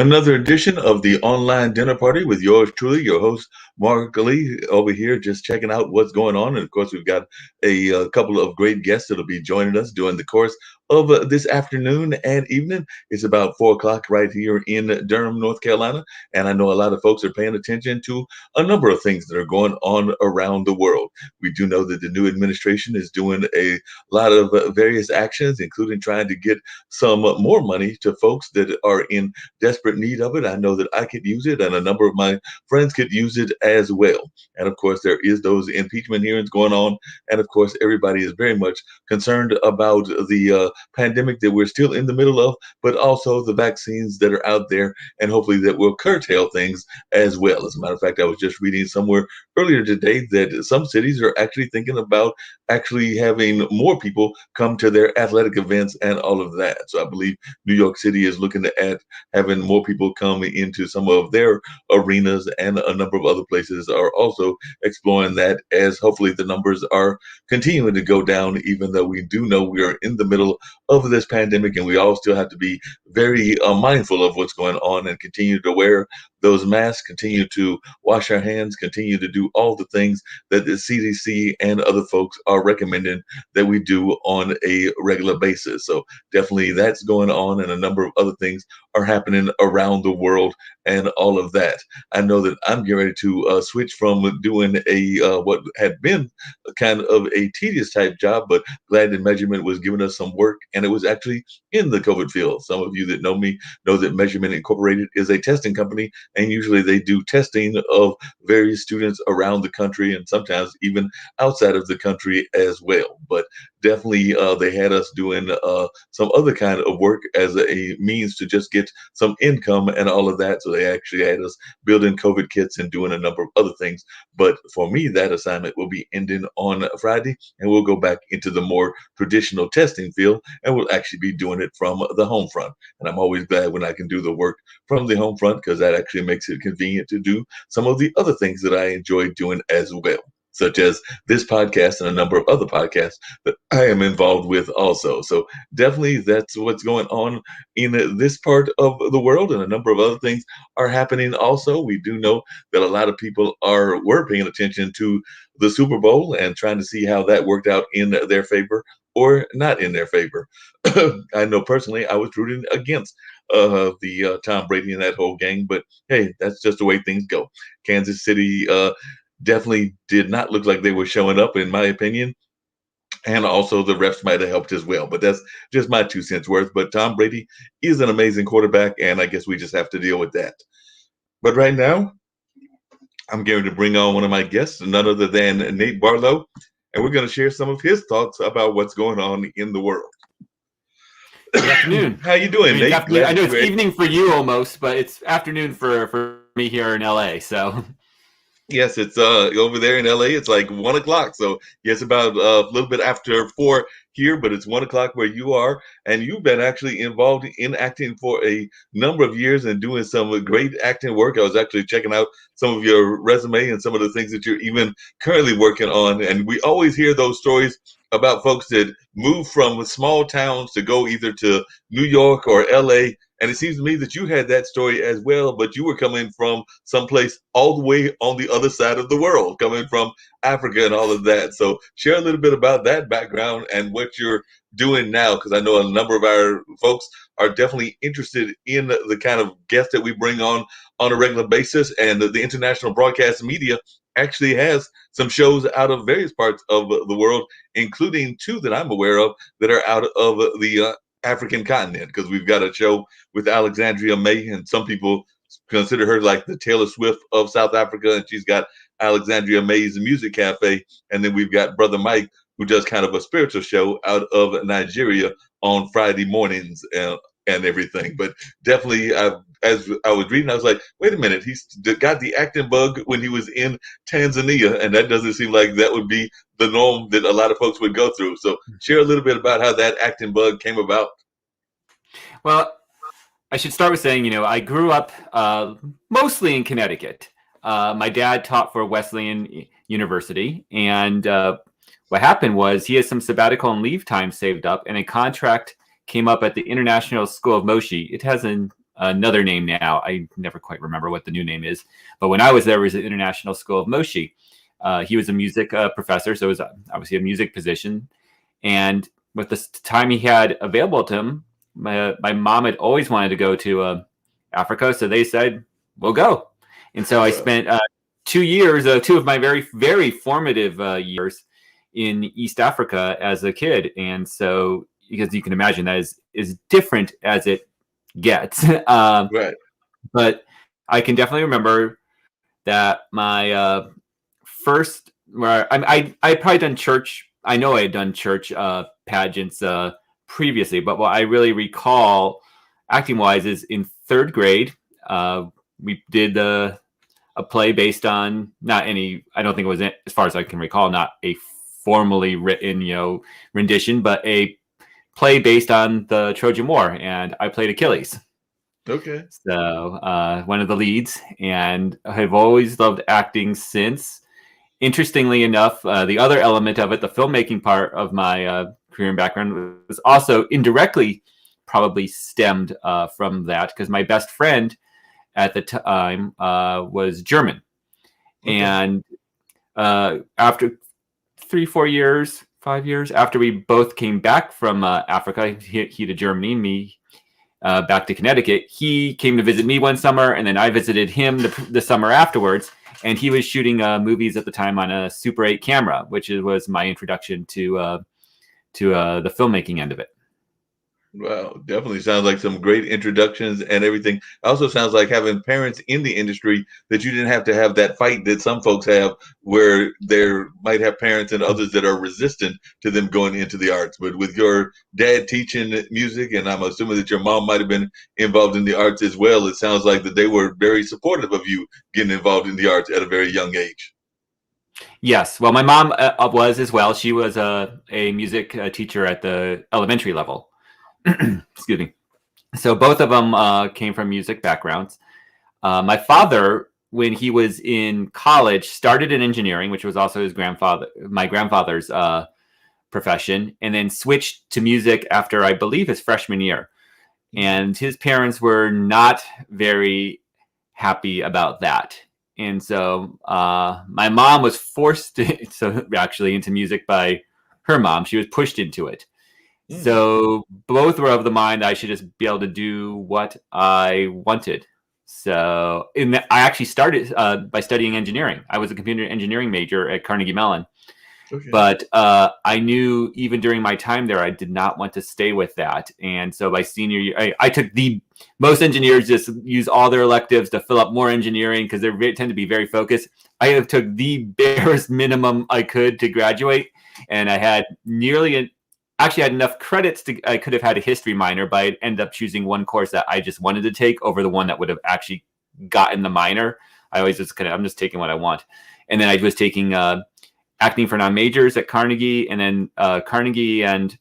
Another edition of the online dinner party with yours truly, your host, Mark Lee, over here just checking out what's going on. And of course, we've got a couple of great guests that'll be joining us during the course of this afternoon and evening. It's about 4 o'clock right here in Durham, North Carolina. And I know a lot of folks are paying attention to a number of things that are going on around the world. We do know that the new administration is doing a lot of various actions, including trying to get some more money to folks that are in desperate need of it. I know that I could use it, and a number of my friends could use it as well. And of course, there is those impeachment hearings going on, and of course, everybody is very much concerned about the pandemic that we're still in the middle of, but also the vaccines that are out there, and hopefully that will curtail things as well. As a matter of fact, I was just reading somewhere earlier today that some cities are actually thinking about actually having more people come to their athletic events and all of that. So I believe New York City is looking at having more people come into some of their arenas, and a number of other places are also exploring that, as hopefully the numbers are continuing to go down, even though we do know we are in the middle of this pandemic and we all still have to be very mindful of what's going on and continue to wear those masks, continue to wash our hands, continue to do all the things that the CDC and other folks are recommending that we do on a regular basis. So definitely that's going on, and a number of other things are happening around the world and all of that. I know that I'm getting ready to switch from doing a what had been kind of a tedious type job, but glad that Measurement was giving us some work, and it was actually in the COVID field. Some of you that know me know that Measurement Incorporated is a testing company, and usually they do testing of various students around the country and sometimes even outside of the country as well. But definitely they had us doing some other kind of work as a means to just get some income and all of that. So they actually had us building COVID kits and doing a number of other things. But for me, that assignment will be ending on Friday, and we'll go back into the more traditional testing field, and we'll actually be doing it from the home front. And I'm always glad when I can do the work from the home front, because that actually makes it convenient to do some of the other things that I enjoy doing as well, such as this podcast and a number of other podcasts that I am involved with also. So definitely that's what's going on in this part of the world, and a number of other things are happening also. We do know that a lot of people were paying attention to the Super Bowl and trying to see how that worked out in their favor or not in their favor. I know personally I was rooting against the Tom Brady and that whole gang, but hey, that's just the way things go. Kansas City definitely did not look like they were showing up, in my opinion. And also the refs might have helped as well. But that's just my 2 cents worth. But Tom Brady is an amazing quarterback, and I guess we just have to deal with that. But right now, I'm going to bring on one of my guests, none other than Nate Barlow, and we're going to share some of his thoughts about what's going on in the world. Good afternoon. How you doing, Nate? I know it's evening for you almost, but it's afternoon for me here in LA. So yes, it's over there in LA. It's like 1 o'clock. So yes, about a little bit after 4 here, but it's 1 o'clock where you are. And you've been actually involved in acting for a number of years and doing some great acting work. I was actually checking out some of your resume and some of the things that you're even currently working on. And we always hear those stories about folks that move from small towns to go either to New York or LA. And it seems to me that you had that story as well, but you were coming from someplace all the way on the other side of the world, coming from Africa and all of that. So share a little bit about that background and what you're doing now, because I know a number of our folks are definitely interested in the kind of guests that we bring on a regular basis. And the international broadcast media actually has some shows out of various parts of the world, including two that I'm aware of that are out of the African continent, because we've got a show with Alexandria May, and some people consider her like the Taylor Swift of South Africa, and she's got Alexandria May's Music Cafe, and then we've got Brother Mike, who does kind of a spiritual show out of Nigeria on Friday mornings and everything. But definitely, as I was reading, I was like, wait a minute, he's got the acting bug when he was in Tanzania, and that doesn't seem like that would be the norm that a lot of folks would go through. So share a little bit about how that acting bug came about. Well, I should start with saying, I grew up mostly in Connecticut. My dad taught for Wesleyan University, and what happened was he had some sabbatical and leave time saved up, and a contract came up at the International School of Moshi. It has an another name now. I never quite remember what the new name is. But when I was there, it was the International School of Moshi. He was a music professor, so it was obviously a music position. And with the time he had available to him, my mom had always wanted to go to Africa, so they said, "We'll go." And so I spent 2 years, two of my very, very formative years in East Africa as a kid. And so, because you can imagine that is different as it gets. Right. But I can definitely remember that my first, where I probably done church. I know I had done church pageants previously, but what I really recall acting wise is in third grade, we did a play based on not any, I don't think it was, as far as I can recall, not a formally written, rendition, but a play based on the Trojan War, and I played Achilles. Okay. So one of the leads, and I've always loved acting since. Interestingly enough, the other element of it, the filmmaking part of my career and background, was also indirectly probably stemmed from that, because my best friend at the time was German. Okay. And after 3-4 years, 5 years after we both came back from Africa, he to Germany, me back to Connecticut, he came to visit me one summer, and then I visited him the summer afterwards. And he was shooting movies at the time on a Super 8 camera, which was my introduction to the filmmaking end of it. Wow, definitely sounds like some great introductions and everything. Also sounds like having parents in the industry that you didn't have to have that fight that some folks have, where there might have parents and others that are resistant to them going into the arts. But with your dad teaching music, and I'm assuming that your mom might have been involved in the arts as well, it sounds like that they were very supportive of you getting involved in the arts at a very young age. Yes, well, my mom was as well. She was a music teacher at the elementary level. Excuse me. So both of them came from music backgrounds. My father, when he was in college, started in engineering, which was also my grandfather's profession, and then switched to music after, I believe, his freshman year. And his parents were not very happy about that. And so my mom was forced actually into music by her mom. She was pushed into it. So both were of the mind I should just be able to do what I wanted. So I actually started by studying engineering. I was a computer engineering major at Carnegie Mellon. Okay. But I knew even during my time there, I did not want to stay with that. And so by senior year, I took most engineers just use all their electives to fill up more engineering because they tend to be very focused. I took the barest minimum I could to graduate. And I had actually had enough credits I could have had a history minor, but I ended up choosing one course that I just wanted to take over the one that would have actually gotten the minor. I always I'm just taking what I want. And then I was taking acting for non-majors at Carnegie, and then Carnegie and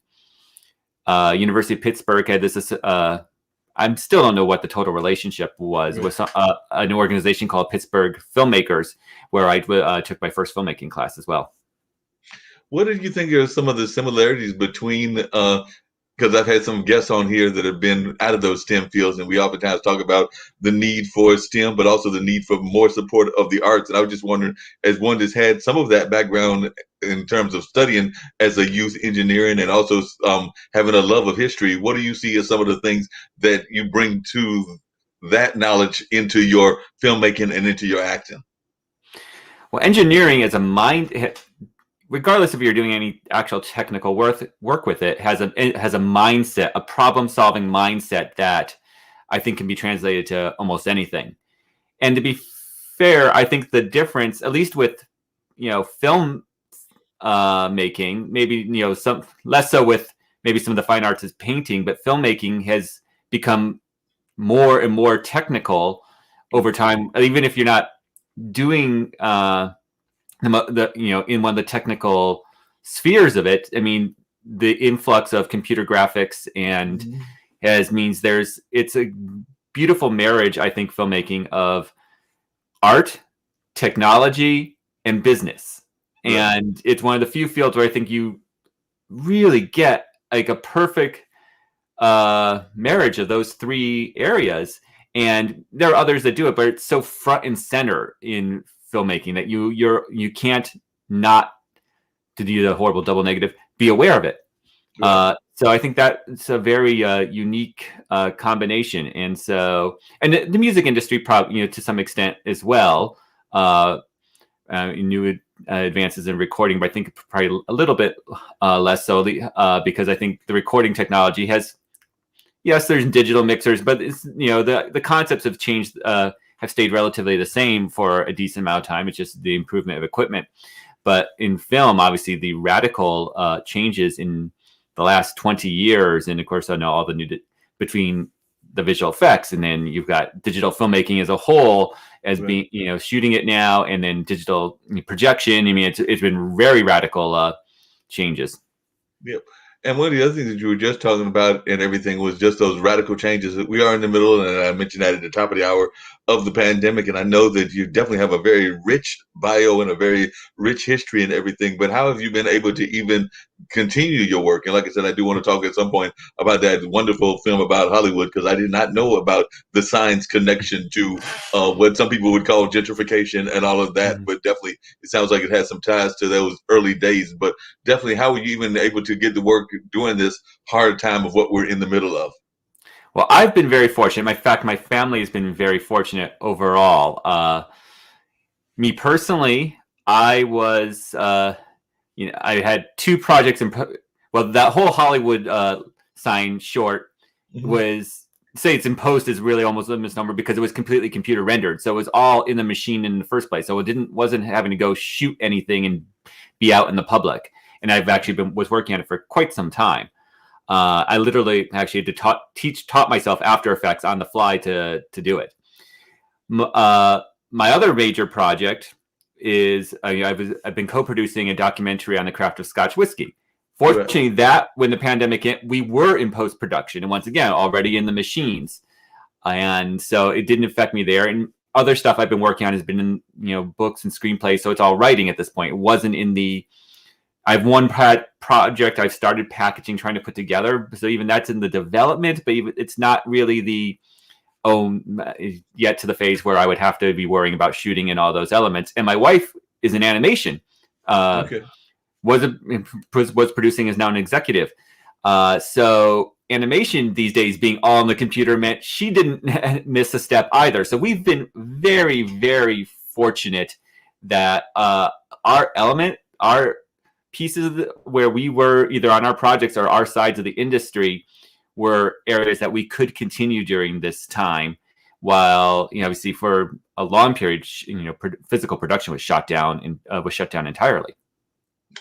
University of Pittsburgh had this. I still don't know what the total relationship was with an organization called Pittsburgh Filmmakers, where I took my first filmmaking class as well. What did you think are some of the similarities between, because I've had some guests on here that have been out of those STEM fields, and we oftentimes talk about the need for STEM, but also the need for more support of the arts. And I was just wondering, as one that's had some of that background in terms of studying as a youth engineering and also having a love of history, what do you see as some of the things that you bring to that knowledge into your filmmaking and into your acting? Well, engineering is a mind. Regardless if you're doing any actual technical work with it, has a mindset, a problem-solving mindset that I think can be translated to almost anything. And to be fair, I think the difference, at least with film making, maybe some less so with maybe some of the fine arts as painting, but filmmaking has become more and more technical over time. Even if you're not doing in one of the technical spheres of it, I mean, the influx of computer graphics and means it's a beautiful marriage, I think, filmmaking of art, technology, and business. Right. And it's one of the few fields where I think you really get like a perfect marriage of those three areas. And there are others that do it, but it's so front and center in filmmaking that you can't not, to do the horrible double negative, be aware of it. Right. So I think that it's a very unique combination, and the music industry probably, to some extent as well, new advances in recording, but I think probably a little bit less so, because I think the recording technology has, yes, there's digital mixers, but it's, the concepts have changed, have stayed relatively the same for a decent amount of time. It's just the improvement of equipment. But in film, obviously, the radical changes in the last 20 years, and of course, I know all the new between the visual effects, and then you've got digital filmmaking as a whole as being, shooting it now, and then digital projection. I mean, it's been very radical changes. Yep. And one of the other things that you were just talking about and everything was just those radical changes that we are in the middle. And I mentioned that at the top of the hour of the pandemic. And I know that you definitely have a very rich bio and a very rich history and everything. But how have you been able to even continue your work? And like I said, I do want to talk at some point about that wonderful film about Hollywood, because I did not know about the science connection to what some people would call gentrification and all of that. Mm-hmm. But definitely, it sounds like it has some ties to those early days. But definitely, how were you even able to get to work during this hard time of what we're in the middle of? Well, I've been very fortunate. In fact, my family has been very fortunate overall. Me personally, I was, I had two projects. That whole Hollywood sign short was, say it's imposed is really almost a misnomer, because it was completely computer rendered. So it was all in the machine in the first place. So it wasn't having to go shoot anything and be out in the public. And I've actually was working on it for quite some time. I literally actually had to taught myself After Effects on the fly to do it. My other major project is I've been co-producing a documentary on the craft of Scotch whiskey. Fortunately, that when the pandemic hit, we were in post-production, and once again, already in the machines, and so it didn't affect me there. And other stuff I've been working on has been in books and screenplays, so it's all writing at this point. It wasn't in the. I have one project I've started packaging, trying to put together. So even that's in the development, but it's not really yet to the phase where I would have to be worrying about shooting and all those elements. And my wife is in animation. Was producing, is now an executive. So animation these days being all on the computer meant she didn't miss a step either. So we've been very, very fortunate that our pieces where we were either on our projects or our sides of the industry were areas that we could continue during this time, while obviously for a long period physical production was shut down entirely.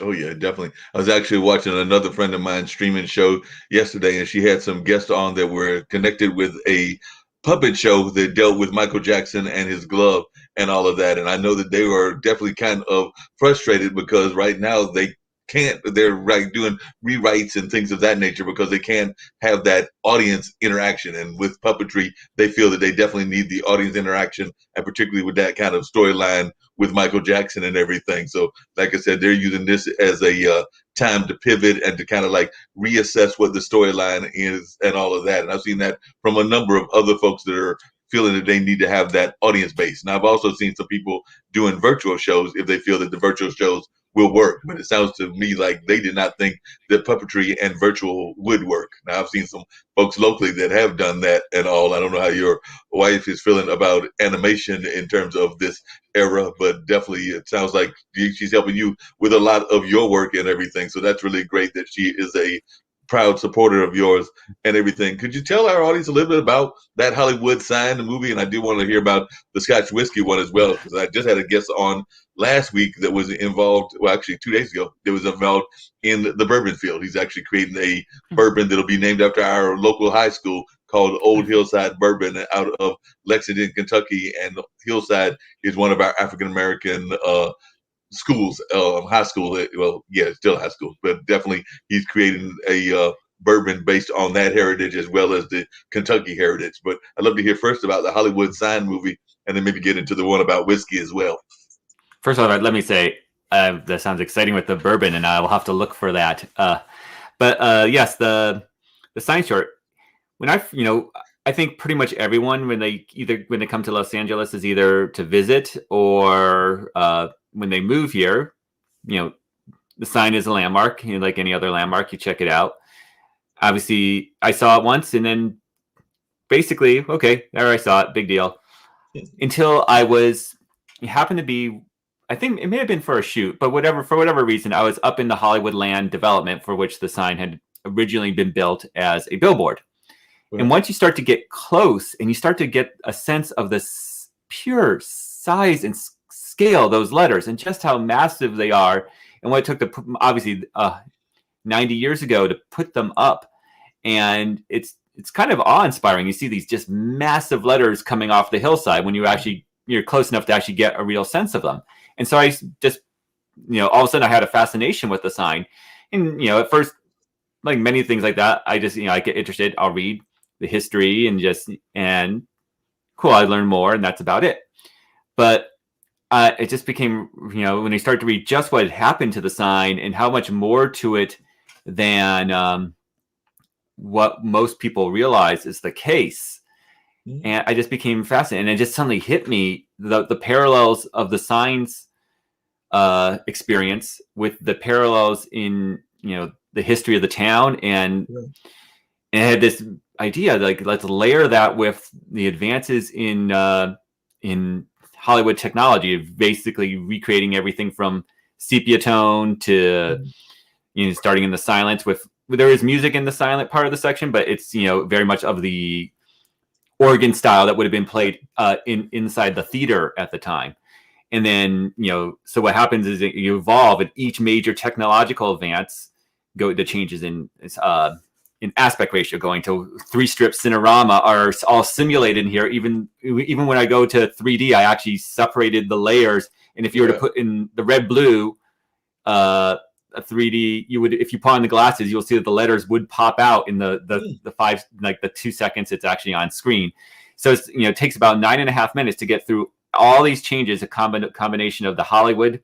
Oh yeah, definitely. I was actually watching another friend of mine streaming show yesterday, and she had some guests on that were connected with a puppet show that dealt with Michael Jackson and his glove and all of that. And I know that they were definitely kind of frustrated because right now they're doing rewrites and things of that nature because they can't have that audience interaction. And with puppetry, they feel that they definitely need the audience interaction, and particularly with that kind of storyline with Michael Jackson and everything. So like I said, they're using this as a time to pivot and to kind of like reassess what the storyline is and all of that. And I've seen that from a number of other folks that are feeling that they need to have that audience base. Now, I've also seen some people doing virtual shows if they feel that the virtual shows will work, but it sounds to me like they did not think that puppetry and virtual would work. Now, I've seen some folks locally that have done that and all. I don't know how your wife is feeling about animation in terms of this era, but definitely it sounds like she's helping you with a lot of your work and everything. So that's really great that she is a proud supporter of yours and everything. Could you tell our audience a little bit about that Hollywood sign, the movie? And I do want to hear about the Scotch whiskey one as well, because I just had a guest on last week that was involved, well, actually 2 days ago, that was involved in the bourbon field. He's actually creating a bourbon that'll be named after our local high school called Old Hillside Bourbon out of Lexington, Kentucky. And Hillside is one of our African-American schools, high school. Well, yeah, still high school, but definitely he's creating a bourbon based on that heritage as well as the Kentucky heritage. But I'd love to hear first about the Hollywood sign movie, and then maybe get into the one about whiskey as well. First of all, let me say that sounds exciting with the bourbon, and I will have to look for that. But yes, the sign short. I think pretty much everyone when they come to Los Angeles is either to visit or when they move here, the sign is a landmark. Like any other landmark, you check it out. Obviously, I saw it once, and then basically, okay, there I saw it, big deal. Until it happened to be, I think it may have been for a shoot, but for whatever reason, I was up in the Hollywood land development for which the sign had originally been built as a billboard. Right. And once you start to get close and you start to get a sense of the pure size and scale of those letters and just how massive they are, and what it took to obviously 90 years ago to put them up, and it's kind of awe-inspiring. You see these just massive letters coming off the hillside when you're close enough to actually get a real sense of them. And so I just, all of a sudden I had a fascination with the sign. And, at first, like many things like that, I just, I get interested. I'll read the history and cool, I learn more, and that's about it. But it just became, when I started to read just what had happened to the sign and how much more to it than what most people realize is the case. Mm-hmm. And I just became fascinated, and it just suddenly hit me the parallels of the sign's experience with the parallels in the history of the town, and I had this idea like, let's layer that with the advances in Hollywood technology of basically recreating everything from sepia tone to starting in the silence with. There is music in the silent part of the section, but it's very much of the organ style that would have been played inside the theater at the time. And then so what happens is that you evolve, and each major technological advance the changes in aspect ratio, going to 3-strip Cinerama are all simulated in here. Even when I go to 3D, I actually separated the layers, and if you were to put in the red blue a 3D, you would, if you put on the glasses, you'll see that the letters would pop out in the 2 seconds it's actually on screen. So it's, it takes about 9.5 minutes to get through all these changes, a combination of the Hollywood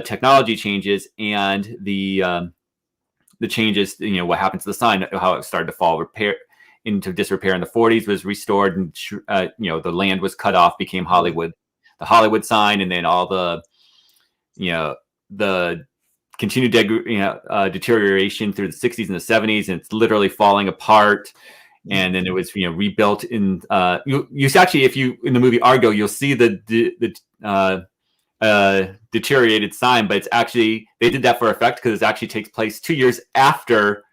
technology changes and the changes, what happens to the sign, how it started to fall into disrepair in the 40s, was restored, and the land was cut off, became Hollywood, the Hollywood sign, and then all the the continued deterioration through the 60s and the 70s, and it's literally falling apart. And then it was rebuilt in you actually, if you in the movie Argo, you'll see the deteriorated sign, but it's actually, they did that for effect because it actually takes place 2 years after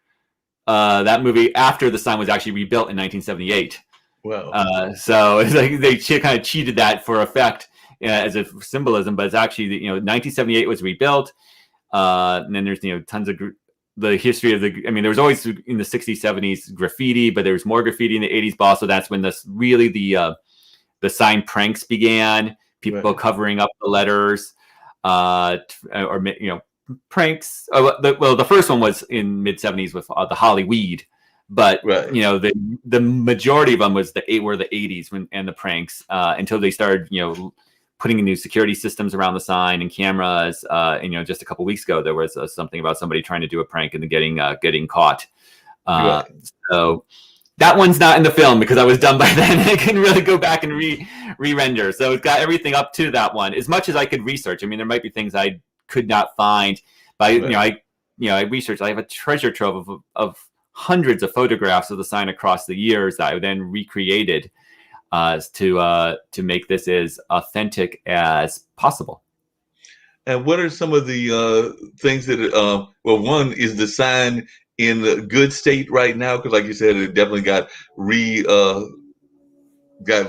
that movie, after the sign was actually rebuilt in 1978. Wow. So it's like they kind of cheated that for effect as a symbolism, but it's actually 1978 was rebuilt. And then there's tons of the history of there was always in the 60s, 70s graffiti, but there was more graffiti in the 80s. But also that's when the sign pranks began. People covering up the letters, or pranks. The first one was in mid 70s with the Hollyweed, but the majority of them were the 80s and the pranks until they started putting in new security systems around the sign and cameras. And just a couple weeks ago, there was something about somebody trying to do a prank and then getting caught. So that one's not in the film because I was done by then. I couldn't really go back and re-render. So it's got everything up to that one as much as I could research. There might be things I could not find, but I researched. I have a treasure trove of hundreds of photographs of the sign across the years that I then recreated to make this as authentic as possible. And what are some of the things that, one is the sign in a good state right now? Because like you said, it definitely got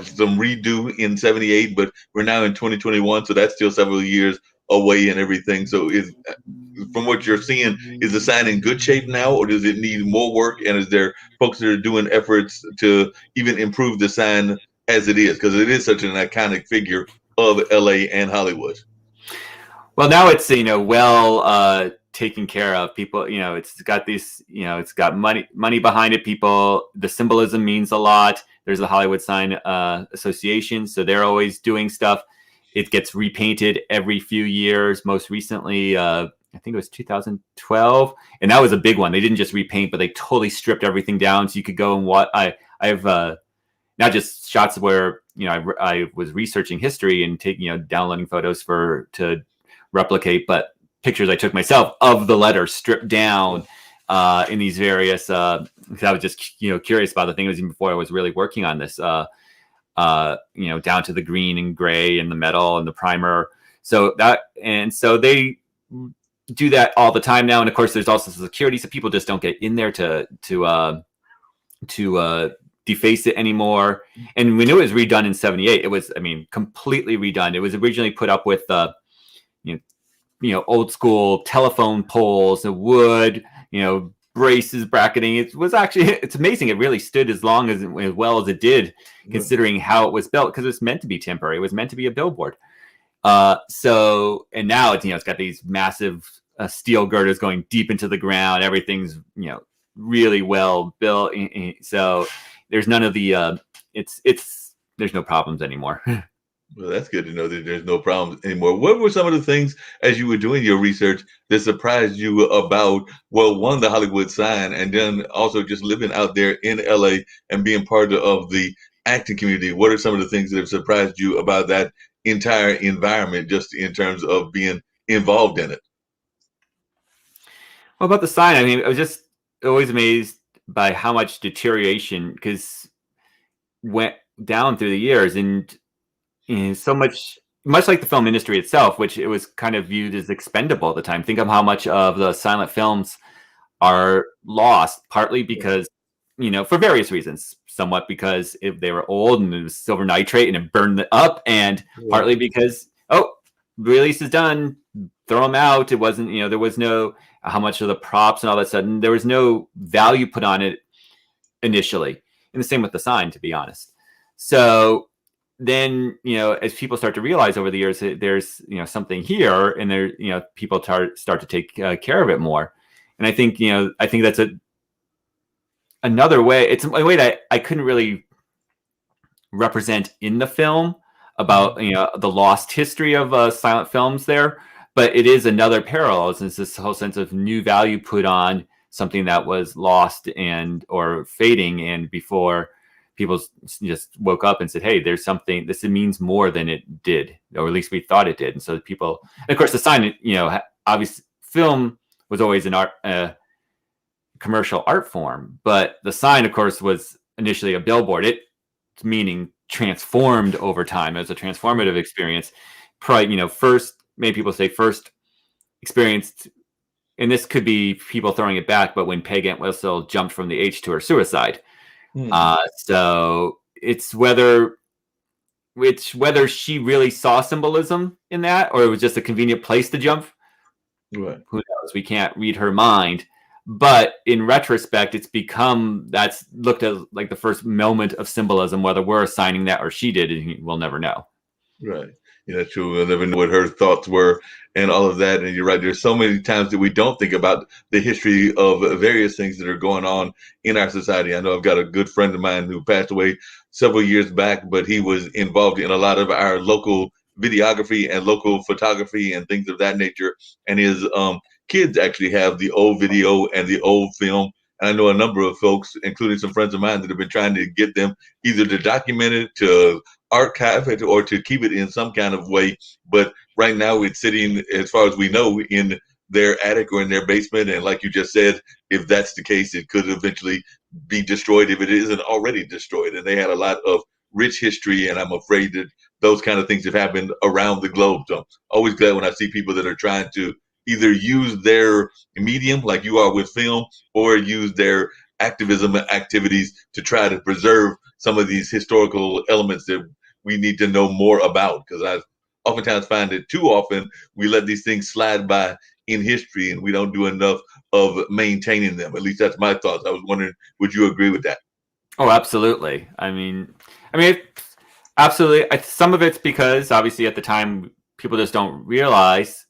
some redo in 78, but we're now in 2021. So that's still several years away and everything. So from what you're seeing, is the sign in good shape now, or does it need more work? And is there folks that are doing efforts to even improve the sign as it is? Because it is such an iconic figure of LA and Hollywood. Well, now it's well taken care of. People, it's got these, it's got money behind it. People, the symbolism means a lot. There's the Hollywood Sign Association, so they're always doing stuff. It gets repainted every few years. Most recently, I think it was 2012, and that was a big one. They didn't just repaint, but they totally stripped everything down, so you could go and watch. I have not just shots where I was researching history and taking downloading photos to replicate, but pictures I took myself of the letter stripped down in these various. I was just curious about the thing. It was even before I was really working on this. Down to the green and gray and the metal and the primer. So they do that all the time now. And of course, there's also security, so people just don't get in there to deface it anymore. And when it was redone in '78, it was, completely redone. It was originally put up with old school telephone poles, the wood, braces, bracketing. It's amazing. It really stood as well as it did, considering how it was built, because it's meant to be temporary. It was meant to be a billboard. And now it's got these massive steel girders going deep into the ground. Everything's really well built. So there's none of the there's no problems anymore. Well, that's good to know that there's no problems anymore. What were some of the things, as you were doing your research, that surprised you about, well, one, the Hollywood sign, and then also just living out there in LA and being part of the acting community? What are some of the things that have surprised you about that entire environment, just in terms of being involved in it? Well, about the sign, I was just always amazed by how much deterioration, because went down through the years, and so much like the film industry itself, which it was kind of viewed as expendable at the time. Think of how much of the silent films are lost, partly because, for various reasons, somewhat because if they were old and it was silver nitrate and it burned up, and partly because, release is done, throw them out. It wasn't, there was no, how much of the props and all that sudden, there was no value put on it initially. And the same with the sign, to be honest. So then, as people start to realize over the years that there's, something here, and there, people start to take care of it more. And I think that's another way. It's a way that I couldn't really represent in the film about, the lost history of silent films there, but it is another parallel. It's this whole sense of new value put on something that was lost or fading, and before people just woke up and said, hey, there's something, this means more than it did, or at least we thought it did. And so people, and of course the sign, obviously film was always an art, commercial art form, but the sign, of course, was initially a billboard. It's meaning transformed over time as a transformative experience. Probably, many people say first experienced, and this could be people throwing it back, but when Peg Entwistle jumped from the H to her suicide. So it's whether she really saw symbolism in that, or it was just a convenient place to jump. Right. Who knows? We can't read her mind. But in retrospect, that's looked at like the first moment of symbolism. Whether we're assigning that or she did, we'll never know. Right. True. We'll never know what her thoughts were and all of that. And you're right. There's so many times that we don't think about the history of various things that are going on in our society. I know I've got a good friend of mine who passed away several years back, but he was involved in a lot of our local videography and local photography and things of that nature. And his kids actually have the old video and the old film. And I know a number of folks, including some friends of mine, that have been trying to get them either to document it, to archive it, or to keep it in some kind of way. But right now it's sitting, as far as we know, in their attic or in their basement. And like you just said, if that's the case, it could eventually be destroyed if it isn't already destroyed. And they had a lot of rich history, and I'm afraid that those kind of things have happened around the globe. So I'm always glad when I see people that are trying to either use their medium, like you are with film, or use their activism activities to try to preserve some of these historical elements that we need to know more about. Because I oftentimes find that too often we let these things slide by in history, and we don't do enough of maintaining them. At least that's my thoughts. I was wondering, would you agree with that? Oh, absolutely. I mean, absolutely. Some of it's because obviously at the time people just don't realize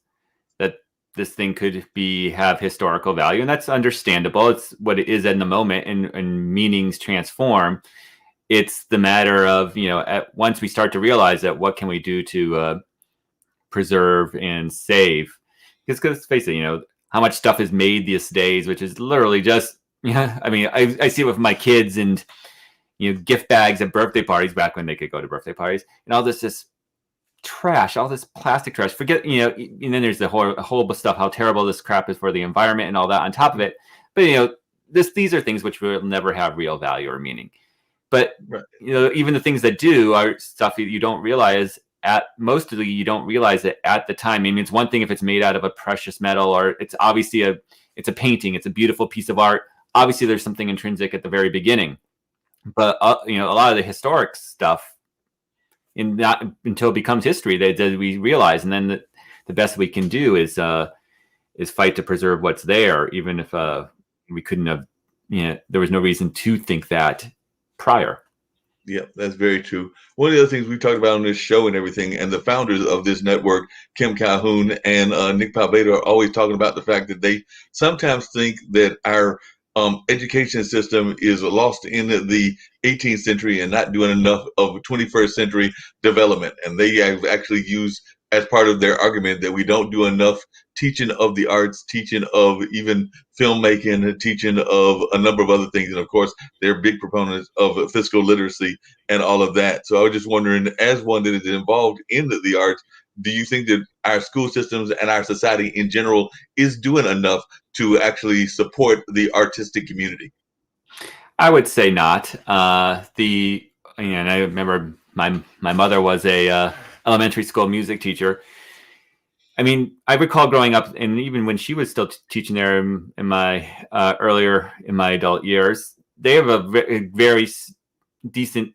that this thing could have historical value, and that's understandable. It's what it is in the moment, and meanings transform. It's the matter of, once we start to realize that, what can we do to preserve and save? because let's face it, how much stuff is made these days, which is literally just, I mean, I see it with my kids and, gift bags at birthday parties back when they could go to birthday parties, and all this trash, all this plastic trash. Forget, and then there's the whole stuff, how terrible this crap is for the environment and all that on top of it. But, these are things which will never have real value or meaning. But, Right. Even the things that do are stuff that you don't realize mostly you don't realize it at the time. I mean, it's one thing if it's made out of a precious metal, or it's obviously it's a painting, it's a beautiful piece of art. Obviously there's something intrinsic at the very beginning, but a lot of the historic stuff, not until it becomes history that we realize. And then the best we can do is fight to preserve what's there, even if we couldn't have, there was no reason to think that prior. Yeah, that's very true. One of the other things we talked about on this show and everything, and the founders of this network, Kim Calhoun and Nick Palbado, are always talking about the fact that they sometimes think that our education system is lost in the 18th century and not doing enough of 21st century development. And they have actually used as part of their argument that we don't do enough teaching of the arts, teaching of even filmmaking, teaching of a number of other things. And of course, they're big proponents of fiscal literacy and all of that. So I was just wondering, as one that is involved in the arts, do you think that our school systems and our society in general is doing enough to actually support the artistic community? I would say not. And I remember my mother was a elementary school music teacher. I mean, I recall growing up, and even when she was still teaching there in my earlier in my adult years, they have a very decent,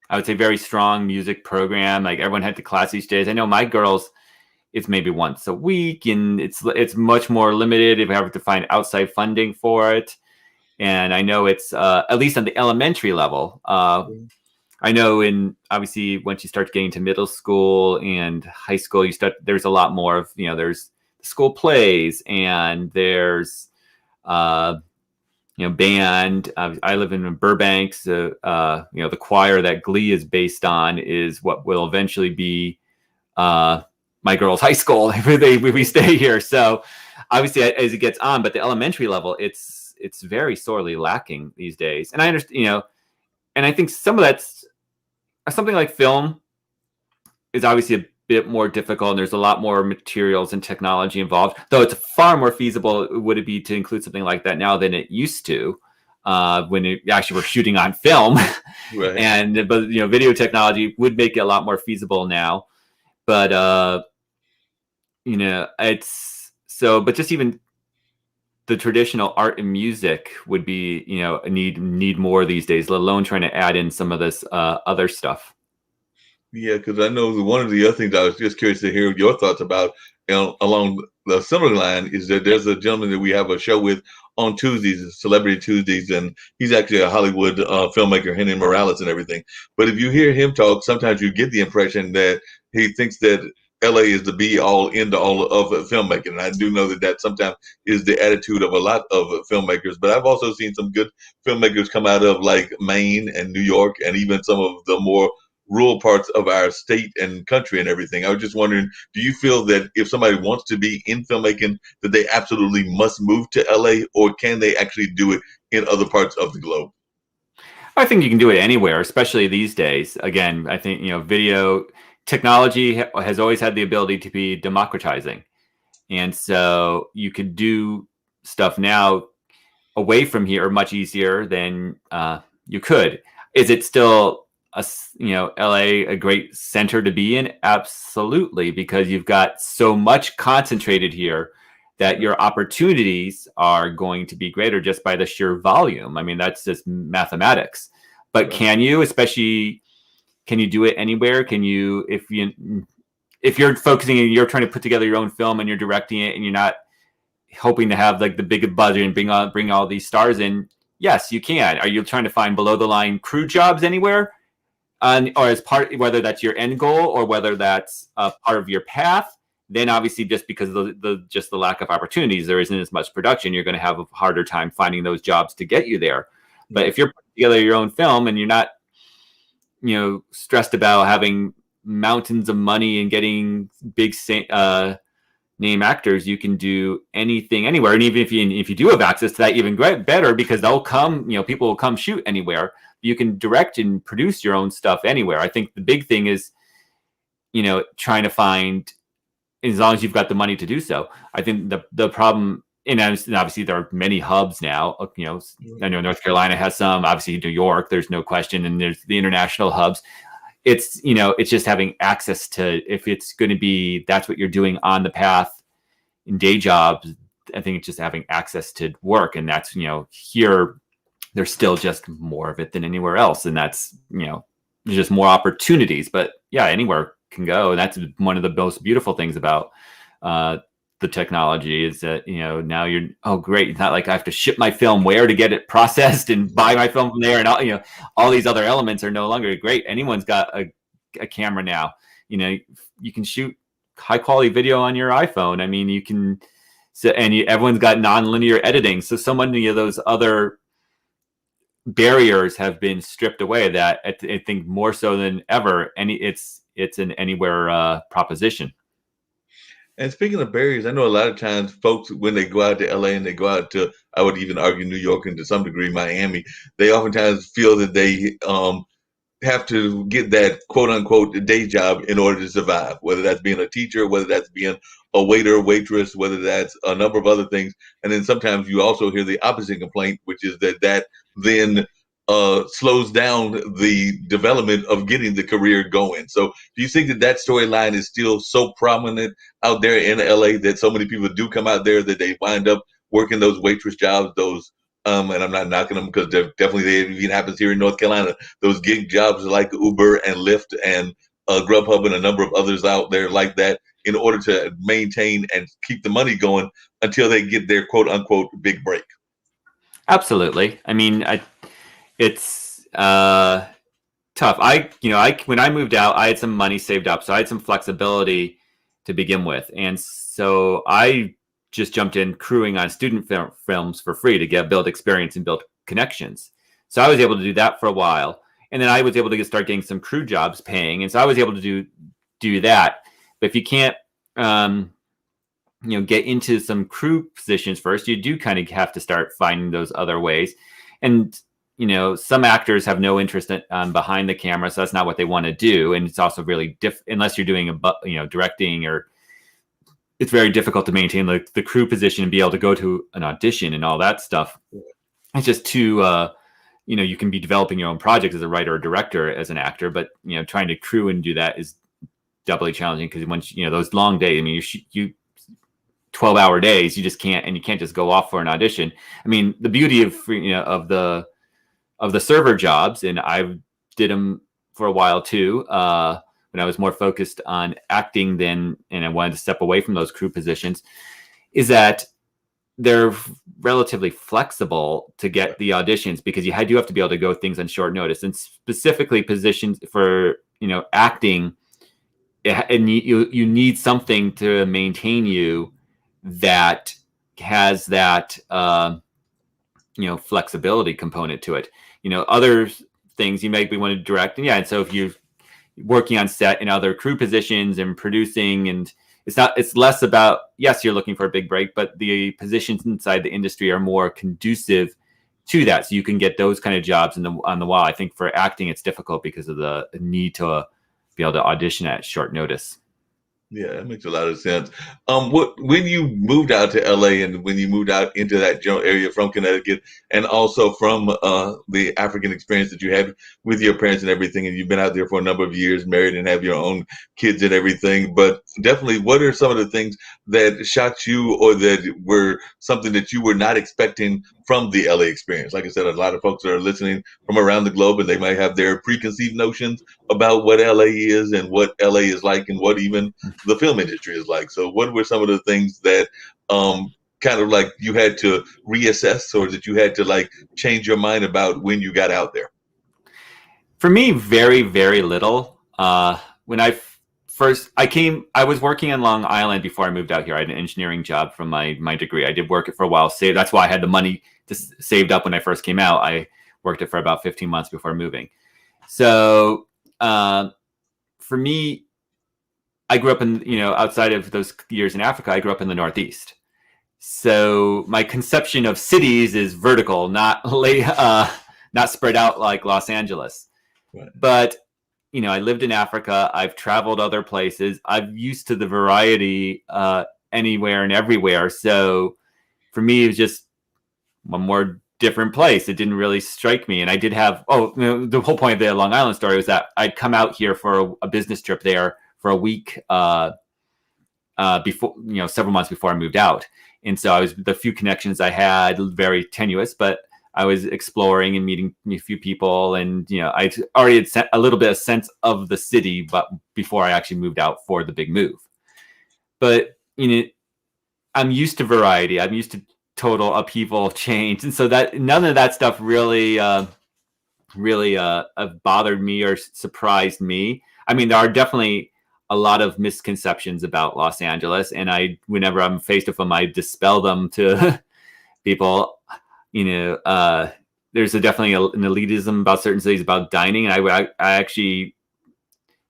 I would say, very strong music program. Like everyone had to class each day. I know my girls, it's maybe once a week, and it's much more limited if we have to find outside funding for it. And I know it's at least on the elementary level. I know obviously once you start getting to middle school and high school, there's a lot more of, there's school plays, and there's, band. I live in Burbank. So, the choir that Glee is based on is what will eventually be my girls' high school if we stay here. So obviously as it gets on, but the elementary level, it's very sorely lacking these days. And I understand, and I think some of that's something like film is obviously a bit more difficult, and there's a lot more materials and technology involved, though it's far more feasible would it be to include something like that now than it used to when it actually we're shooting on film. Right. But video technology would make it a lot more feasible now. But it's so, but just even the traditional art and music would be, need more these days, let alone trying to add in some of this other stuff. Yeah, because I know one of the other things I was just curious to hear your thoughts about along the similar line is that there's a gentleman that we have a show with on Tuesdays, Celebrity Tuesdays, and he's actually a Hollywood filmmaker, Henry Morales and everything. But if you hear him talk, sometimes you get the impression that he thinks that LA is the be all end all of filmmaking. And I do know that sometimes is the attitude of a lot of filmmakers, but I've also seen some good filmmakers come out of like Maine and New York and even some of the more rural parts of our state and country and everything. I was just wondering, do you feel that if somebody wants to be in filmmaking, that they absolutely must move to LA, or can they actually do it in other parts of the globe? I think you can do it anywhere, especially these days. Again, I think, video technology has always had the ability to be democratizing. And so you could do stuff now away from here much easier than you could. Is it still LA a great center to be in? Absolutely, because you've got so much concentrated here that your opportunities are going to be greater just by the sheer volume. I mean, that's just mathematics. But Right. can you do it anywhere? Can you, if you're focusing and you're trying to put together your own film and you're directing it and you're not hoping to have like the big budget and bring all these stars in, yes, you can. Are you trying to find below the line crew jobs anywhere? Or as part, whether that's your end goal or whether that's a part of your path, then obviously just because of the lack of opportunities, there isn't as much production, you're going to have a harder time finding those jobs to get you there. But if you're putting together your own film and you're not, stressed about having mountains of money and getting big name actors, you can do anything anywhere. And even if you do have access to that, even better, because they'll come, people will come shoot anywhere. You can direct and produce your own stuff anywhere. I think the big thing is, trying to find, as long as you've got the money to do so. I think the problem, and obviously there are many hubs now. I know North Carolina has some. Obviously New York, there's no question, and there's the international hubs. It's it's just having access to, if it's going to be, that's what you're doing on the path in day jobs. I think it's just having access to work, and that's here there's still just more of it than anywhere else, and that's there's just more opportunities. But yeah, anywhere can go, and that's one of the most beautiful things about the technology, is that now you're, oh great, it's not like I have to ship my film where to get it processed and buy my film from there, and all these other elements are no longer. Great, anyone's got a camera now. You can shoot high quality video on your iPhone. I mean, you can, everyone's got non-linear editing, so many of those other barriers have been stripped away, that I think more so than ever, it's an anywhere proposition. And speaking of barriers, I know a lot of times folks, when they go out to LA and they go out to, I would even argue, New York, and to some degree Miami, they oftentimes feel that they have to get that quote unquote day job in order to survive, whether that's being a teacher, whether that's being a waiter, waitress, whether that's a number of other things. And then sometimes you also hear the opposite complaint, which is that then slows down the development of getting the career going. So do you think that storyline is still so prominent out there in LA, that so many people do come out there that they wind up working those waitress jobs, those and I'm not knocking them, because definitely it even happens here in North Carolina, those gig jobs like Uber and Lyft and Grubhub and a number of others out there like that, in order to maintain and keep the money going until they get their quote unquote big break? Absolutely. I mean, it's tough. When I moved out, I had some money saved up, so I had some flexibility to begin with, and so I just jumped in crewing on student films for free to build experience and build connections. So I was able to do that for a while, and then I was able to start getting some crew jobs paying, and so I was able to do that. But if you can't get into some crew positions first, you do kind of have to start finding those other ways. And some actors have no interest in behind the camera, so that's not what they want to do. And it's also really unless you're doing directing, or it's very difficult to maintain the crew position and be able to go to an audition and all that stuff. It's just too you can be developing your own projects as a writer or director as an actor, but trying to crew and do that is doubly challenging, because once those long days, I mean, you 12-hour days, you just can't, and you can't just go off for an audition. I mean, the beauty of the server jobs, and I did them for a while too, when I was more focused on acting and I wanted to step away from those crew positions, is that they're relatively flexible to get the auditions, because you do have to be able to go things on short notice, and specifically positions for acting, and you need something to maintain you that has that flexibility component to it. Other things you might be wanting to direct, and so if you're working on set in other crew positions and producing, and it's less about, yes, you're looking for a big break, but the positions inside the industry are more conducive to that, so you can get those kind of jobs on the wall. I think for acting it's difficult because of the need to be able to audition at short notice. Yeah, that makes a lot of sense. When you moved out to LA, and when you moved out into that general area from Connecticut, and also from the African experience that you had with your parents and everything, and you've been out there for a number of years, married and have your own kids and everything, but definitely, what are some of the things that shocked you, or that were something that you were not expecting from the LA experience? Like I said, a lot of folks are listening from around the globe, and they might have their preconceived notions about what LA is and what LA is like, and what even the film industry is like. So what were some of the things that kind of like you had to reassess, or that you had to like change your mind about when you got out there? For me, very, very little. When I was working in Long Island before I moved out here. I had an engineering job from my degree. I did work it for a while. That's why I had the money saved up when I first came out. I worked it for about 15 months before moving. So for me, I grew up in, outside of those years in Africa, I grew up in the Northeast. So my conception of cities is vertical, not spread out like Los Angeles. Right. But, I lived in Africa. I've traveled other places. I'm used to the variety anywhere and everywhere. So for me, it was just one more different place. It didn't really strike me. And I did have, the whole point of the Long Island story was that I'd come out here for a business trip there for a week before, several months before I moved out. And so the few connections I had, very tenuous, but I was exploring and meeting a few people. And, I already had a little bit of sense of the city, but before I actually moved out for the big move. But, I'm used to variety. I'm used to total upheaval, change. And so that none of that stuff really bothered me or surprised me. I mean, there are definitely a lot of misconceptions about Los Angeles, and whenever I'm faced with them, I dispel them to people. There's definitely an elitism about certain cities about dining, and I actually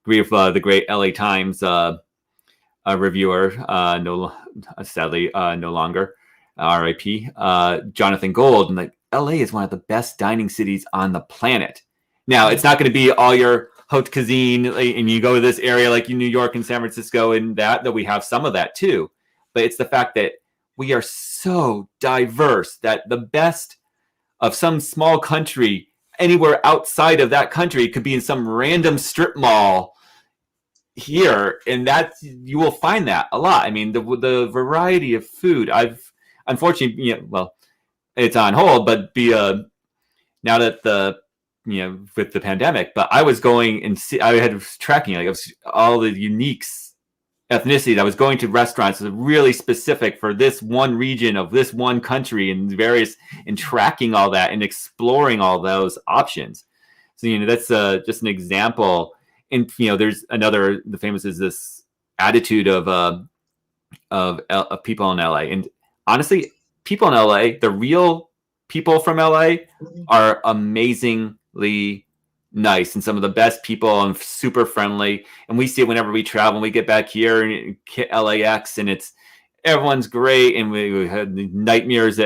agree with the great LA Times reviewer, sadly no longer, R.I.P. Jonathan Gold, and like LA is one of the best dining cities on the planet. Now, it's not going to be all your haute cuisine, and you go to this area like in New York and San Francisco, and that we have some of that too. But it's the fact that we are so diverse that the best of some small country anywhere outside of that country could be in some random strip mall here, and that you will find that a lot. I mean, the variety of food. I've unfortunately, it's on hold, but now that with the pandemic, but I was going and I had tracking all the unique ethnicities. I was going to restaurants that were really specific for this one region of this one country and tracking all that and exploring all those options. So, that's just an example. And, there's the famous is this attitude of people in LA. And honestly, people in LA, the real people from LA are amazingly nice and some of the best people and super friendly. And we see it whenever we travel. We get back here and LAX, and everyone's great. And we had nightmares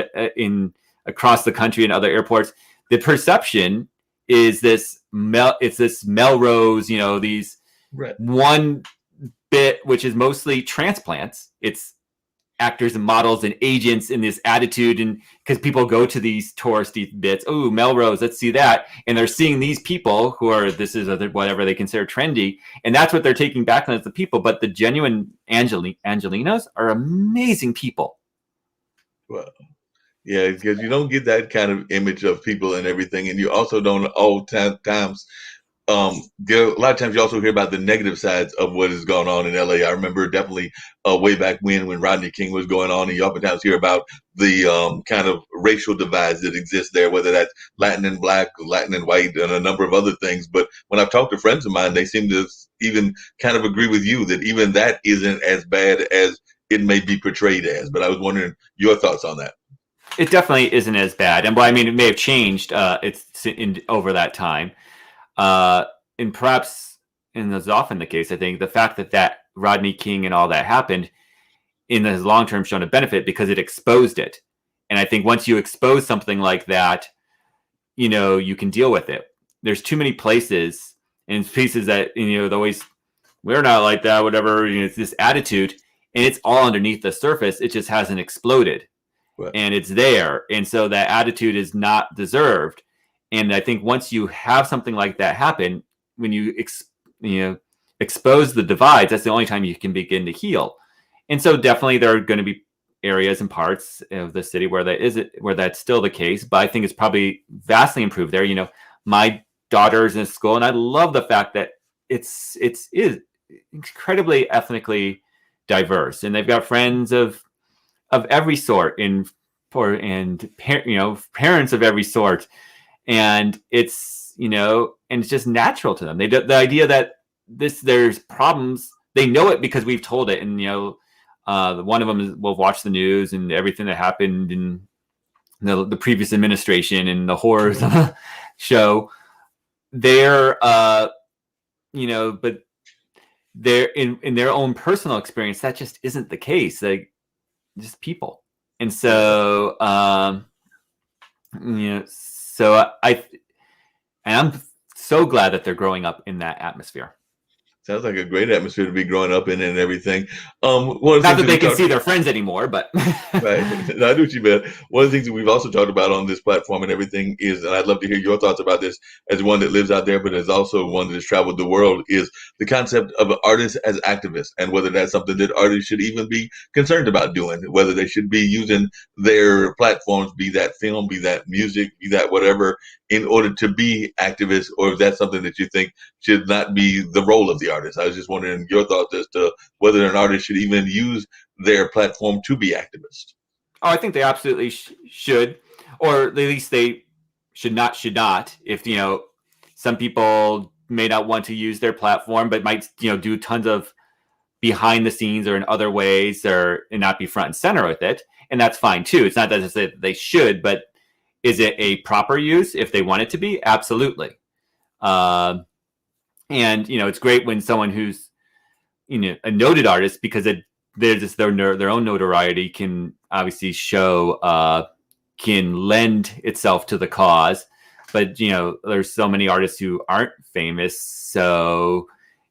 across the country and other airports. The perception is this Melrose, these right. One bit, which is mostly transplants. It's actors and models and agents in this attitude, and because people go to these touristy bits, oh, Melrose, let's see that, and they're seeing these people who are whatever they consider trendy, and that's what they're taking back as the people. But the genuine Angelinos are amazing people. Well, yeah, because you don't get that kind of image of people and everything, and you also don't all times. A lot of times you also hear about the negative sides of what has gone on in LA. I remember definitely way back when Rodney King was going on, and you oftentimes hear about the kind of racial divides that exist there, whether that's Latin and Black, Latin and white, and a number of other things. But when I've talked to friends of mine, they seem to even kind of agree with you that even that isn't as bad as it may be portrayed as. But I was wondering your thoughts on that. It definitely isn't as bad. And it may have changed over that time. And perhaps, and that's often the case, I think the fact that Rodney King and all that happened in the long term shown a benefit because it exposed it. And I think once you expose something like that, you can deal with it. There's too many places that, we're not like that, whatever, it's this attitude, and it's all underneath the surface. It just hasn't exploded. Right. And it's there. And so that attitude is not deserved. And I think once you have something like that happen, when you expose the divides, that's the only time you can begin to heal. And so definitely there are going to be areas and parts of the city where that's still the case. But I think it's probably vastly improved there. My daughter's in school, and I love the fact that it is incredibly ethnically diverse, and they've got friends of every sort and parents of every sort. And it's, and it's just natural to them. The idea that there's problems, they know it because we've told it. And, one of them will watch the news and everything that happened in the previous administration and the horrors of the show. But they're in their own personal experience, that just isn't the case. Like, just people. And so, so I'm so glad that they're growing up in that atmosphere. Sounds like a great atmosphere to be growing up in and everything. One of the Not things that they can see their friends anymore, but right. No, I do what you meant. One of the things that we've also talked about on this platform and everything is, and I'd love to hear your thoughts about this as one that lives out there, but as also one that has traveled the world, is the concept of an artist as activists, and whether that's something that artists should even be concerned about doing, whether they should be using their platforms, be that film, be that music, be that whatever, in order to be activists, or if that's something that you think should not be the role of the artist. I was just wondering your thoughts as to whether an artist should even use their platform to be activists. Oh, I think they absolutely should, or at least they should not. If some people may not want to use their platform, but might do tons of behind the scenes or in other ways, or and not be front and center with it, and that's fine too. It's not that they should, but is it a proper use if they want it to be? Absolutely. And it's great when someone who's a noted artist, because they're just their own notoriety can obviously show can lend itself to the cause. But there's so many artists who aren't famous, so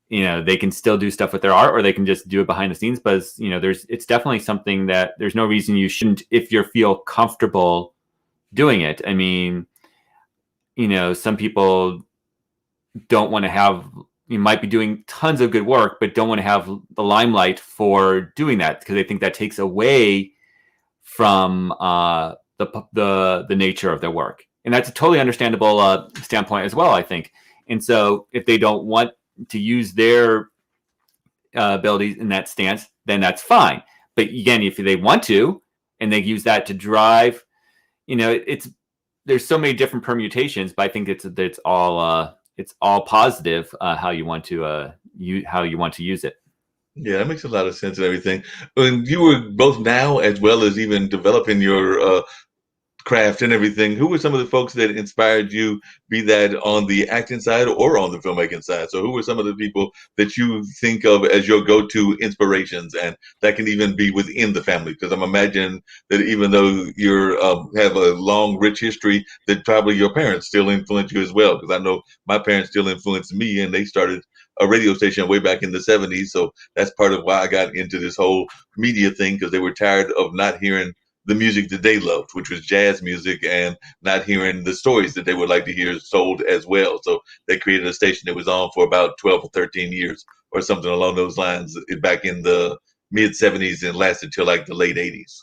they can still do stuff with their art, or they can just do it behind the scenes. But it's definitely something that there's no reason you shouldn't, if you feel comfortable doing it. I mean, some people don't want to have, you might be doing tons of good work, but don't want to have the limelight for doing that, because they think that takes away from the nature of their work. And that's a totally understandable standpoint as well, I think. And so if they don't want to use their abilities in that stance, then that's fine. But again, if they want to, and they use that to drive, there's so many different permutations, but I think it's all positive how you want to use it. Yeah, that makes a lot of sense and everything. When you were both now as well as even developing your craft and everything, who were some of the folks that inspired you, be that on the acting side or on the filmmaking side? So who were some of the people that you think of as your go-to inspirations, and that can even be within the family? Because I'm imagining that even though you have a long, rich history, that probably your parents still influence you as well. Because I know my parents still influenced me, and they started a radio station way back in the 70s. So that's part of why I got into this whole media thing, because they were tired of not hearing the music that they loved, which was jazz music, and not hearing the stories that they would like to hear told as well. So they created a station that was on for about 12 or 13 years or something along those lines back in the mid 70s, and lasted till like the late 80s.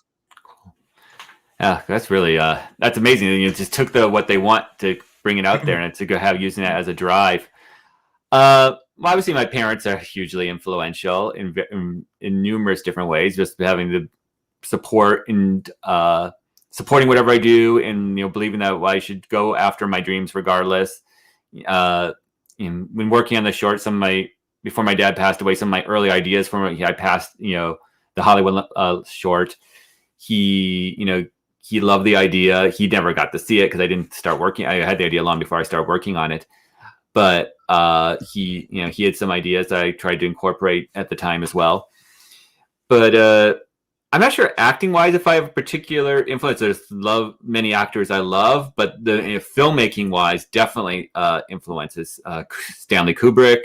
Yeah, that's really that's amazing. You just took what they want to bring it out there, and to go have using that as a drive. Well, obviously my parents are hugely influential in numerous different ways, just having the support and supporting whatever I do, and believing that I should go after my dreams regardless. When working on the short, before my dad passed away, some of my early ideas from I passed the Hollywood short. He loved the idea. He never got to see it because I didn't start working. I had the idea long before I started working on it, but he had some ideas that I tried to incorporate at the time as well. But I'm not sure acting wise if I have a particular influence. There's many actors I love, but the filmmaking wise, definitely influences Stanley Kubrick,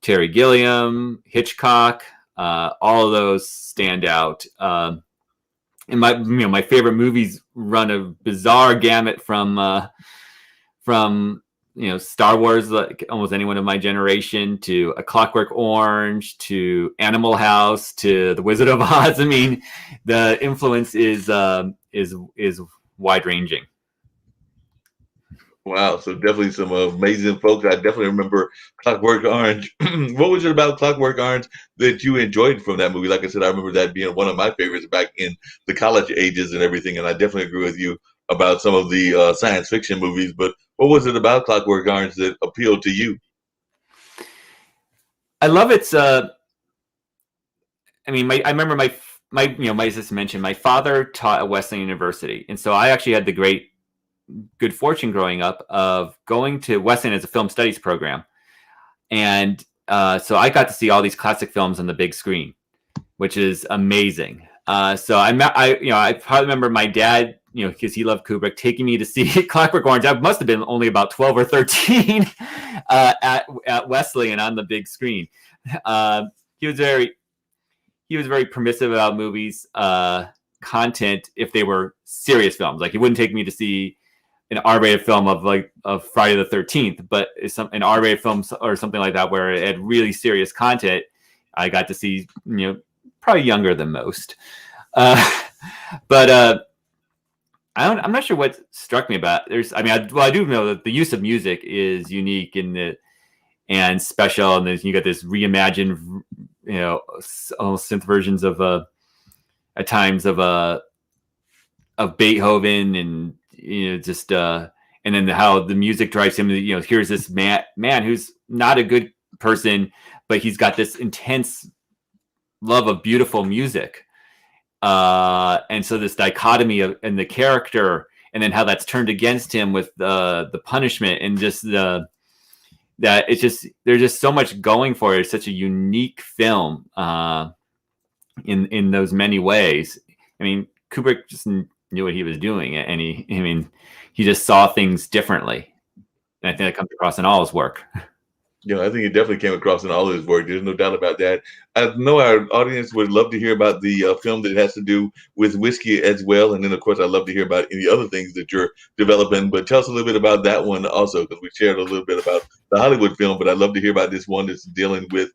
Terry Gilliam, Hitchcock. All of those stand out. And my favorite movies run a bizarre gamut from Star Wars, like almost anyone of my generation, to A Clockwork Orange, to Animal House, to The Wizard of Oz. I mean, the influence is wide ranging. Wow, so definitely some amazing folks. I definitely remember Clockwork Orange. What was it about Clockwork Orange that you enjoyed from that movie? Like I said, I remember that being one of my favorites back in the college ages and everything. And I definitely agree with you about some of the science fiction movies. But what was it about Clockwork Orange that appealed to you? I love its. I remember my sister mentioned my father taught at Wesleyan University, and so I actually had the good fortune growing up of going to Wesleyan as a film studies program, and so I got to see all these classic films on the big screen, which is amazing. So I probably remember my dad, because he loved Kubrick, taking me to see Clockwork Orange. I must have been only about 12 or 13 at Wesleyan on the big screen. He was very permissive about movies content if they were serious films. Like he wouldn't take me to see an R-rated film of Friday the 13th, but an R-rated film or something like that where it had really serious content. I got to see, probably younger than most. But I'm not sure what struck me about. I do know that the use of music is unique and special, and you got this reimagined, synth versions of at times of Beethoven, and and then how the music drives him. Here's this man who's not a good person, but he's got this intense love of beautiful music. And so this dichotomy in the character, and then how that's turned against him with the punishment, and just that it's just, there's just so much going for it. It's such a unique film in those many ways. I mean, Kubrick just knew what he was doing, and he just saw things differently. And I think that comes across in all his work. I think it definitely came across in all of his work. There's no doubt about that. I know our audience would love to hear about the film that has to do with whiskey as well. And then, of course, I'd love to hear about any other things that you're developing. But tell us a little bit about that one also, because we shared a little bit about the Hollywood film. But I'd love to hear about this one that's dealing with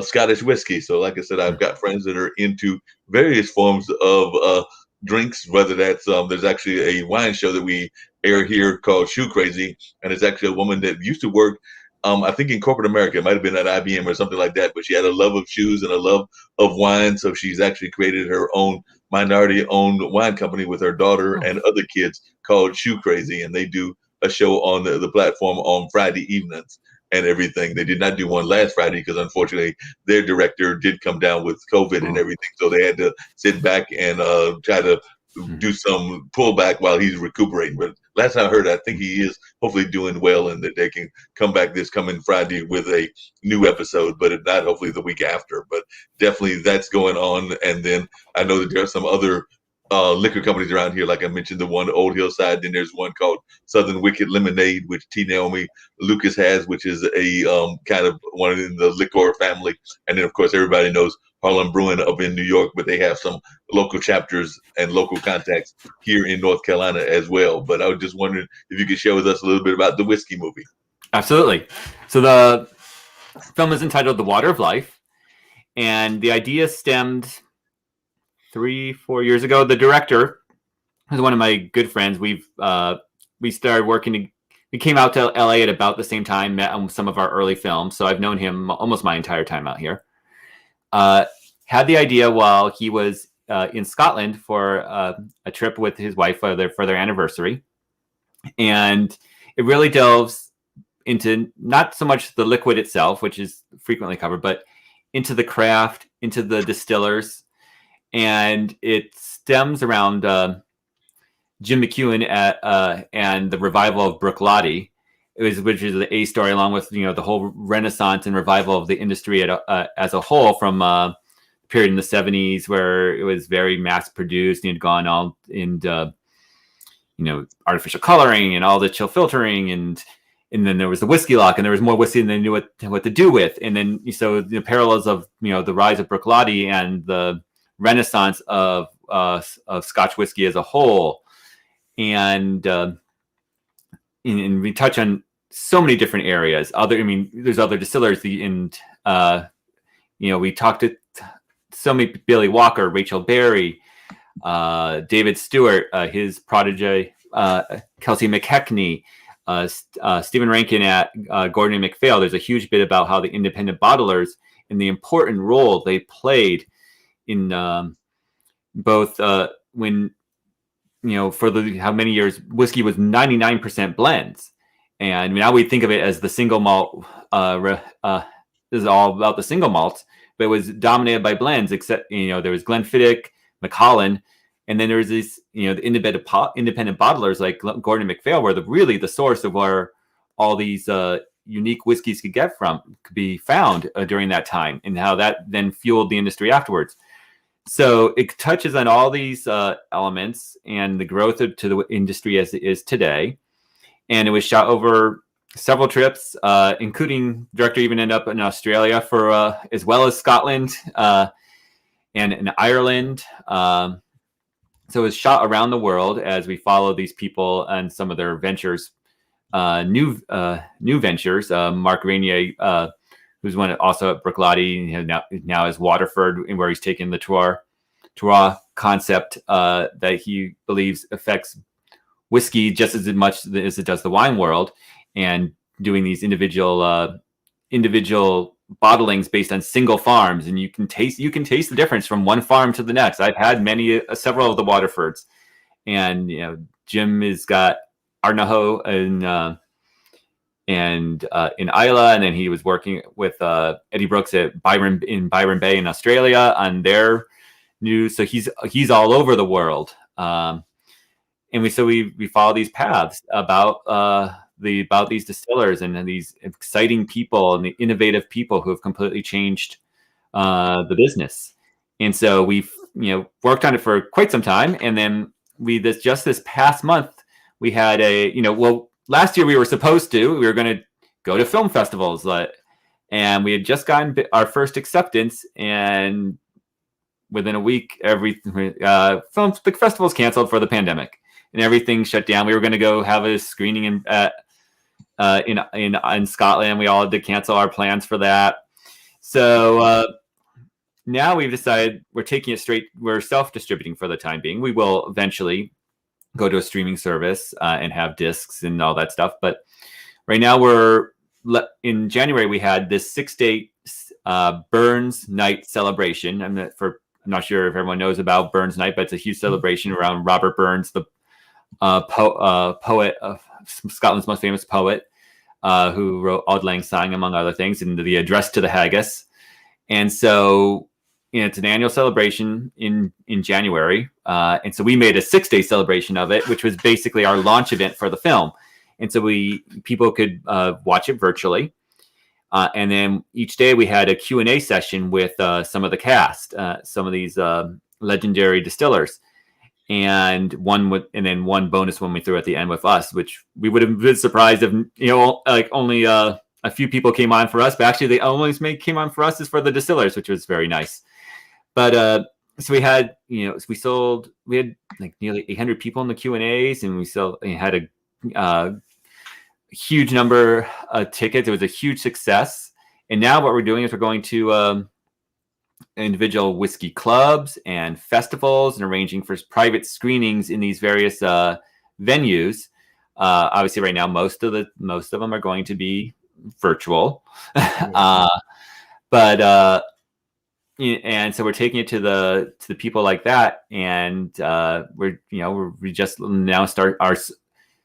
Scottish whiskey. So like I said, I've got friends that are into various forms of drinks, whether that's there's actually a wine show that we air here called Shoe Crazy. And it's actually a woman that used to work I think in corporate America. It might have been at IBM or something like that, but she had a love of shoes and a love of wine. So she's actually created her own minority-owned wine company with her daughter and other kids called Shoe Crazy. And they do a show on the platform on Friday evenings and everything. They did not do one last Friday because unfortunately their director did come down with COVID and everything. So they had to sit back and try to do some pullback while he's recuperating. But last time I heard, I think he is hopefully doing well, and that they can come back this coming Friday with a new episode, but if not, hopefully the week after. But definitely that's going on. And then I know that there are some other liquor companies around here, like I mentioned, the one Old Hillside. Then there's one called Southern Wicked Lemonade, which T. Naomi Lucas has, which is a kind of one in the liquor family. And then, of course, everybody knows Harlem Brewing up in New York, but they have some local chapters and local contacts here in North Carolina as well. But I was just wondering if you could share with us a little bit about the whiskey movie. Absolutely. So the film is entitled The Water of Life, and the idea stemmed 3-4 years ago. The director is one of my good friends. We started working. We came out to LA at about the same time, met on some of our early films. So I've known him almost my entire time out here. Had the idea while he was in Scotland for a trip with his wife for their anniversary. And it really delves into not so much the liquid itself, which is frequently covered, but into the craft, into the distillers. And it stems around Jim McEwen and the revival of Bruichladdich, which is the A story, along with the whole renaissance and revival of the industry as a whole, from period in the 70s where it was very mass produced and had gone all into artificial coloring and all the chill filtering, and then there was the whiskey lock, and there was more whiskey than they knew what to do with. And then so the parallels of the rise of Bruichladdich and the renaissance of Scotch whiskey as a whole, and we touch on so many different areas. There's other distillers, we talked to so many: Billy Walker, Rachel Berry, David Stewart, his protege, Kelsey McKechnie, Stephen Rankin at Gordon and MacPhail. There's a huge bit about how the independent bottlers and the important role they played in both when for how many years whiskey was 99% blends, and now we think of it as the single malt. This is all about the single malts, but it was dominated by blends. Except there was Glenfiddich, Macallan, and then there was these the independent bottlers like Gordon and MacPhail were really the source of where all these unique whiskeys could be found during that time, and how that then fueled the industry afterwards. So it touches on all these elements and the growth to the industry as it is today. And it was shot over several trips, including director even ended up in Australia for as well as Scotland and in Ireland. So it was shot around the world as we follow these people and some of their ventures, new ventures. Mark Rainier, who's one also at Bruichladdich, now is Waterford, where he's taken the terroir concept that he believes affects whiskey just as much as it does the wine world, and doing these individual bottlings based on single farms, and you can taste the difference from one farm to the next. I've had several of the Waterfords, and Jim has got Ardnahoe and in Islay, and then he was working with Eddie Brooks at Byron Bay in Australia on their news. So he's all over the world, and we follow these paths about these distillers and these exciting people and the innovative people who have completely changed the business. And so we've worked on it for quite some time, and then this past month we had last year we were going to go to film festivals, and we had just gotten our first acceptance, and within a week the festivals canceled for the pandemic and everything shut down. We were going to go have a screening in Scotland. We all had to cancel our plans for that. So now we've decided we're taking it straight. We're self-distributing for the time being. We will eventually go to a streaming service and have discs and all that stuff. But right now in January, we had this 6-day Burns Night celebration. I'm not sure if everyone knows about Burns Night, but it's a huge celebration around Robert Burns, the poet, Scotland's most famous poet, who wrote Auld Lang Syne, among other things, and the Address to the Haggis. And so it's an annual celebration in January. And so we made a 6-day celebration of it, which was basically our launch event for the film. And so people could watch it virtually. And then each day we had a Q&A session with some of the cast, some of these legendary distillers. And then one bonus one we threw at the end with us, which we would have been surprised if only a few people came on for us, but actually they only came on for us is for the distillers, which was very nice. But so we had like nearly 800 people in the Q&As, and we had a huge number of tickets. It was a huge success. And now what we're doing is we're going to individual whiskey clubs and festivals and arranging for private screenings in these various venues. Obviously right now most of them are going to be virtual. And so we're taking it to the people like that, and we just now start our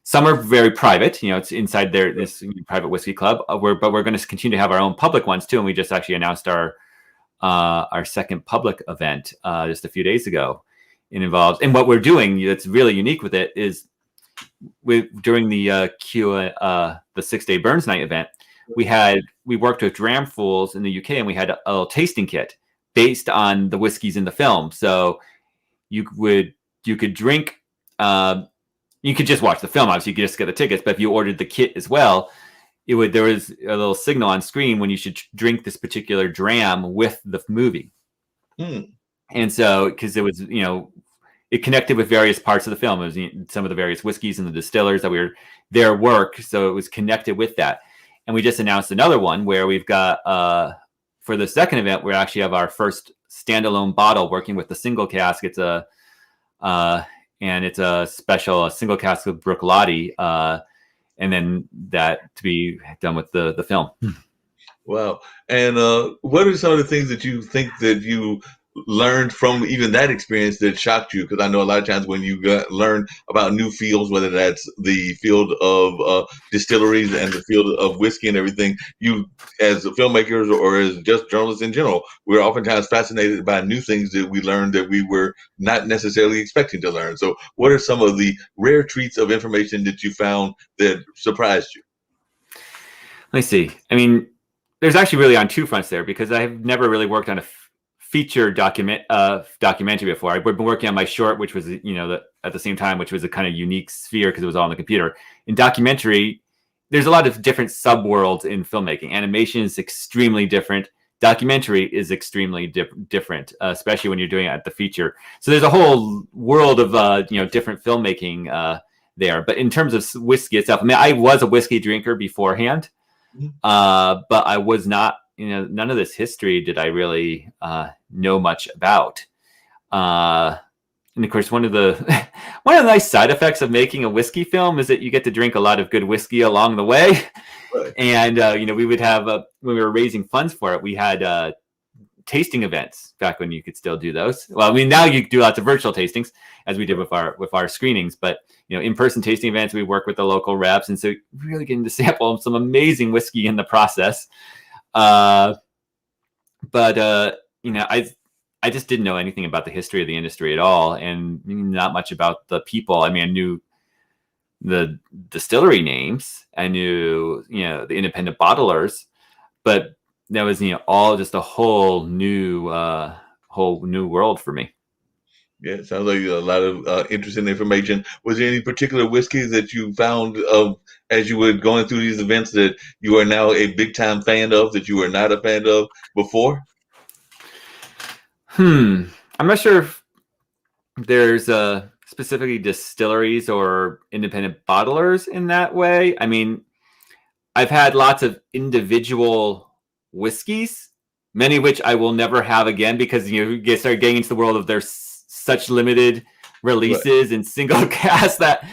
some are very private, it's inside this private whiskey club, but we're going to continue to have our own public ones too. And we just actually announced our second public event just a few days ago. It involves, and what we're doing that's really unique with it is during the 6-day Burns Night event, we worked with Dramfools in the UK, and we had a little tasting kit based on the whiskeys in the film. So you could drink, you could just watch the film, obviously you could just get the tickets, but if you ordered the kit as well, there was a little signal on screen when you should drink this particular dram with the movie. And so, because it was, it connected with various parts of the film. It was some of the various whiskeys and the distillers that their work. So it was connected with that. And we just announced another one where we've got, for the second event, we actually have our first standalone bottle working with the single cask. It's a special single cask of Bruichladdich, and then that to be done with the film. Wow. And what are some of the things that you think that you learned from even that experience that shocked you? Because I know a lot of times when you learn about new fields, whether that's the field of distilleries and the field of whiskey and everything, you as filmmakers or as just journalists in general, we're oftentimes fascinated by new things that we learned that we were not necessarily expecting to learn. So what are some of the rare treats of information that you found that surprised you? Let me see. I mean, there's actually really on two fronts there, because I've never really worked on a feature documentary before. I've been working on my short, which was, at the same time, which was a kind of unique sphere because it was all on the computer. In documentary, there's a lot of different subworlds in filmmaking. Animation is extremely different. Documentary is extremely different, especially when you're doing it at the feature. So there's a whole world of different filmmaking there. But in terms of whiskey itself, I mean, I was a whiskey drinker beforehand, but I was not. None of this history did I really know much about. And of course, one of the nice side effects of making a whiskey film is that you get to drink a lot of good whiskey along the way. Right. And we would have when we were raising funds for it, we had tasting events back when you could still do those. Well, I mean, now you do lots of virtual tastings, as we did with our screenings, but in-person tasting events, we work with the local reps, and so really getting to sample some amazing whiskey in the process. But I just didn't know anything about the history of the industry at all, and not much about the people. I mean, I knew the distillery names, I knew the independent bottlers, but that was all just a whole new world for me. Yeah, it sounds like a lot of interesting information. Was there any particular whiskeys that you found as you were going through these events that you are now a big time fan of that you were not a fan of before? I'm not sure if there's specifically distilleries or independent bottlers in that way. I mean, I've had lots of individual whiskeys, many of which I will never have again, because you start getting into the world of there's such limited releases and single cast that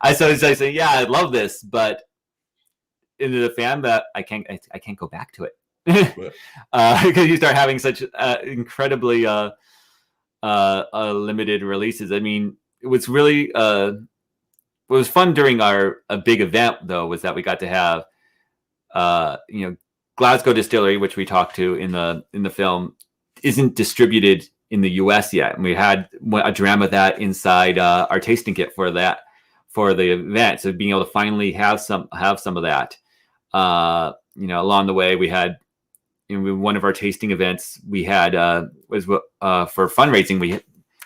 I say, yeah, I love this, but into the fan, that I can't go back to it. Because you start having such incredibly limited releases. I mean, it was really what was fun during a big event, though, was that we got to have Glasgow Distillery, which we talked to in the film, isn't distributed in the US yet, and we had a dram of that inside our tasting kit for the event. So being able to finally have some of that, along the way, we had one of our tasting events we had was for fundraising.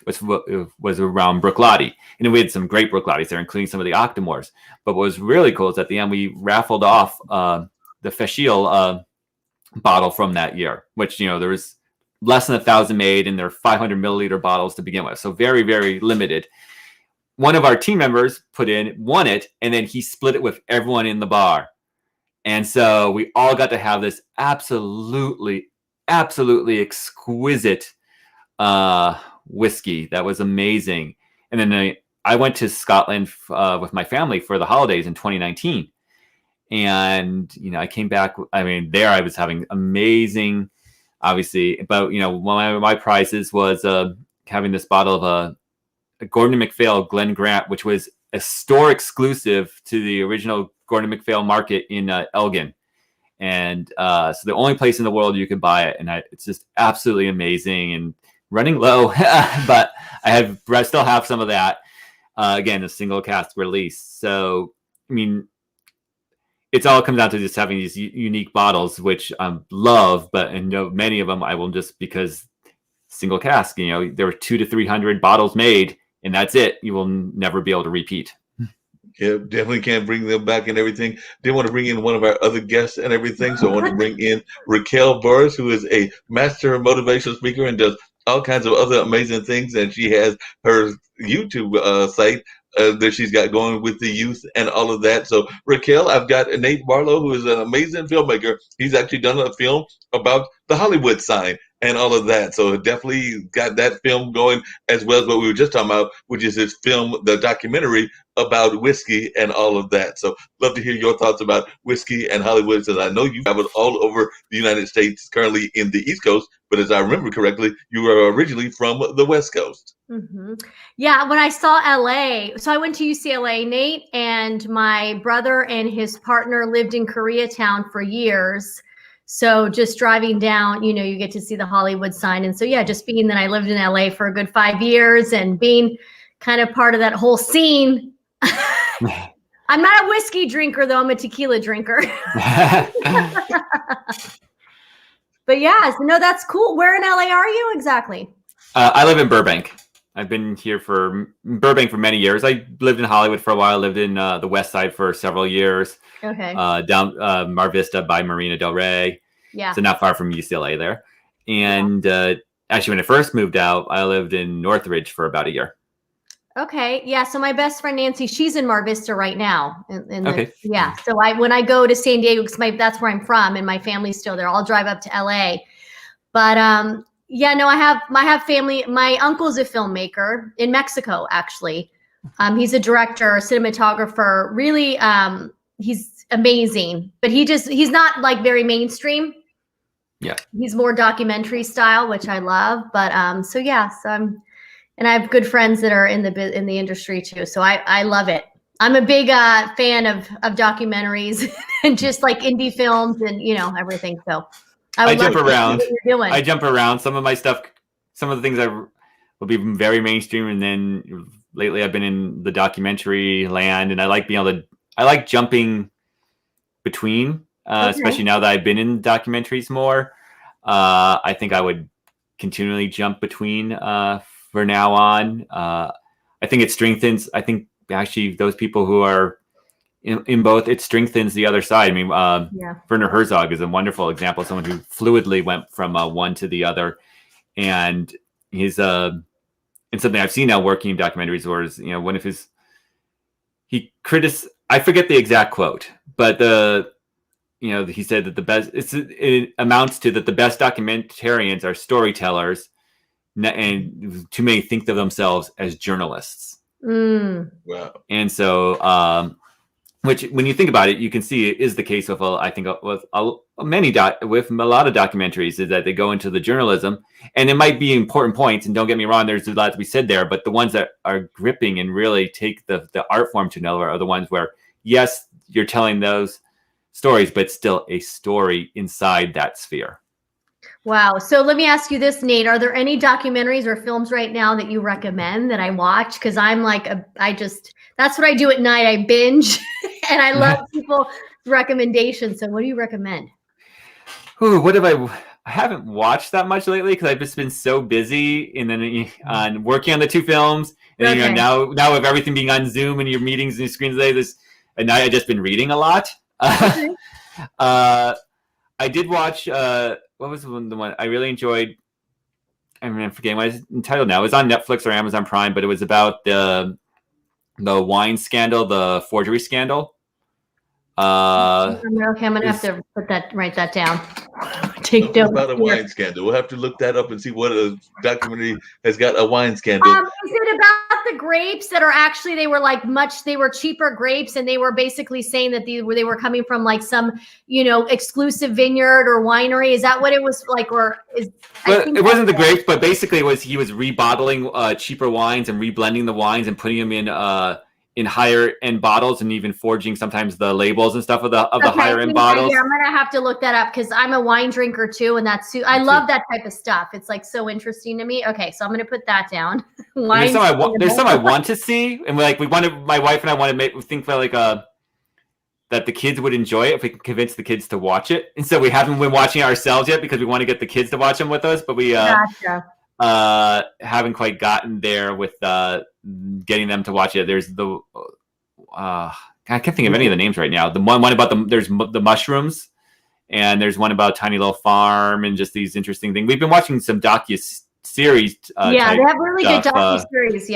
Was around Bruichladdich, and we had some great Bruichladdich there, including some of the Octomores. But what was really cool is at the end we raffled off the Fashil bottle from that year, which there was less than 1,000 made, and they're 500 milliliter bottles to begin with, so very, very limited. One of our team members won it, and then he split it with everyone in the bar. And so we all got to have this absolutely exquisite whiskey that was amazing. And then I went to Scotland with my family for the holidays in 2019. And, I came back. I mean, there I was having amazing, obviously, but, one of my prizes was having this bottle of a Gordon MacPhail Glen Grant, which was a store exclusive to the original Gordon MacPhail market in Elgin. And so the only place in the world you could buy it. And it's just absolutely amazing and running low, but I still have some of that. Again, a single cask release. So, I mean, it all comes down to just having these unique bottles, which I love, but many of them I will just, because single cask, there were 200 to 300 bottles made, and that's it. You will never be able to repeat. Yeah, definitely can't bring them back and everything. Didn't want to bring in one of our other guests and everything, so I want to bring in Raquel Burris, who is a master motivational speaker and does all kinds of other amazing things. And she has her YouTube site that she's got going with the youth and all of that. So Raquel, I've got Nate Barlow, who is an amazing filmmaker. He's actually done a film about the Hollywood sign and all of that. So definitely got that film going, as well as what we were just talking about, which is his film, the documentary about whiskey and all of that. So love to hear your thoughts about whiskey and Hollywood, since I know you traveled all over the United States, currently in the East Coast, but as I remember correctly, you were originally from the West Coast. Mm-hmm. Yeah, when I saw LA, so I went to UCLA, Nate, and my brother and his partner lived in Koreatown for years. So just driving down, you get to see the Hollywood sign. And so, yeah, just being that I lived in LA for a good 5 years and being kind of part of that whole scene, I'm not a whiskey drinker though. I'm a tequila drinker. But yeah, so no, that's cool. Where in LA are you exactly? I live in Burbank. I've been here for Burbank for many years. I lived in Hollywood for a while. Lived in the West Side for several years. Okay. Down Mar Vista by Marina Del Rey. Yeah. So not far from UCLA there. And actually, when I first moved out, I lived in Northridge for about a year. Okay. Yeah. So my best friend Nancy, she's in Mar Vista right now. Okay. Yeah. So when I go to San Diego, because that's where I'm from, and my family's still there, I'll drive up to LA. But yeah, no, I have family. My uncle's a filmmaker in Mexico, actually. He's a director, cinematographer. Really, he's amazing. But he's not like very mainstream. Yeah. He's more documentary style, which I love. But so yeah, and I have good friends that are in the industry too. So I love it. I'm a big fan of documentaries and just like indie films and everything. So I jump around. What you're doing. I jump around. Some of my stuff, some of the things will be very mainstream, and then lately I've been in the documentary land, and I like jumping between, especially now that I've been in documentaries more. I think I would continually jump between for now on. I think it strengthens. I think actually those people who are in both, it strengthens the other side. I mean, Werner Herzog is a wonderful example of someone who fluidly went from one to the other, and he's and something I've seen now working in documentaries was one of his I forget the exact quote, but he said that the best it amounts to that the best documentarians are storytellers, and too many think of themselves as journalists. Wow. And so which when you think about it, you can see it is the case with with a lot of documentaries, is that they go into the journalism, and it might be important points, and don't get me wrong, there's a lot to be said there, but the ones that are gripping and really take the art form to another are the ones where, yes, you're telling those stories, but still a story inside that sphere. Wow. So let me ask you this, Nate. Are there any documentaries or films right now that you recommend that I watch? Because I'm like, that's what I do at night. I binge and I love people's recommendations. So what do you recommend? Ooh, I haven't watched that much lately because I've just been so busy and then on working on the two films. And then, now with everything being on Zoom and your meetings and your screens today, at night I've just been reading a lot. Okay. I did watch, what was the one I really enjoyed? I'm forgetting what it's entitled now. It was on Netflix or Amazon Prime, but it was about the wine scandal, the forgery scandal. Okay, I'm gonna have to write that down. Take notes. About a wine scandal. We'll have to look that up and see what a documentary has got a wine scandal. Is it about the grapes that are actually they were cheaper grapes, and they were basically saying that they were coming from like some exclusive vineyard or winery? Is that what it was like? It wasn't the grapes, but basically he was rebottling cheaper wines and reblending the wines and putting them in higher end bottles, and even forging sometimes the labels and stuff of the higher end bottles. I'm gonna have to look that up because I'm a wine drinker too, and I love that type of stuff. It's like so interesting to me. Okay, so I'm gonna put that down. There's some I want to see, and my wife and I want to think about that the kids would enjoy it if we can convince the kids to watch it. And so we haven't been watching it ourselves yet because we want to get the kids to watch them with us, but we haven't quite gotten there with getting them to watch it. There's I can't think of any of the names right now. The one about there's the mushrooms, and there's one about Tiny Little Farm, and just these interesting things. We've been watching some docu-series. They have really good docu-series.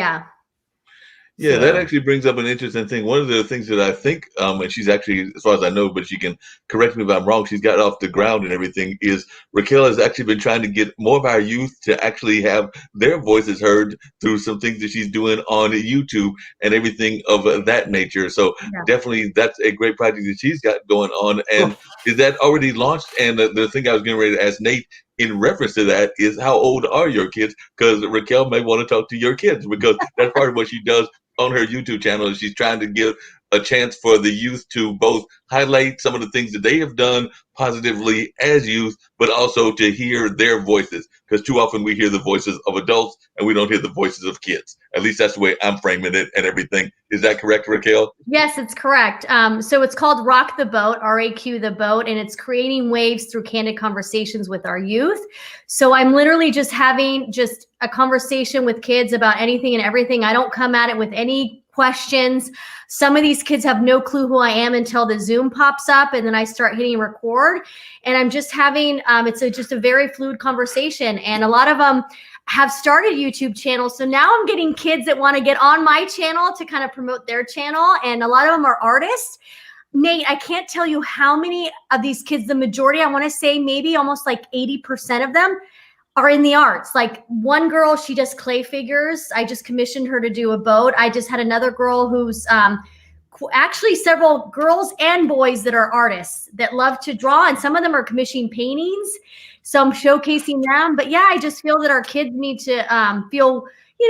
Yeah, that actually brings up an interesting thing. One of the things that I think, and she's actually, as far as I know, but she can correct me if I'm wrong, she's got off the ground and everything, is Raquel has actually been trying to get more of our youth to actually have their voices heard through some things that she's doing on YouTube and everything of that nature. So definitely that's a great project that she's got going on. And is that already launched? And the thing I was getting ready to ask Nate in reference to that is, how old are your kids? Because Raquel may want to talk to your kids, because that's part of what she does on her YouTube channel, and she's trying to give a chance for the youth to both highlight some of the things that they have done positively as youth, but also to hear their voices. Because too often we hear the voices of adults and we don't hear the voices of kids. At least that's the way I'm framing it and everything. Is that correct, Raquel? Yes, it's correct. So it's called Rock the Boat, RAQ the Boat, and it's creating waves through candid conversations with our youth. So I'm literally just having just a conversation with kids about anything and everything. I don't come at it with any questions. Some of these kids have no clue who I am until the Zoom pops up, and then I start hitting record. And I'm just having, just a very fluid conversation. And a lot of them have started YouTube channels. So now I'm getting kids that want to get on my channel to kind of promote their channel. And a lot of them are artists. Nate, I can't tell you how many of these kids, the majority, I want to say maybe almost like 80% of them are in the arts. Like one girl, she does clay figures. I just commissioned her to do a boat. I just had another girl who's actually several girls and boys that are artists that love to draw. And some of them are commissioning paintings. So I'm showcasing them. But yeah, I just feel that our kids need to feel,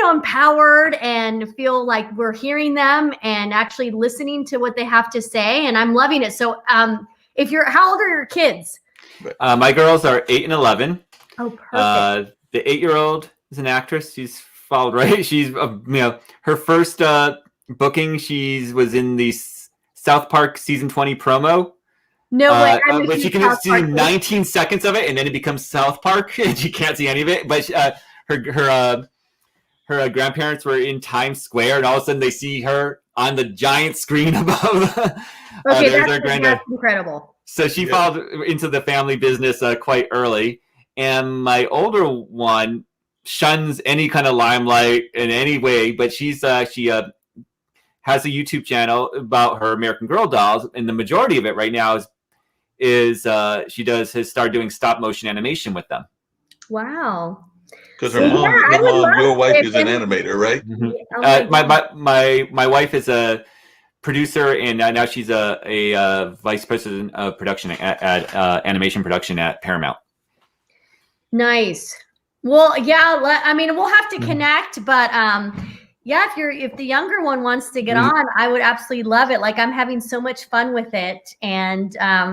empowered and feel like we're hearing them and actually listening to what they have to say. And I'm loving it. So how old are your kids? My girls are 8 and 11. Oh, perfect. The 8-year-old is an actress. She's followed right. She's, her first booking. Was in the South Park season 20 promo. No way. But you can see 19 seconds of it, and then it becomes South Park, and you can't see any of it. But her grandparents were in Times Square, and all of a sudden they see her on the giant screen above. Okay, that's incredible. So she followed into the family business quite early. And my older one shuns any kind of limelight in any way, but she has a YouTube channel about her American Girl dolls, and the majority of it right now is she has started doing stop motion animation with them. Wow! Because her mom, your wife is an animator, right? Mm-hmm. My wife is a producer, and now she's a vice president of production at animation production at Paramount. Nice. Well, yeah, we'll have to connect, but if the younger one wants to get on, I would absolutely love it. Like I'm having so much fun with it. And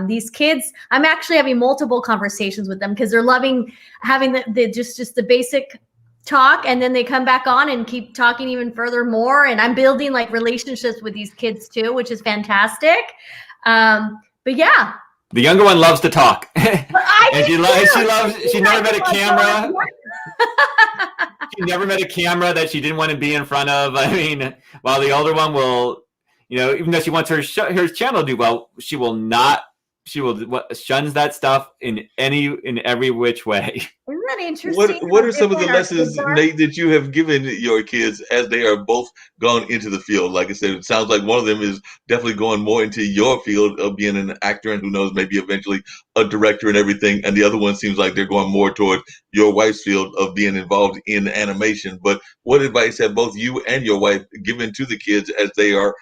these kids, I'm actually having multiple conversations with them because they're loving having the basic talk, and then they come back on and keep talking even further more. And I'm building like relationships with these kids too, which is fantastic. But yeah. The younger one loves to talk, and she never met a camera. She never met a camera that she didn't want to be in front of. I mean, while the older one will, even though she wants her channel to do well, she shuns that stuff in every which way. Isn't that interesting? What are some of the lessons, Nate, that you have given your kids as they are both gone into the field? Like I said, it sounds like one of them is definitely going more into your field of being an actor, and who knows, maybe eventually a director and everything. And the other one seems like they're going more toward your wife's field of being involved in animation. But what advice have both you and your wife given to the kids as they are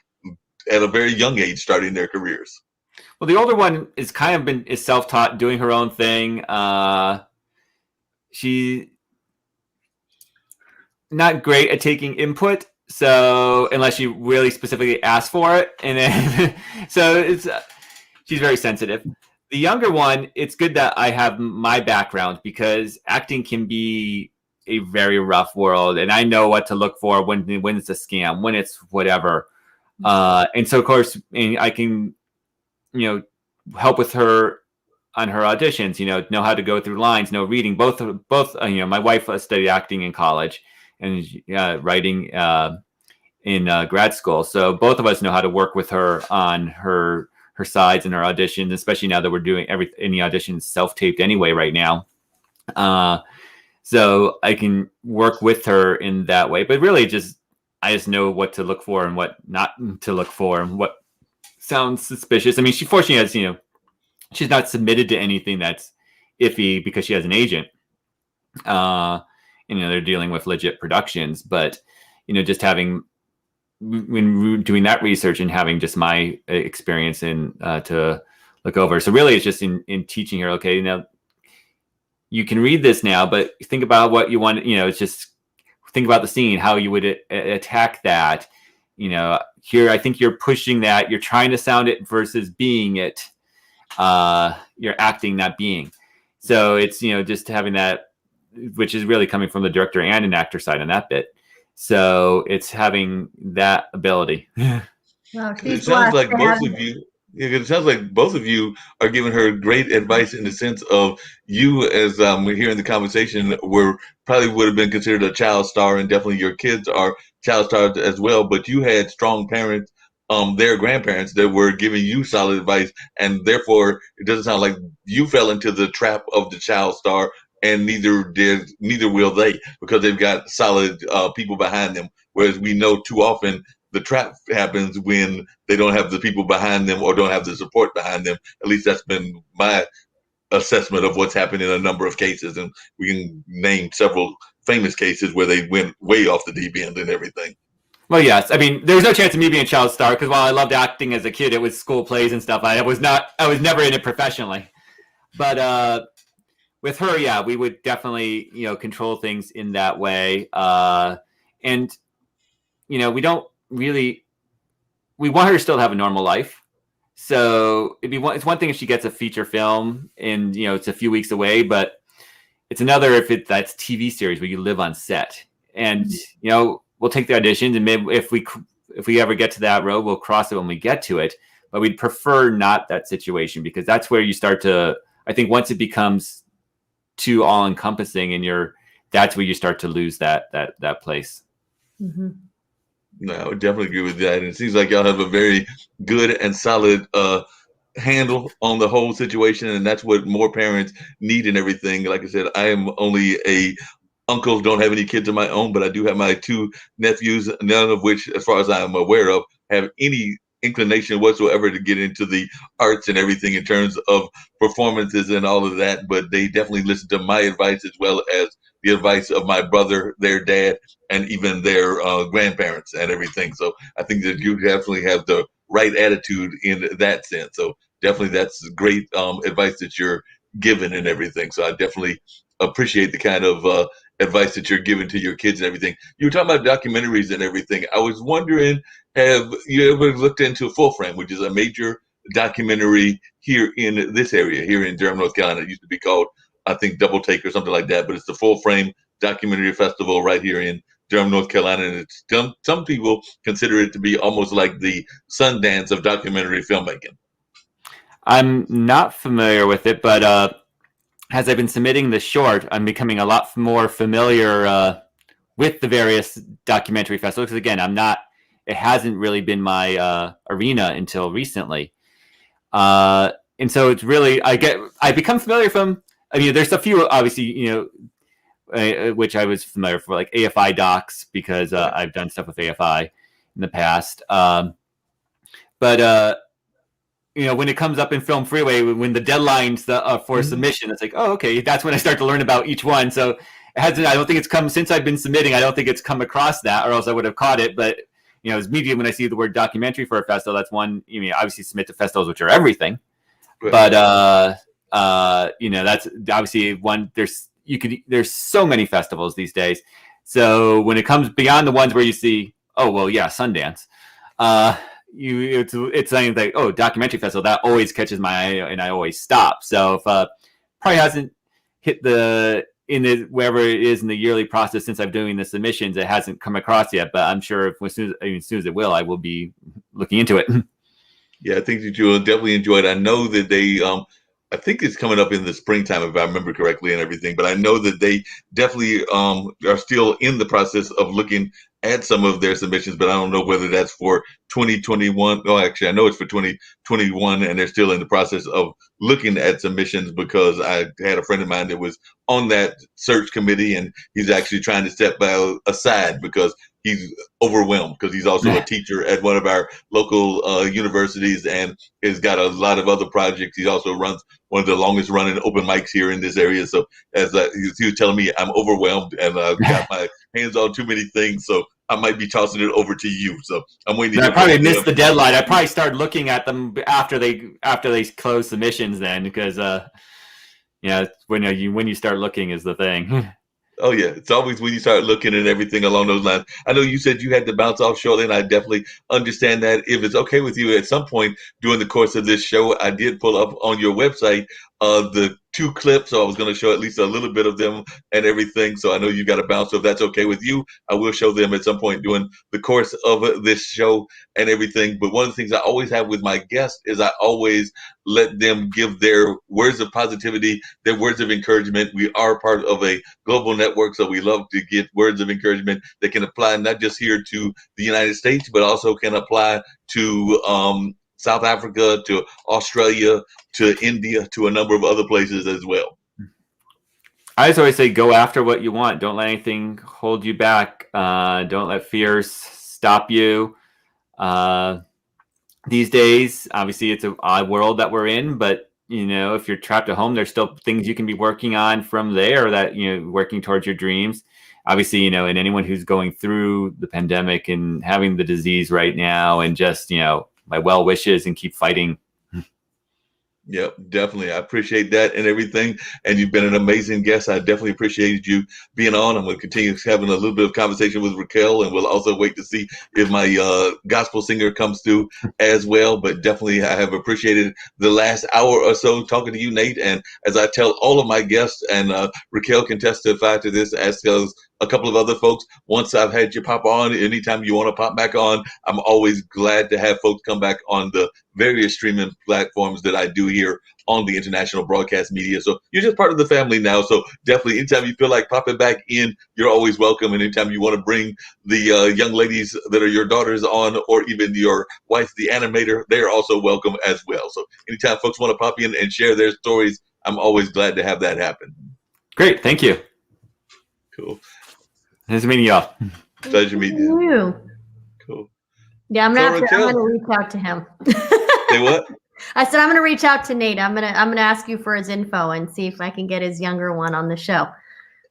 at a very young age starting their careers? Well, the older one is self-taught, doing her own thing. She's not great at taking input, so unless she really specifically asks for it, and then she's very sensitive. The younger one, it's good that I have my background because acting can be a very rough world, and I know what to look for when it's a scam, when it's whatever, and so of course, I can. Help with her on her auditions, know how to go through lines, know reading. Both, my wife studied acting in college and writing in grad school. So both of us know how to work with her on her sides and her auditions, especially now that we're doing any auditions self-taped anyway right now. So I can work with her in that way, but really I just know what to look for and what not to look for and what sounds suspicious. I mean, she fortunately has, she's not submitted to anything that's iffy because she has an agent. They're dealing with legit productions, but, just when doing that research and having just my experience to look over. So really it's just in teaching her, okay, you can read this now, but think about what you want, it's just think about the scene, how you would attack that. here I think you're pushing that. You're trying to sound it versus being it. You're acting, not being. So it's, just having that, which is really coming from the director and an actor side on that bit. So it's having that ability. Well, It sounds like both of you. It sounds like both of you are giving her great advice in the sense of you, as we're hearing the conversation, probably would have been considered a child star, and definitely your kids are child stars as well. But you had strong parents, their grandparents, that were giving you solid advice, and therefore it doesn't sound like you fell into the trap of the child star, and neither will they, because they've got solid people behind them. Whereas we know too often the trap happens when they don't have the people behind them or don't have the support behind them. At least that's been my assessment of what's happened in a number of cases. And we can name several famous cases where they went way off the deep end and everything. Well, yes. I mean, there was no chance of me being a child star, because while I loved acting as a kid, it was school plays and stuff. I was never in it professionally. But with her, yeah, we would definitely, control things in that way. And, we don't really, we want her to still have a normal life. So it's one thing if she gets a feature film and, it's a few weeks away, but it's another if that's TV series where you live on set. And, we'll take the auditions, and maybe if we ever get to that road, we'll cross it when we get to it. But we'd prefer not that situation, because that's where you start to, I think once it becomes too all encompassing, and that's where you start to lose that place. Mm-hmm. No, I would definitely agree with that. And it seems like y'all have a very good and solid handle on the whole situation, and that's what more parents need and everything. Like I said, I am only a uncle, don't have any kids of my own, but I do have my two nephews, none of which, as far as I am aware of, have any inclination whatsoever to get into the arts and everything in terms of performances and all of that. But they definitely listen to my advice, as well as the advice of my brother, their dad, and even their grandparents and everything. So I think that you definitely have the right attitude in that sense. So definitely that's great advice that you're given and everything. So I definitely appreciate the kind of advice that you're giving to your kids and everything. You were talking about documentaries and everything. I was wondering, have you ever looked into Full Frame, which is a major documentary here in this area, here in Durham, North Carolina? It used to be called, I think, Double Take or something like that, but it's the Full Frame Documentary Festival right here in Durham, North Carolina. And it's some people consider it to be almost like the Sundance of documentary filmmaking. I'm not familiar with it, but as I've been submitting the short, I'm becoming a lot more familiar with the various documentary festivals. Because again, it hasn't really been my arena until recently. And so it's really, I become familiar from, there's a few, obviously, which I was familiar for, like AFI docs, because I've done stuff with AFI in the past. But when it comes up in Film Freeway, when the deadlines for submission, it's like, oh, okay, that's when I start to learn about each one. So I don't think it's come since I've been submitting. I don't think it's come across that, or else I would have caught it. But as media, when I see the word documentary for a festival, that's one. Obviously submit to festivals, which are everything. Right. But that's obviously one. There's so many festivals these days. So when it comes beyond the ones where you see, oh well, yeah, Sundance. It's something like, oh, documentary festival, that always catches my eye, and I always stop. So if probably hasn't hit wherever it is in the yearly process since I'm doing the submissions, it hasn't come across yet. But I'm sure as soon as it will, I will be looking into it. Yeah, I think that you will definitely enjoy it. I know that they I think it's coming up in the springtime, if I remember correctly, and everything. But I know that they definitely are still in the process of looking at some of their submissions, but I don't know whether that's for 2021. Oh, actually, I know it's for 2021, and they're still in the process of looking at submissions, because I had a friend of mine that was on that search committee, and he's actually trying to step aside because he's overwhelmed, because he's also a teacher at one of our local universities and has got a lot of other projects. He also runs one of the longest running open mics here in this area. So as he was telling me, I'm overwhelmed and I've got my hands on too many things. So I might be tossing it over to you. So I'm waiting. I probably missed the deadline. I probably started looking at them after they close submissions then, because when you start looking is the thing. Oh yeah, it's always when you start looking at everything along those lines. I know you said you had to bounce off shortly, and I definitely understand that. If it's okay with you, at some point during the course of this show, I did pull up on your website the two clips, so I was going to show at least a little bit of them and everything. So I know you got to bounce. So if that's okay with you, I will show them at some point during the course of this show and everything. But one of the things I always have with my guests is I always let them give their words of positivity, their words of encouragement. We are part of a global network, so we love to get words of encouragement that can apply not just here to the United States, but also can apply to South Africa, to Australia, to India, to a number of other places as well. I just always say, go after what you want. Don't let anything hold you back. Don't let fears stop you. These days, obviously, it's an odd world that we're in, but if you're trapped at home, there's still things you can be working on from there that, working towards your dreams. Obviously, and anyone who's going through the pandemic and having the disease right now, and just, my well wishes, and keep fighting. Yep, definitely. I appreciate that and everything. And you've been an amazing guest. I definitely appreciated you being on. I'm going to continue having a little bit of conversation with Raquel, and we'll also wait to see if my gospel singer comes through as well. But definitely, I have appreciated the last hour or so talking to you, Nate. And as I tell all of my guests, and Raquel can testify to this, as does a couple of other folks, once I've had you pop on, anytime you want to pop back on, I'm always glad to have folks come back on the various streaming platforms that I do here on the International Broadcast Media. So you're just part of the family now. So definitely, anytime you feel like popping back in, you're always welcome. And anytime you want to bring the young ladies that are your daughters on, or even your wife, the animator, they're also welcome as well. So anytime folks want to pop in and share their stories, I'm always glad to have that happen. Great. Thank you. Cool. Nice meeting y'all. Pleasure meeting you. Cool. Yeah, I'm gonna reach out to him. Say what? I said I'm gonna reach out to Nate. I'm gonna ask you for his info and see if I can get his younger one on the show.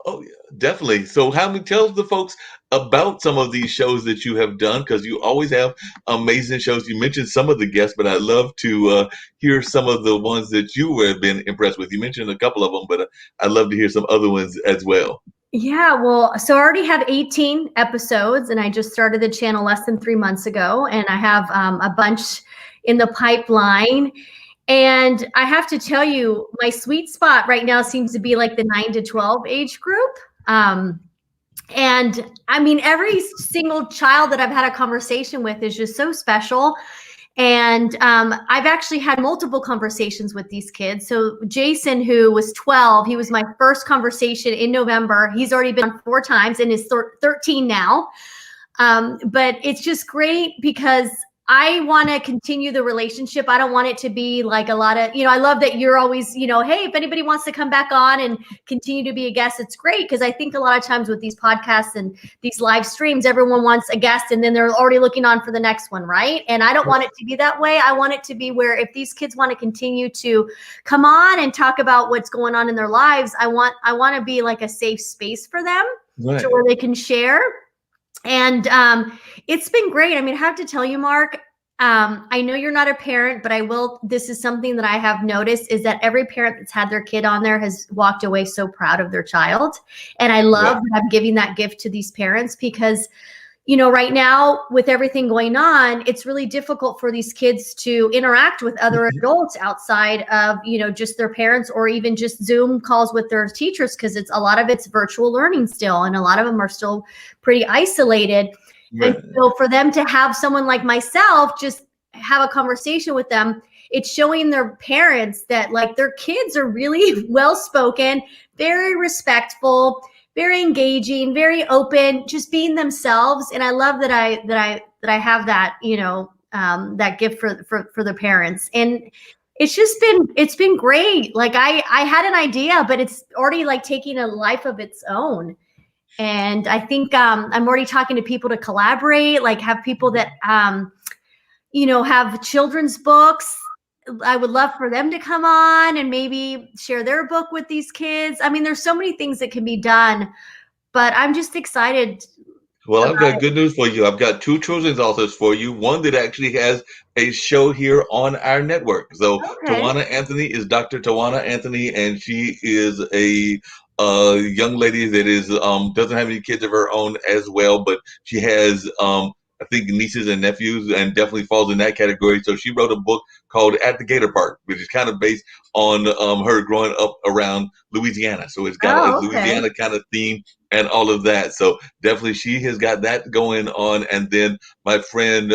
Oh yeah, definitely. So tell the folks about some of these shows that you have done, because you always have amazing shows. You mentioned some of the guests, but I'd love to hear some of the ones that you have been impressed with. You mentioned a couple of them, but I'd love to hear some other ones as well. Yeah, well, so I already have 18 episodes, and I just started the channel less than 3 months ago, and I have a bunch in the pipeline. And I have to tell you, my sweet spot right now seems to be like the 9 to 12 age group. And I mean, every single child that I've had a conversation with is just so special. And I've actually had multiple conversations with these kids. So Jason, who was 12, he was my first conversation in November. He's already been on 4 times and is 13 now. But it's just great because I want to continue the relationship. I don't want it to be like a lot of, I love that you're always, hey, if anybody wants to come back on and continue to be a guest, it's great. Because I think a lot of times with these podcasts and these live streams, everyone wants a guest and then they're already looking on for the next one, right? And I don't want it to be that way. I want it to be where if these kids want to continue to come on and talk about what's going on in their lives, I want to be like a safe space for them, right, where they can share. And it's been great. I mean, I have to tell you, Mark, I know you're not a parent, but this is something that I have noticed is that every parent that's had their kid on there has walked away so proud of their child. And I love that I'm giving that gift to these parents because, right now with everything going on, it's really difficult for these kids to interact with other adults outside of, just their parents or even just Zoom calls with their teachers, because a lot of it's virtual learning still. And a lot of them are still pretty isolated. Right. And so for them to have someone like myself just have a conversation with them, it's showing their parents that like their kids are really well-spoken, very respectful, very engaging, very open, just being themselves. And I love that I have that, that gift for the parents. And it's been great. Like I had an idea, but it's already like taking a life of its own. And I think I'm already talking to people to collaborate, like have people that, have children's books. I would love for them to come on and maybe share their book with these kids. I mean, there's so many things that can be done, but I'm just excited. Well, I've got good news for you. I've got 2 children's authors for you. One that actually has a show here on our network. So Tawana Anthony is Dr. Tawana Anthony, and she is a young lady that is doesn't have any kids of her own as well, but she has I think nieces and nephews, and definitely falls in that category. So she wrote a book called At the Gator Park, which is kind of based on her growing up around Louisiana. So it's got a Oh, okay. Louisiana kind of theme and all of that. So definitely she has got that going on. And then my friend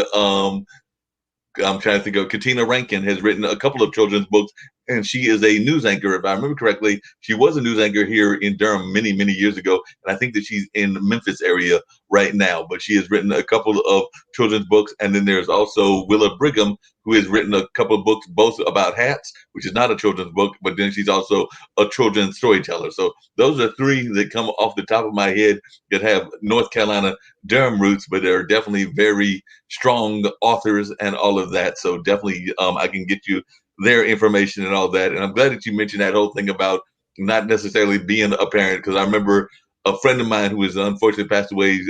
I'm trying to think of Katina Rankin has written a couple of children's books, and she is a news anchor. If I remember correctly, she was a news anchor here in Durham many, many years ago, and I think that she's in the Memphis area right now. But she has written a couple of children's books, and then there's also Willa Brigham, who has written a couple of books, both about hats, which is not a children's book, but then she's also a children's storyteller. So those are three that come off the top of my head that have North Carolina Durham roots, but they're definitely very strong authors and all of that. So definitely, I can get you their information and all that. And I'm glad that you mentioned that whole thing about not necessarily being a parent, because I remember a friend of mine who was unfortunately passed away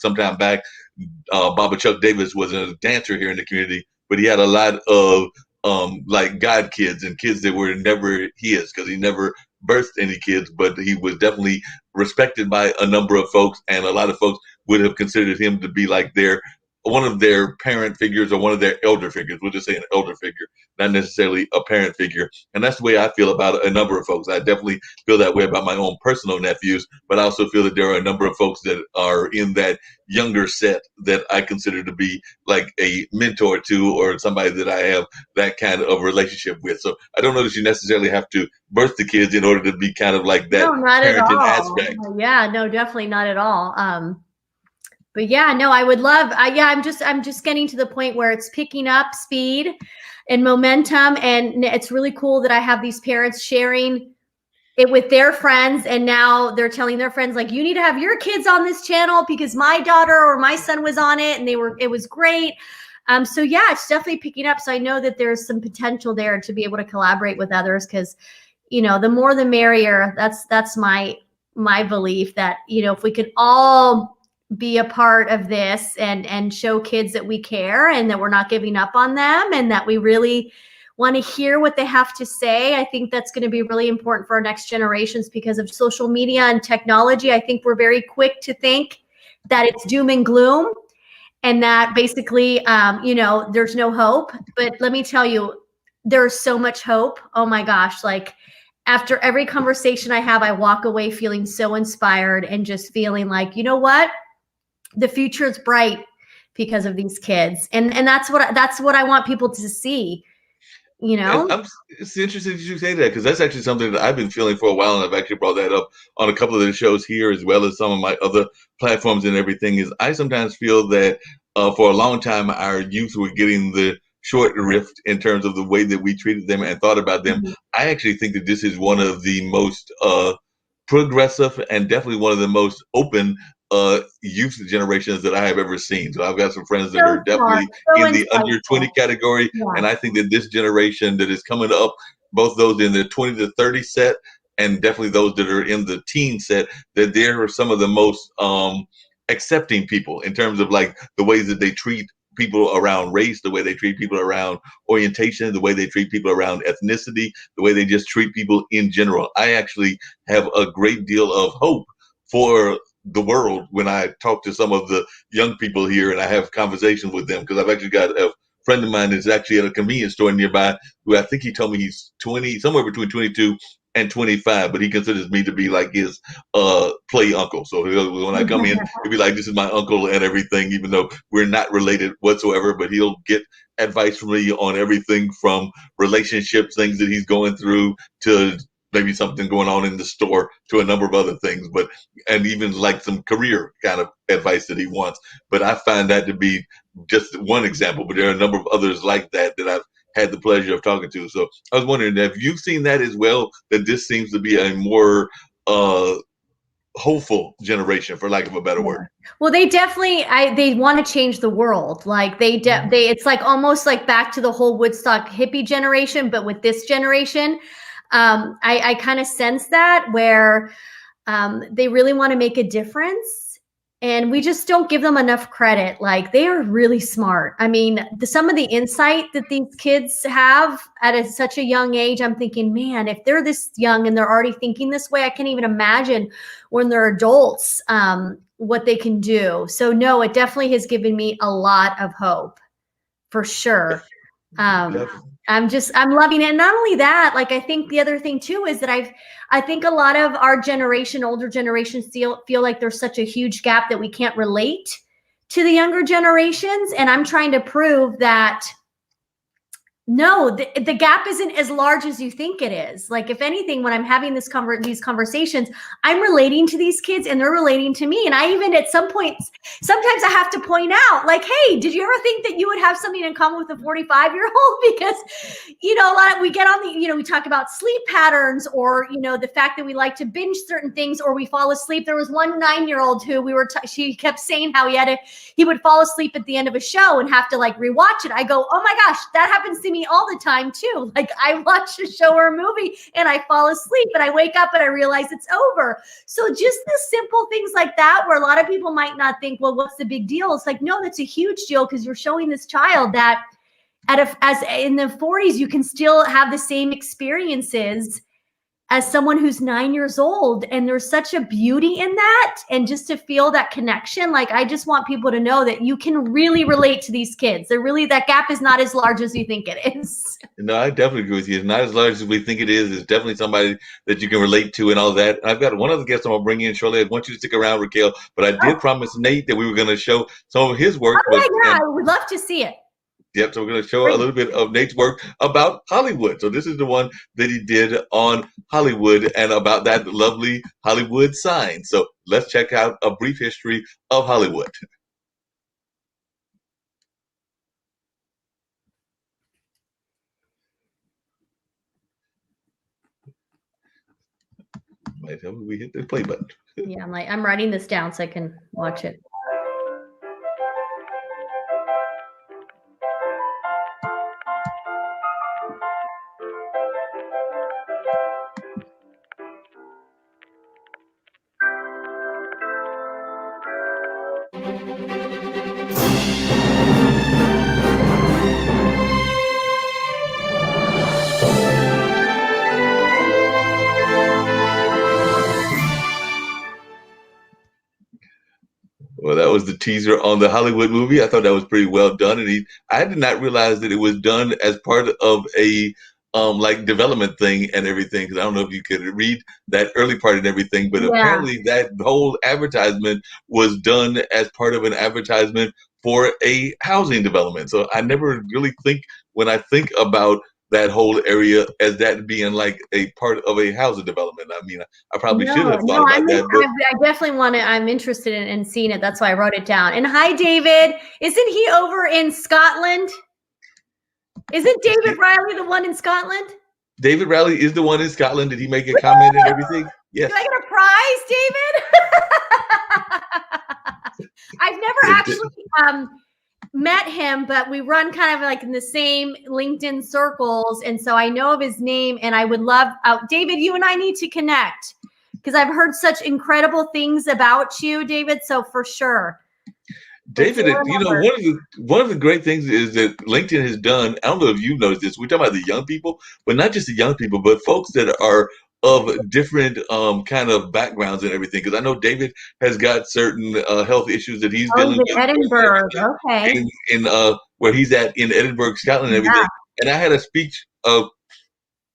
some time back. Baba Chuck Davis was a dancer here in the community, but he had a lot of like god kids and kids that were never his, because he never birthed any kids, but he was definitely respected by a number of folks, and a lot of folks would have considered him to be like their one of their parent figures or one of their elder figures. We'll just say an elder figure, not necessarily a parent figure. And that's the way I feel about a number of folks. I definitely feel that way about my own personal nephews, but I also feel that there are a number of folks that are in that younger set that I consider to be like a mentor to, or somebody that I have that kind of relationship with. So I don't know that you necessarily have to birth the kids in order to be kind of like that No, not at parenting all. aspect. Yeah, no, definitely not at all. But yeah, no, I would love. Yeah, I'm just getting to the point where it's picking up speed and momentum, and it's really cool that I have these parents sharing it with their friends, and now they're telling their friends like, you need to have your kids on this channel because my daughter or my son was on it and it was great. So yeah, it's definitely picking up. So I know that there's some potential there to be able to collaborate with others, because the more the merrier. That's my belief, that if we could all be a part of this and show kids that we care and that we're not giving up on them and that we really want to hear what they have to say. I think that's going to be really important for our next generations because of social media and technology. I think we're very quick to think that it's doom and gloom and that basically, there's no hope. But let me tell you, there's so much hope. Oh my gosh. Like after every conversation I have, I walk away feeling so inspired and just feeling like, you know what? The future is bright because of these kids. And that's what I want people to see. It's interesting that you say that, because that's actually something that I've been feeling for a while, and I've actually brought that up on a couple of the shows here as well as some of my other platforms and everything. Is I sometimes feel that for a long time our youth were getting the short rift in terms of the way that we treated them and thought about them. Mm-hmm. I actually think that this is one of the most progressive and definitely one of the most open youth generations that I have ever seen. So I've got some friends that are definitely in the under 20 category. Yeah. And I think that this generation that is coming up, both those in the 20 to 30 set and definitely those that are in the teen set, that they are some of the most accepting people in terms of like the ways that they treat people around race, the way they treat people around orientation, the way they treat people around ethnicity, the way they just treat people in general. I actually have a great deal of hope for the world when I talk to some of the young people here and I have conversations with them, because I've actually got a friend of mine that's actually at a convenience store nearby who I think he told me he's 20, somewhere between 22 and 25, but he considers me to be like his play uncle. So when I come in, he'll be like, this is my uncle and everything, even though we're not related whatsoever, but he'll get advice from me on everything from relationships, things that he's going through, to maybe something going on in the store, to a number of other things, and even like some career kind of advice that he wants. But I find that to be just one example, but there are a number of others like that I've had the pleasure of talking to. So I was wondering if you've seen that as well, that this seems to be a more hopeful generation, for lack of a better word. Well, they definitely, they want to change the world. Like it's like almost like back to the whole Woodstock hippie generation, but with this generation, I kind of sense that where they really want to make a difference. And we just don't give them enough credit. Like, they are really smart. I mean, some of the insight that these kids have at such a young age, I'm thinking, man, if they're this young and they're already thinking this way, I can't even imagine when they're adults what they can do. So no, it definitely has given me a lot of hope, for sure. I'm loving it. And not only that, like, I think the other thing too is that I think a lot of our generation, older generations, feel like there's such a huge gap that we can't relate to the younger generations. And I'm trying to prove that no, the gap isn't as large as you think it is. Like, if anything, when I'm having these conversations, I'm relating to these kids and they're relating to me. And I even at some points, sometimes I have to point out, like, hey, did you ever think that you would have something in common with a 45-year-old? Because, we get on we talk about sleep patterns, or, the fact that we like to binge certain things, or we fall asleep. There was one 9-year-old who she kept saying how he would fall asleep at the end of a show and have to like rewatch it. I go, oh my gosh, that happens to me all the time too. Like, I watch a show or a movie and I fall asleep and I wake up and I realize it's over. So just the simple things like that, where a lot of people might not think, well, what's the big deal? It's like, no, that's a huge deal, because you're showing this child that as in the 40s, you can still have the same experiences as someone who's 9 years old. And there's such a beauty in that. And just to feel that connection, like, I just want people to know that you can really relate to these kids. That gap is not as large as you think it is. No, I definitely agree with you. It's not as large as we think it is. It's definitely somebody that you can relate to and all that. And I've got one other guest I'm going to bring in shortly. I want you to stick around, Raquel. But I did promise Nate that we were going to show some of his work. I would love to see it. Yep, so we're going to show a little bit of Nate's work about Hollywood. So this is the one that he did on Hollywood and about that lovely Hollywood sign. So let's check out a brief history of Hollywood. Might help if we hit the play button. Yeah, I'm writing this down so I can watch it. Well, that was the teaser on the Hollywood movie. I thought that was pretty well done, and I did not realize that it was done as part of a like development thing and everything. Because I don't know if you could read that early part and everything, but apparently that whole advertisement was done as part of an advertisement for a housing development. So I never really think, when I think about that whole area, as that being like a part of a housing development. I mean, I probably should have thought about that. But I definitely want to. I'm interested in seeing it. That's why I wrote it down. And hi, David. Isn't he over in Scotland? Isn't David Riley the one in Scotland? David Riley is the one in Scotland. Did he make a comment and everything? Yes. Do I get a prize, David? I've never actually met him, but we run kind of like in the same LinkedIn circles. And so I know of his name, and I would love, David, you and I need to connect, because I've heard such incredible things about you, David. So for sure. David, one of the great things is that LinkedIn has done, I don't know if you've noticed this, we're talking about the young people, but not just the young people, but folks that are of different kind of backgrounds and everything. Because I know David has got certain health issues that he's dealing with. Edinburgh, okay. In where he's at in Edinburgh, Scotland, and everything. And I had a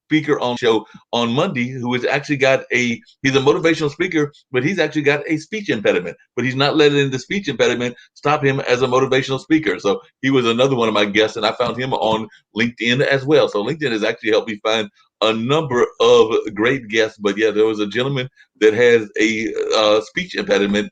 speaker on show on Monday who has actually he's a motivational speaker, but he's actually got a speech impediment, but he's not letting the speech impediment stop him as a motivational speaker. So he was another one of my guests, and I found him on LinkedIn as well. So LinkedIn has actually helped me find a number of great guests. But yeah, there was a gentleman that has a speech impediment,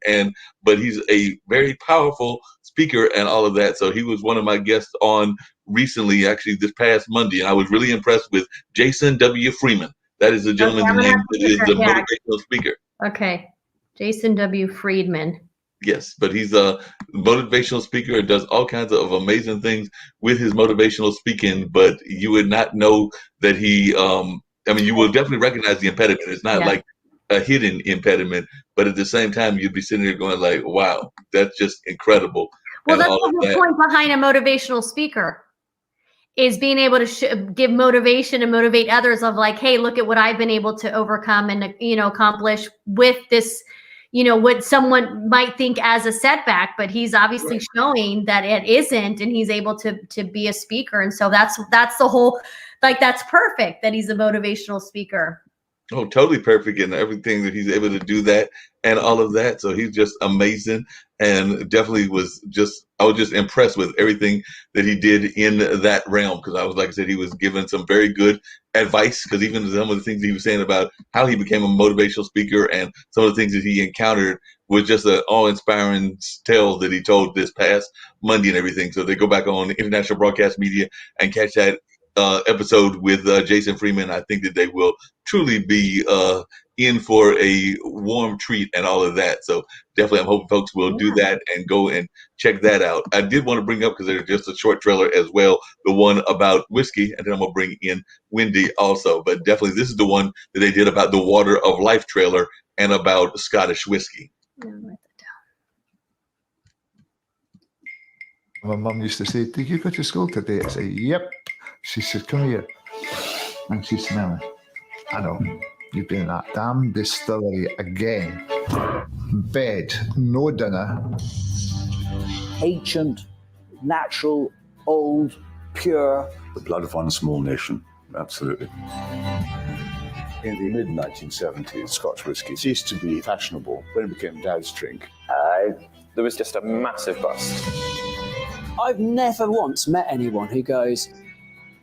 but he's a very powerful speaker and all of that. So he was one of my guests on recently, actually this past Monday, and I was really impressed with Jason W. Freeman. That is the gentleman's name that is the motivational speaker. Okay, Jason W. Friedman. Yes, but he's a motivational speaker and does all kinds of amazing things with his motivational speaking, but you would not know that he, you will definitely recognize the impediment. It's not like a hidden impediment, but at the same time, you'd be sitting there going like, wow, that's just incredible. Well, And that's all the of whole that. point behind a motivational speaker, is being able to give motivation and motivate others of like, hey, look at what I've been able to overcome and, you know, accomplish with this, you know, what someone might think as a setback, but he's obviously showing that it isn't, and he's able to be a speaker. And so that's the whole, like, that's perfect that he's a motivational speaker. Oh, totally perfect in everything that he's able to do that and all of that. So he's just amazing, and definitely I was just impressed with everything that he did in that realm. Because I was, like I said, he was giving some very good advice. Because even some of the things he was saying about how he became a motivational speaker and some of the things that he encountered was just an awe-inspiring tale that he told this past Monday and everything. So they go back on International Broadcast Media and catch that episode with Jason Freeman. I think that they will truly be in for a warm treat and all of that. So definitely, I'm hoping folks will do that and go and check that out. I did want to bring up, because there's just a short trailer as well, the one about whiskey, and then I'm gonna bring in Wendy also. But definitely, this is the one that they did about the Water of Life trailer and about Scottish whiskey. My mum used to say, "Did you go to school today?" I say, "Yep." She said, "Come here." And she's smelling. "I know. You've been in that damn distillery again. Bed, no dinner." Ancient, natural, old, pure. The blood of one small nation, absolutely. In the mid-1970s, Scotch whisky ceased to be fashionable when it became Dad's drink. There was just a massive bust. I've never once met anyone who goes,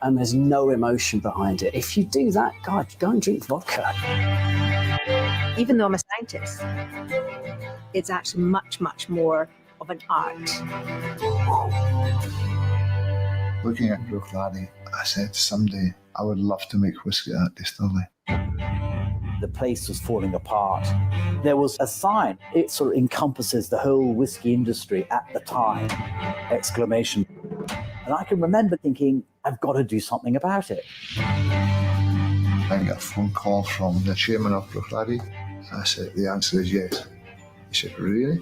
and there's no emotion behind it. If you do that, God, go and drink vodka. Even though I'm a scientist, it's actually much, much more of an art. Looking at Bruichladdich, I said someday I would love to make whiskey at that distillery. The place was falling apart. There was a sign. It sort of encompasses the whole whiskey industry at the time. Exclamation. And I can remember thinking, I've got to do something about it. I got a phone call from the chairman of Bruichladdich. I said, the answer is yes. He said, really?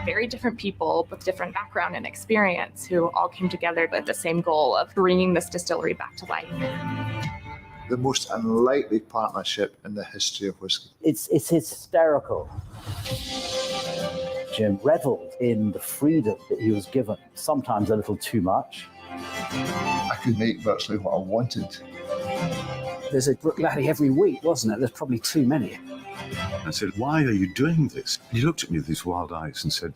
Very different people with different background and experience who all came together with the same goal of bringing this distillery back to life. The most unlikely partnership in the history of whiskey. It's hysterical. Jim reveled in the freedom that he was given, sometimes a little too much. I could make virtually what I wanted. There's a Bruichladdich every week, wasn't it? There's probably too many. I said, "Why are you doing this?" He looked at me with his wild eyes and said,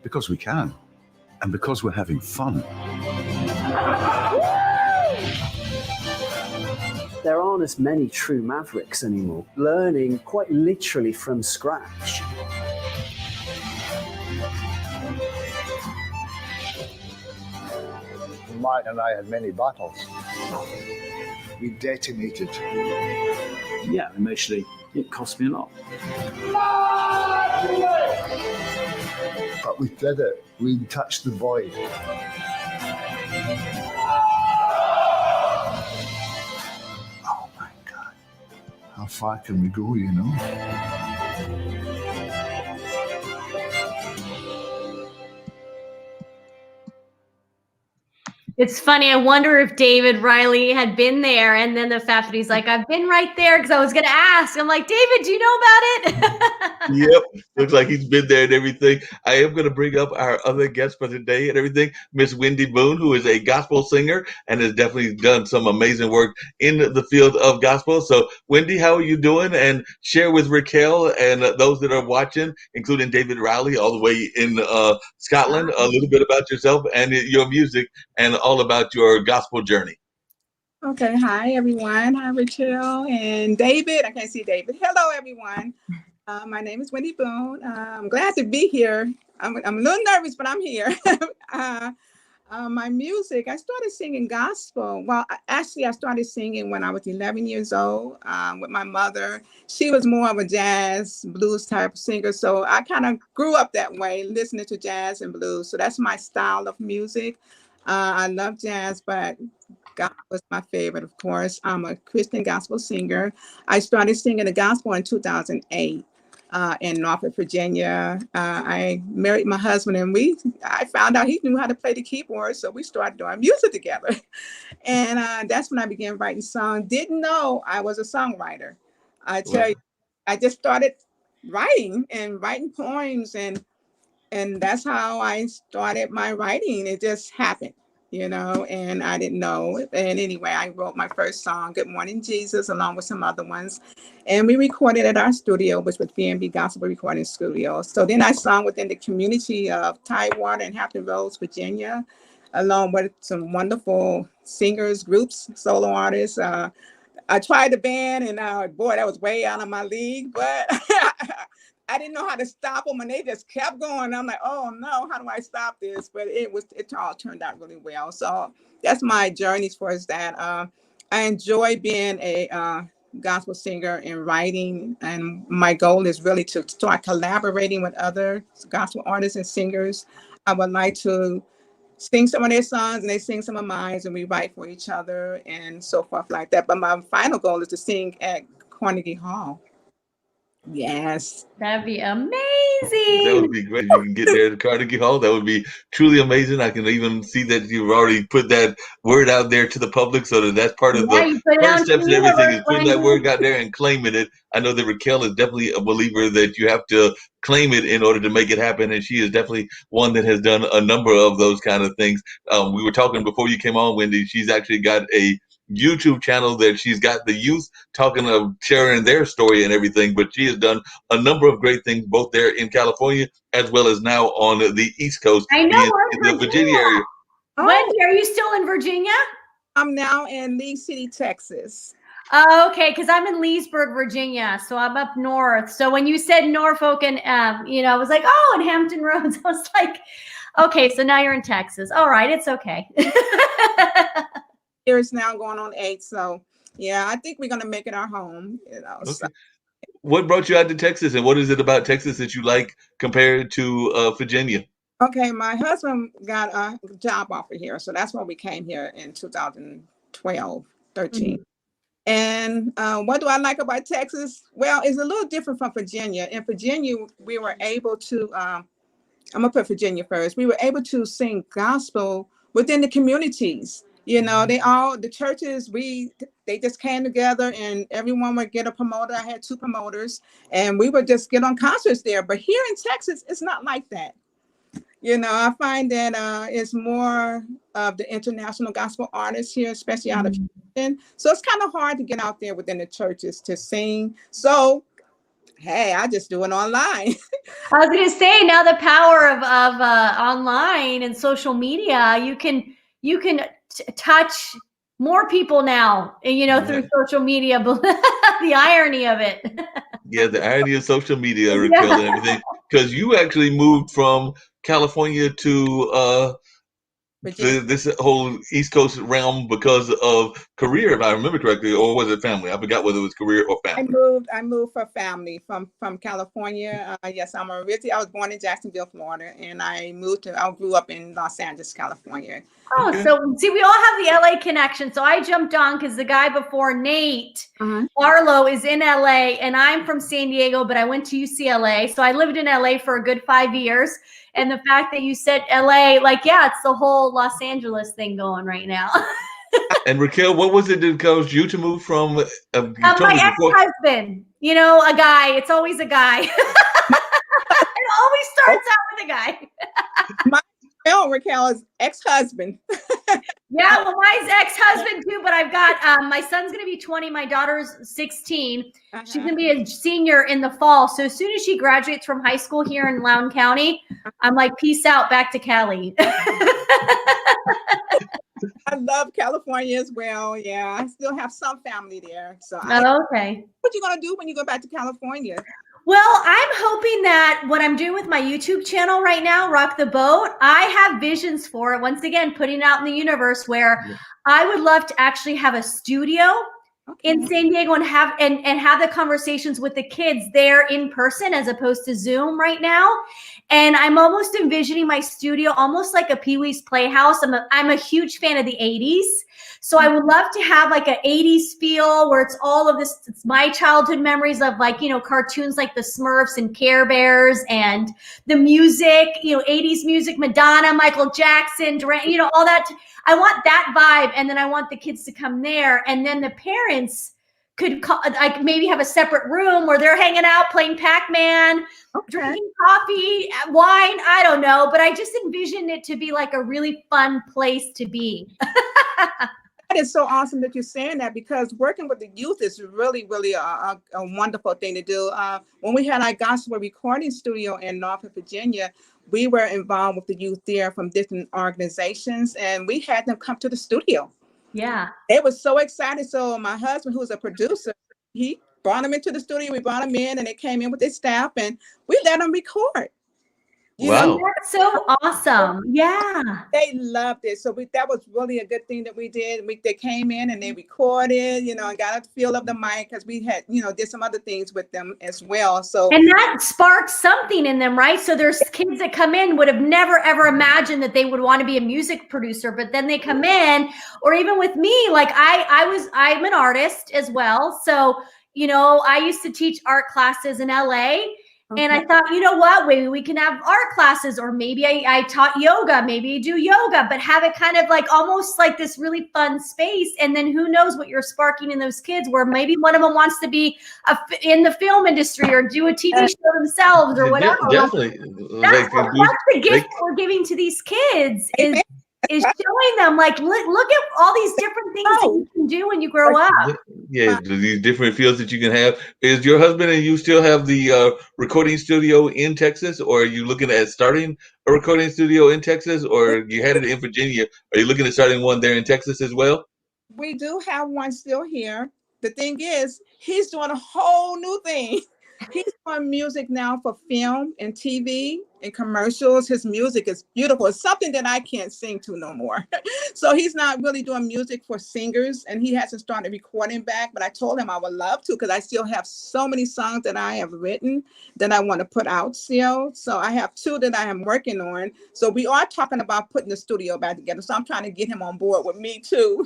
"Because we can, and because we're having fun." There aren't as many true mavericks anymore, learning quite literally from scratch. Mike and I had many battles. We detonated. Yeah, emotionally, it cost me a lot. But we did it. We touched the void. Oh my God. How far can we go, you know? It's funny. I wonder if David Riley had been there, and then the fact that he's like, I've been right there because I was going to ask. I'm like, David, do you know about it? Yep. Looks like he's been there and everything. I am going to bring up our other guest for today and everything, Miss Wendy Boone, who is a gospel singer and has definitely done some amazing work in the field of gospel. So, Wendy, how are you doing? And share with Raquel and those that are watching, including David Riley, all the way in Scotland, a little bit about yourself and your music and all about your gospel journey. Okay, hi everyone. Hi Rachel and David. I can't see David. Hello everyone. My name is Wendy Boone. I'm glad to be here. I'm a little nervous, but I'm here. My music, I started singing gospel. Well, I started singing when I was 11 years old with my mother. She was more of a jazz, blues type singer. So I kind of grew up that way, listening to jazz and blues. So that's my style of music. I love jazz, but Gospel was my favorite, of course. I'm a Christian gospel singer. I started singing the gospel in 2008 in Norfolk, Virginia. I married my husband, and I found out he knew how to play the keyboard, so we started doing music together. And that's when I began writing songs. Didn't know I was a songwriter. I tell you, I just started writing poems, and that's how I started my writing. It just happened, and I didn't know. And anyway, I wrote my first song, Good Morning Jesus, along with some other ones. And we recorded at our studio, which was B&B Gospel Recording Studio. So then I sung within the community of Tidewater and Hampton Roads, Virginia, along with some wonderful singers, groups, solo artists. I tried the band, and boy, that was way out of my league, but I didn't know how to stop them, and they just kept going. I'm like, oh no, how do I stop this? But it all turned out really well. So that's my journey as far as that. I enjoy being a gospel singer and writing, and my goal is really to start collaborating with other gospel artists and singers. I would like to sing some of their songs and they sing some of mine, and we write for each other and so forth like that. But my final goal is to sing at Carnegie Hall. Yes. That'd be amazing. That would be great. You can get there at Carnegie Hall. That would be truly amazing. I can even see that you've already put that word out there to the public, so that that's part of the first steps and everything is putting that word out there and claiming it. I know that Raquel is definitely a believer that you have to claim it in order to make it happen, and she is definitely one that has done a number of those kind of things. We were talking before you came on, Wendy. She's actually got a YouTube channel that she's got the youth talking of sharing their story and everything, but she has done a number of great things both there in California as well as now on the East Coast. I know, in the Virginia area. Wendy, are you still in Virginia? I'm now in Lee City, Texas. Oh, okay, because I'm in Leesburg, Virginia, so I'm up north. So when you said Norfolk and I was like, oh, and Hampton Roads, I was like, okay, so now you're in Texas. All right, it's okay. Years now, going on 8. So yeah, I think we're gonna make it our home. Okay. So. What brought you out to Texas, and what is it about Texas that you like compared to Virginia? Okay, my husband got a job offer here, so that's why we came here in 2012, 13. Mm-hmm. And what do I like about Texas? Well, it's a little different from Virginia. In Virginia, we were able to, I'm gonna put Virginia first. We were able to sing gospel within the communities. The churches, they just came together and everyone would get a promoter. I had 2 promoters and we would just get on concerts there. But here in Texas, it's not like that. I find that it's more of the international gospel artists here, especially out of Houston. So it's kind of hard to get out there within the churches to sing. So, hey, I just do it online. I was going to say, now the power of online and social media, you can touch more people now, through social media. The irony of it. Yeah, the irony of social media, Raquel, and everything. Because you actually moved from California to this whole East Coast realm because of career, if I remember correctly, or was it family? I forgot whether it was career or family. I moved for family from California. Yes, I was born in Jacksonville, Florida, and I grew up in Los Angeles, California. Oh, so see, we all have the LA connection. So I jumped on because the guy before, Nate Barlow, is in LA, and I'm from San Diego, but I went to UCLA. So I lived in LA for a good 5 years. And the fact that you said LA, it's the whole Los Angeles thing going right now. And Raquel, what was it that caused you to move from? My ex-husband, a guy. It's always a guy. It always starts out with a guy. Raquel is ex-husband. Yeah, well, mine's ex-husband too, but I've got, my son's going to be 20. My daughter's 16. She's going to be a senior in the fall. So as soon as she graduates from high school here in Loudoun County, I'm like, peace out, back to Cali. I love California as well. Yeah, I still have some family there. So okay. What you going to do when you go back to California? Well, I'm hoping that what I'm doing with my YouTube channel right now, Rock the Boat, I have visions for it. Once again, putting it out in the universe where I would love to actually have a studio in San Diego and have the conversations with the kids there in person as opposed to Zoom right now. And I'm almost envisioning my studio almost like a Pee-wee's Playhouse. I'm a huge fan of the 80s. So I would love to have like an 80s feel where it's all of this, it's my childhood memories of like, cartoons like the Smurfs and Care Bears and the music, 80s music, Madonna, Michael Jackson, Duran, all that. I want that vibe. And then I want the kids to come there. And then the parents could like maybe have a separate room where they're hanging out, playing Pac-Man, drinking coffee, wine. I don't know, but I just envision it to be like a really fun place to be. That is so awesome that you're saying that, because working with the youth is really, really a wonderful thing to do. When we had our gospel recording studio in Norfolk, Virginia, we were involved with the youth there from different organizations, and we had them come to the studio. Yeah. They were so excited. So my husband, who's a producer, he brought them into the studio. We brought them in, and they came in with their staff, and we let them record. Wow. That's so awesome. Yeah. They loved it. So that was really a good thing that we did. They came in and they recorded, and got a feel of the mic, because we had, did some other things with them as well. So and that sparked something in them, right? So there's kids that come in would have never ever imagined that they would want to be a music producer, but then they come in, or even with me, like I'm an artist as well. So, I used to teach art classes in LA. And I thought, you know what, maybe we can have art classes, or maybe I taught yoga, maybe I do yoga, but have it kind of like almost like this really fun space. And then who knows what you're sparking in those kids, where maybe one of them wants to be in the film industry or do a TV show themselves or whatever. Definitely. That's the gift we're giving to these kids is showing them, like, look at all these different things that you can do when you grow up. Yeah, these different fields that you can have. Is your husband and you still have the recording studio in Texas, or are you looking at starting a recording studio in Texas, or you had it in Virginia? Are you looking at starting one there in Texas as well? We do have one still here. The thing is, he's doing a whole new thing. He's doing music now for film and TV and commercials. His music is beautiful. It's something that I can't sing to no more. So he's not really doing music for singers, and he hasn't started recording back, but I told him I would love to, because I still have so many songs that I have written that I want to put out still. So I have 2 that I am working on. So we are talking about putting the studio back together. So I'm trying to get him on board with me too,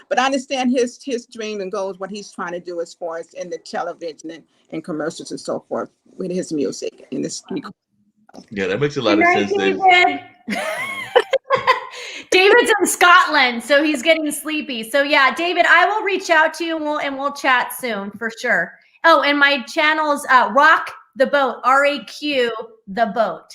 but I understand his dream and goals, what he's trying to do as far as in the television and commercials and so forth with his music and this. Yeah, that makes a lot of sense. David's in Scotland, so he's getting sleepy. So yeah, David, I will reach out to you and we'll chat soon for sure. Oh, and my channel's Rock the Boat, RAQ the Boat.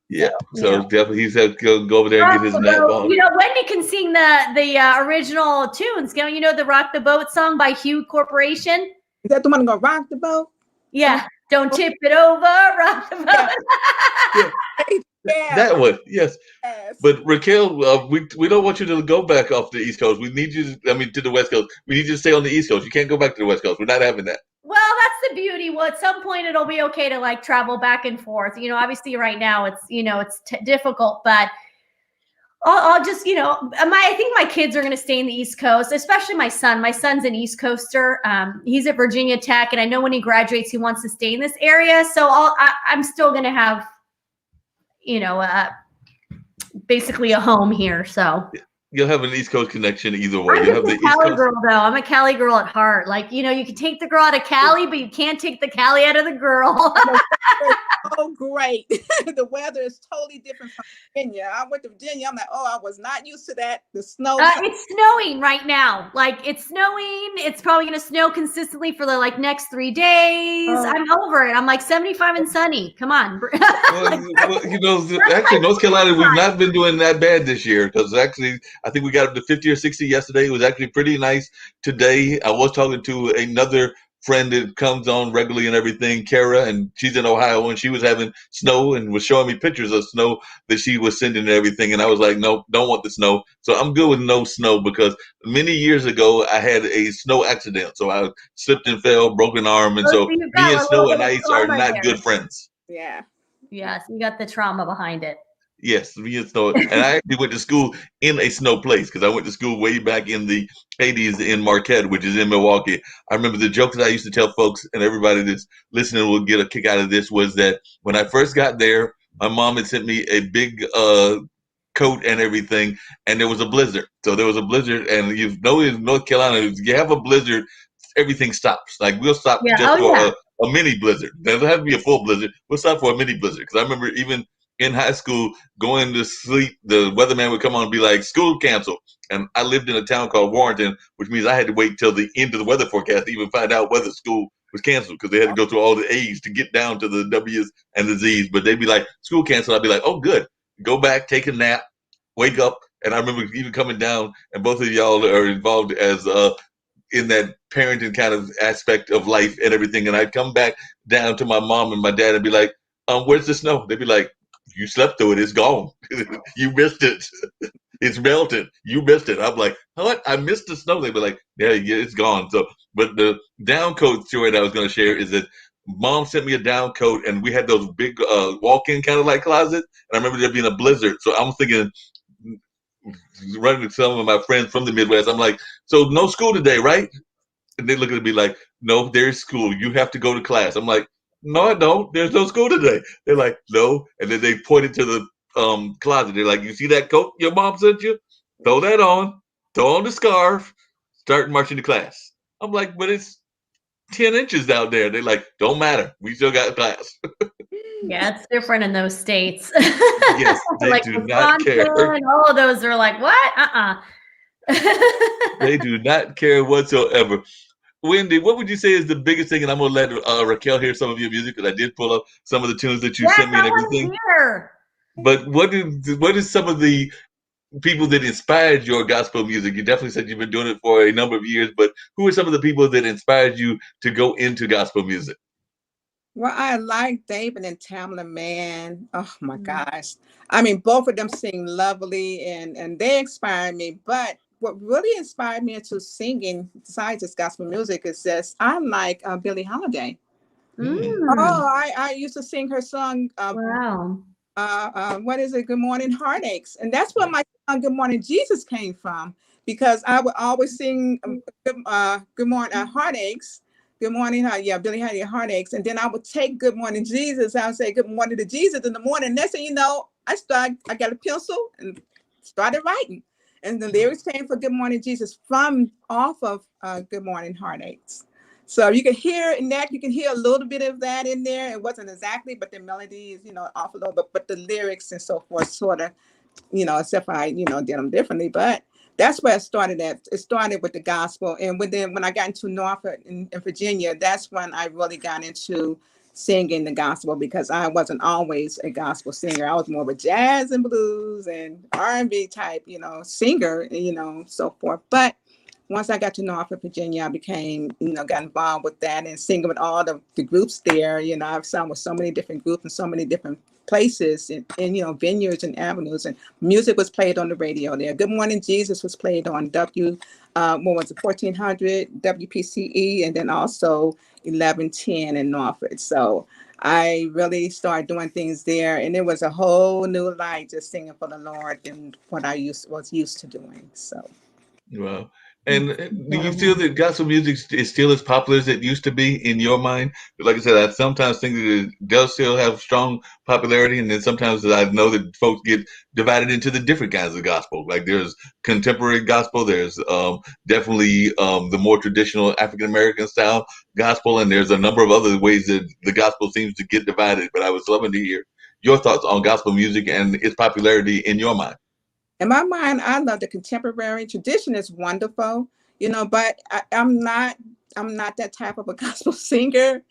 Yeah, so definitely he said go over there and get his nap on. Wendy can sing the original tunes. The Rock the Boat song by Hue Corporation. Is that the one gonna rock the boat? Yeah. Don't tip it over, rock the boat. Yeah. That one, yes. But Raquel, we don't want you to go back off the East Coast. We need you to the West Coast. We need you to stay on the East Coast. You can't go back to the West Coast. We're not having that. Well, that's the beauty. Well, at some point it'll be okay to like travel back and forth. Obviously right now it's difficult, but I'll just, I think my kids are going to stay in the East Coast, especially my son. My son's an East Coaster. He's at Virginia Tech, and I know when he graduates, he wants to stay in this area. So I'm still going to have, basically a home here. So you'll have an East Coast connection either way. I'm You have the a East Cali Coast. girl, though. I'm a Cali girl at heart. Like, you can take the girl out of Cali, but you can't take the Cali out of the girl. Oh, great. The weather is totally different from Virginia. I went to Virginia. I'm like, I was not used to that. The snow. It's snowing right now. Like, it's snowing. It's probably going to snow consistently for the next 3 days. I'm over it. I'm like 75 and sunny. Come on. Actually, North Carolina, we've not been doing that bad this year, because actually, I think we got up to 50 or 60 yesterday. It was actually pretty nice today. I was talking to another friend that comes on regularly and everything, Kara, and she's in Ohio, and she was having snow and was showing me pictures of snow that she was sending and everything. And I was like, no, don't want the snow. So I'm good with no snow, because many years ago I had a snow accident. So I slipped and fell, broke an arm. And so me and snow and ice are not good friends. Yeah. Yes, you got the trauma behind it. Yes, me and snow. And I actually went to school in a snow place, because I went to school way back in the 80s in Marquette, which is in Milwaukee. I remember the jokes that I used to tell folks, and everybody that's listening will get a kick out of this, was that when I first got there, my mom had sent me a big coat and everything, and there was a blizzard. So there was a blizzard, and you know in North Carolina, if you have a blizzard, everything stops. Like we'll stop just for a mini blizzard. There doesn't have to be a full blizzard. We'll stop for a mini blizzard. Because I remember even in high school going to sleep, the weatherman would come on and be like, school canceled. And I lived in a town called Warrenton, which means I had to wait till the end of the weather forecast to even find out whether school was canceled, because they had to go through all the A's to get down to the W's and the Z's. But they'd be like, school canceled. I'd be like, oh, good. Go back, take a nap, wake up. And I remember even coming down, and both of y'all are involved as in that parenting kind of aspect of life and everything. And I'd come back down to my mom and my dad and be like, where's the snow? They'd be like, you slept through it. It's gone. You missed it. It's melted. You missed it. I'm like, what? I missed the snow. They'd be like, yeah, it's gone. So, but the down coat story that I was going to share is that mom sent me a down coat, and we had those big walk-in kind of like closets. And I remember there being a blizzard. So I'm thinking, running with some of my friends from the Midwest, I'm like, so no school today, right? And they look at me like, no, there's school. You have to go to class. I'm like, no, I don't. There's no school today. They're like, no. And then they pointed to the closet. They're like, you see that coat your mom sent you? Throw that on. Throw on the scarf. Start marching to class. I'm like, but it's 10 inches out there. They're like, don't matter. We still got class. Yeah, it's different in those states. Yes, they like do not care. And all of those are like, what? They do not care whatsoever. Wendy, what would you say is the biggest thing? And I'm going to let Raquel hear some of your music, because I did pull up some of the tunes that you sent me and everything. But what is some of the people that inspired your gospel music? You definitely said you've been doing it for a number of years, but who are some of the people that inspired you to go into gospel music? Well, I like David and Tamla Mann. Oh my gosh. I mean, both of them sing lovely, and they inspired me. But what really inspired me into singing, besides just gospel music, is this: I like Billie Holiday. Oh, I used to sing her song. Wow. What is it? Good Morning Heartaches. And that's where my song Good Morning Jesus came from, because I would always sing Good Morning Heartaches. Good morning, Billie Holiday Heartaches. And then I would take Good Morning Jesus. I would say good morning to Jesus in the morning. Next thing you know, I got a pencil and started writing. And the lyrics came for Good Morning Jesus off of Good Morning Heartaches. So you can hear in that, you can hear a little bit of that in there. It wasn't exactly, but the melody is, off a little bit, but the lyrics and so forth sort of, except for I, did them differently. But that's where it started at. It started with the gospel. And when I got into Norfolk in Virginia, that's when I really got into singing the gospel, because I wasn't always a gospel singer. I was more of a jazz and blues and R&B type, singer, so forth. But once I got to Norfolk, Virginia, I became, got involved with that and singing with all the groups there. I've sung with so many different groups and so many different places and vineyards and avenues, and music was played on the radio there. Good Morning Jesus was played on 1400 WPCE, and then also 1110 in Norfolk. So I really started doing things there, and it was a whole new life just singing for the Lord than what I was used to doing. So, wow. And do you feel that gospel music is still as popular as it used to be in your mind? Like I said, I sometimes think that it does still have strong popularity, and then sometimes I know that folks get divided into the different kinds of gospel. Like there's contemporary gospel, there's definitely the more traditional African American style gospel, and there's a number of other ways that the gospel seems to get divided. But I was loving to hear your thoughts on gospel music and its popularity in your mind. In my mind, I love the contemporary. Tradition is wonderful, but I'm not that type of a gospel singer.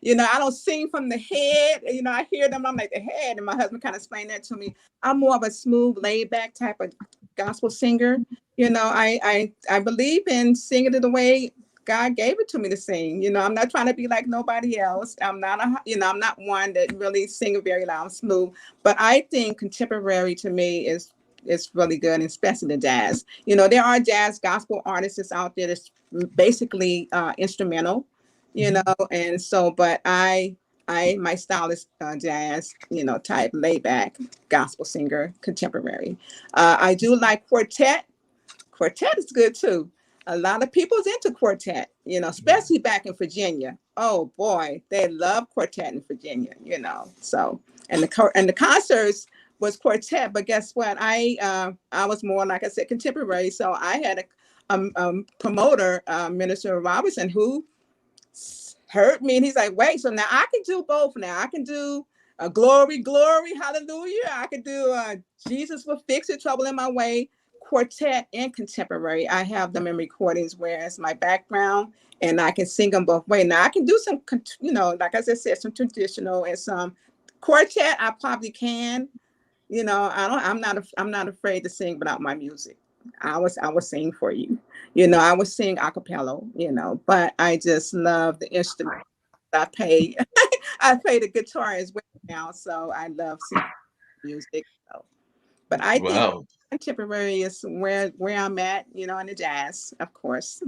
I don't sing from the head. I hear them, I'm like the head, and my husband kind of explained that to me. I'm more of a smooth, laid back type of gospel singer. I believe in singing it the way God gave it to me to sing. I'm not trying to be like nobody else. I'm not I'm not one that really sing very loud, smooth. But I think contemporary to me is really good, and especially the jazz. There are jazz gospel artists out there that's basically instrumental, and so, but my style is jazz, type laid back gospel singer, contemporary. I do like quartet. Quartet is good too. A lot of people's into quartet, especially back in Virginia. Oh boy, they love quartet in Virginia, so, and the concerts was quartet, but guess what? I was more, like I said, contemporary. So I had a promoter, Minister Robinson, who heard me, and he's like, wait, so now I can do both. Now I can do glory, glory, hallelujah. I can do Jesus will fix it, trouble in my way, quartet and contemporary. I have them in recordings where it's my background, and I can sing them both ways. Now I can do some, like I said, some traditional and some quartet. I probably can. I'm not afraid to sing without my music. I will sing for you. I would sing a cappella, but I just love the instrument. I play the guitar as well now, so I love singing music. So. But I think contemporary is where I'm at, in the jazz, of course.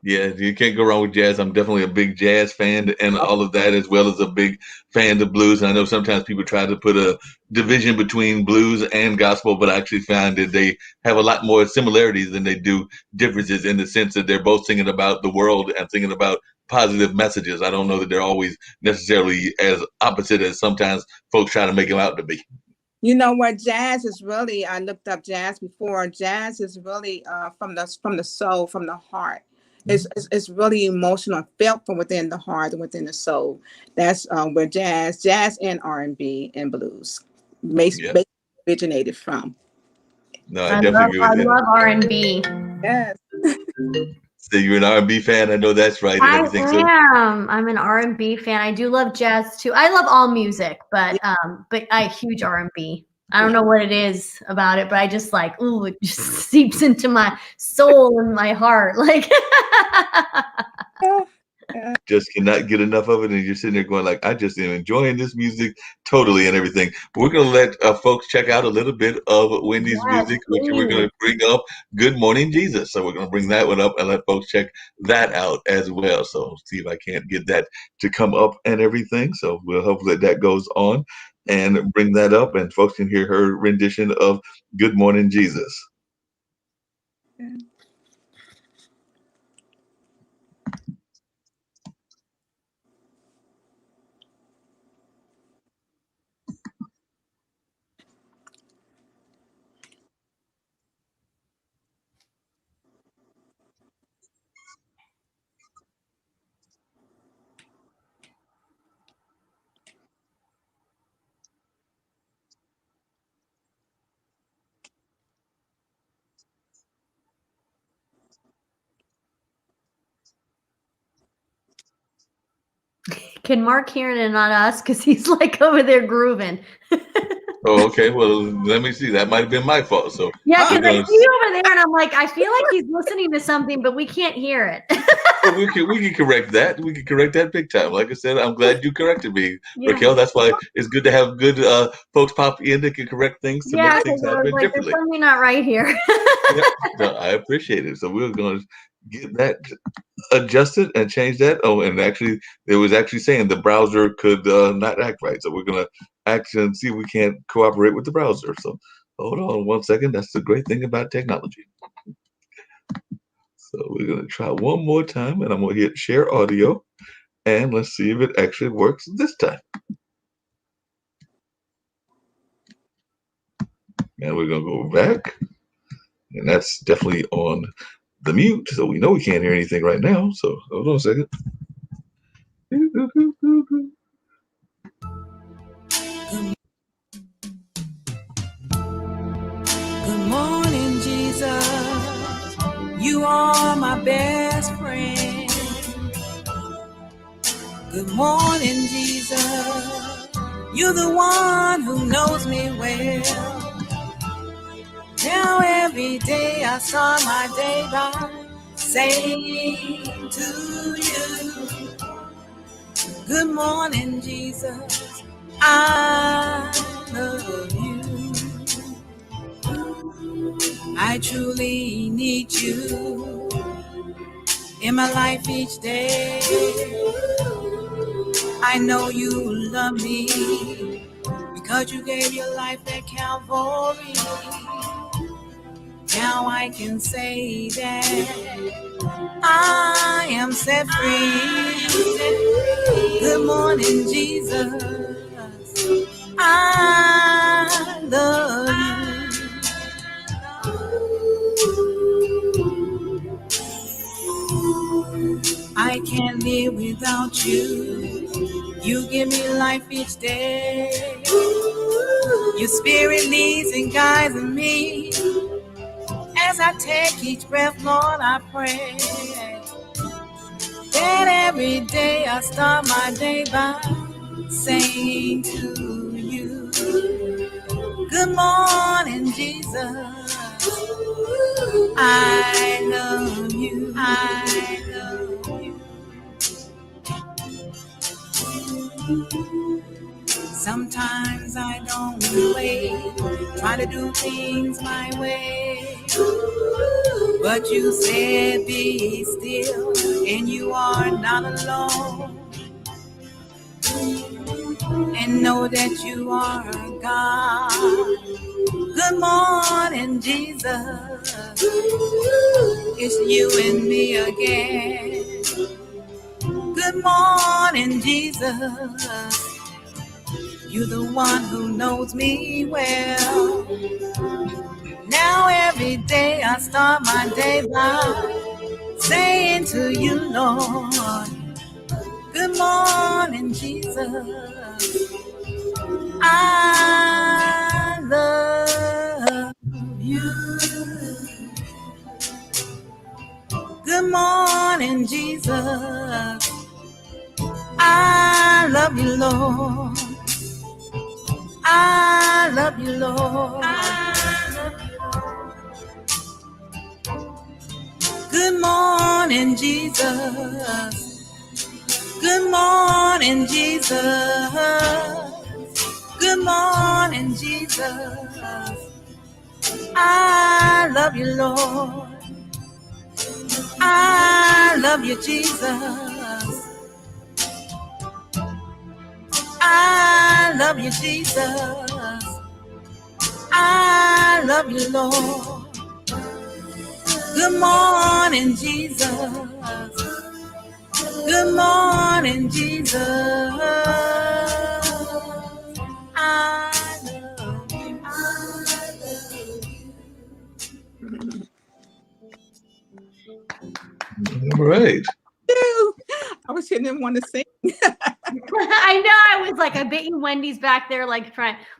Yeah, you can't go wrong with jazz. I'm definitely a big jazz fan and all of that, as well as a big fan of blues. And I know sometimes people try to put a division between blues and gospel, but I actually find that they have a lot more similarities than they do differences, in the sense that they're both singing about the world and singing about positive messages. I don't know that they're always necessarily as opposite as sometimes folks try to make them out to be. You know what? Jazz is really, I looked up jazz before. Jazz is really from the soul, from the heart. It's really emotional, felt from within the heart and within the soul. That's where jazz and R&B and blues basically originated from. No, I definitely agree with that. I love R&B. Yes. So you're an R&B fan. I know that's right. I am. I'm an R&B fan. I do love jazz too. I love all music, but I huge R&B. I don't know what it is about it, but I just like, ooh, it just seeps into my soul and my heart. Like, just cannot get enough of it. And you're sitting there going like, I just am enjoying this music totally and everything. But we're going to let folks check out a little bit of Wendy's music, which we're going to bring up Good Morning Jesus. So we're going to bring that one up and let folks check that out as well. So see if I can't get that to come up and everything. So we'll hopefully that goes on and bring that up, and folks can hear her rendition of Good Morning Jesus. Yeah. Can Mark hear it and not us? Because he's like over there grooving. Oh, okay. Well, let me see. That might have been my fault. So yeah, because I see you over there, and I'm like, I feel like he's listening to something, but we can't hear it. Well, we can correct that. We can correct that big time. Like I said, I'm glad you corrected me, Raquel. That's why it's good to have good folks pop in that can correct things to make things happen differently. There's something not right here. No, I appreciate it. So we're going to get that adjusted and change that. Oh, and actually, it was actually saying the browser could not act right. So we're going to actually see if we can't cooperate with the browser. So hold on 1 second. That's the great thing about technology. So we're going to try one more time, and I'm going to hit share audio, and let's see if it actually works this time. And we're going to go back, and that's definitely on the mute, so we know we can't hear anything right now. So hold on a second. Good morning, Jesus. You are my best friend. Good morning, Jesus. You're the one who knows me well. Now every day I start my day by saying to you, good morning, Jesus, I love you. I truly need you in my life each day. I know you love me because you gave your life at Calvary. Now I can say that I am set free. Good morning, Jesus. I love you. I can't live without you. You give me life each day. Your spirit leads and guides me. As I take each breath, Lord, I pray that every day I start my day by saying to you, good morning, Jesus. I love you. I love you. Sometimes I don't wait, try to do things my way. But you said be still, and you are not alone. And know that you are God. Good morning, Jesus. It's you and me again. Good morning, Jesus. You're the one who knows me well. Now every day I start my day by saying to you, Lord, good morning, Jesus. I love you. Good morning, Jesus. I love you, Lord. I love you, Lord. Good morning, Jesus. Good morning, Jesus. Good morning, Jesus. I love you, Lord. I love you, Jesus. I love you, Jesus. I love you, Lord. Good morning, Jesus. Good morning, Jesus. I love you. All right. I was hearing them want to sing. I know. I was like, I bet you Wendy's back there, like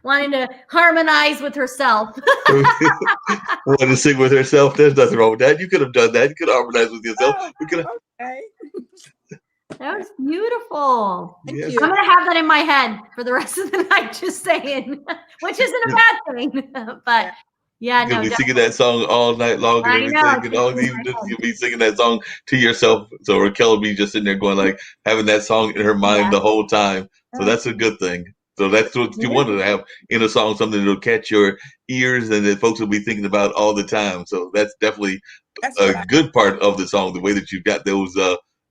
wanting to harmonize with herself. Wanting to sing with herself. There's nothing wrong with that. You could have done that. You could have harmonized with yourself. You could have. Okay. That was beautiful. Yes. I'm gonna have that in my head for the rest of the night, just saying, which isn't a bad thing. But yeah, You'll no, be singing that song all night long and I everything, know. and all you'll be singing that song to yourself. So Raquel will be just sitting there going like having that song in her mind the whole time. So that's a good thing. So that's what you wanted to have in a song, something that'll catch your ears and that folks will be thinking about all the time. So that's definitely a good part of the song, the way that you've got those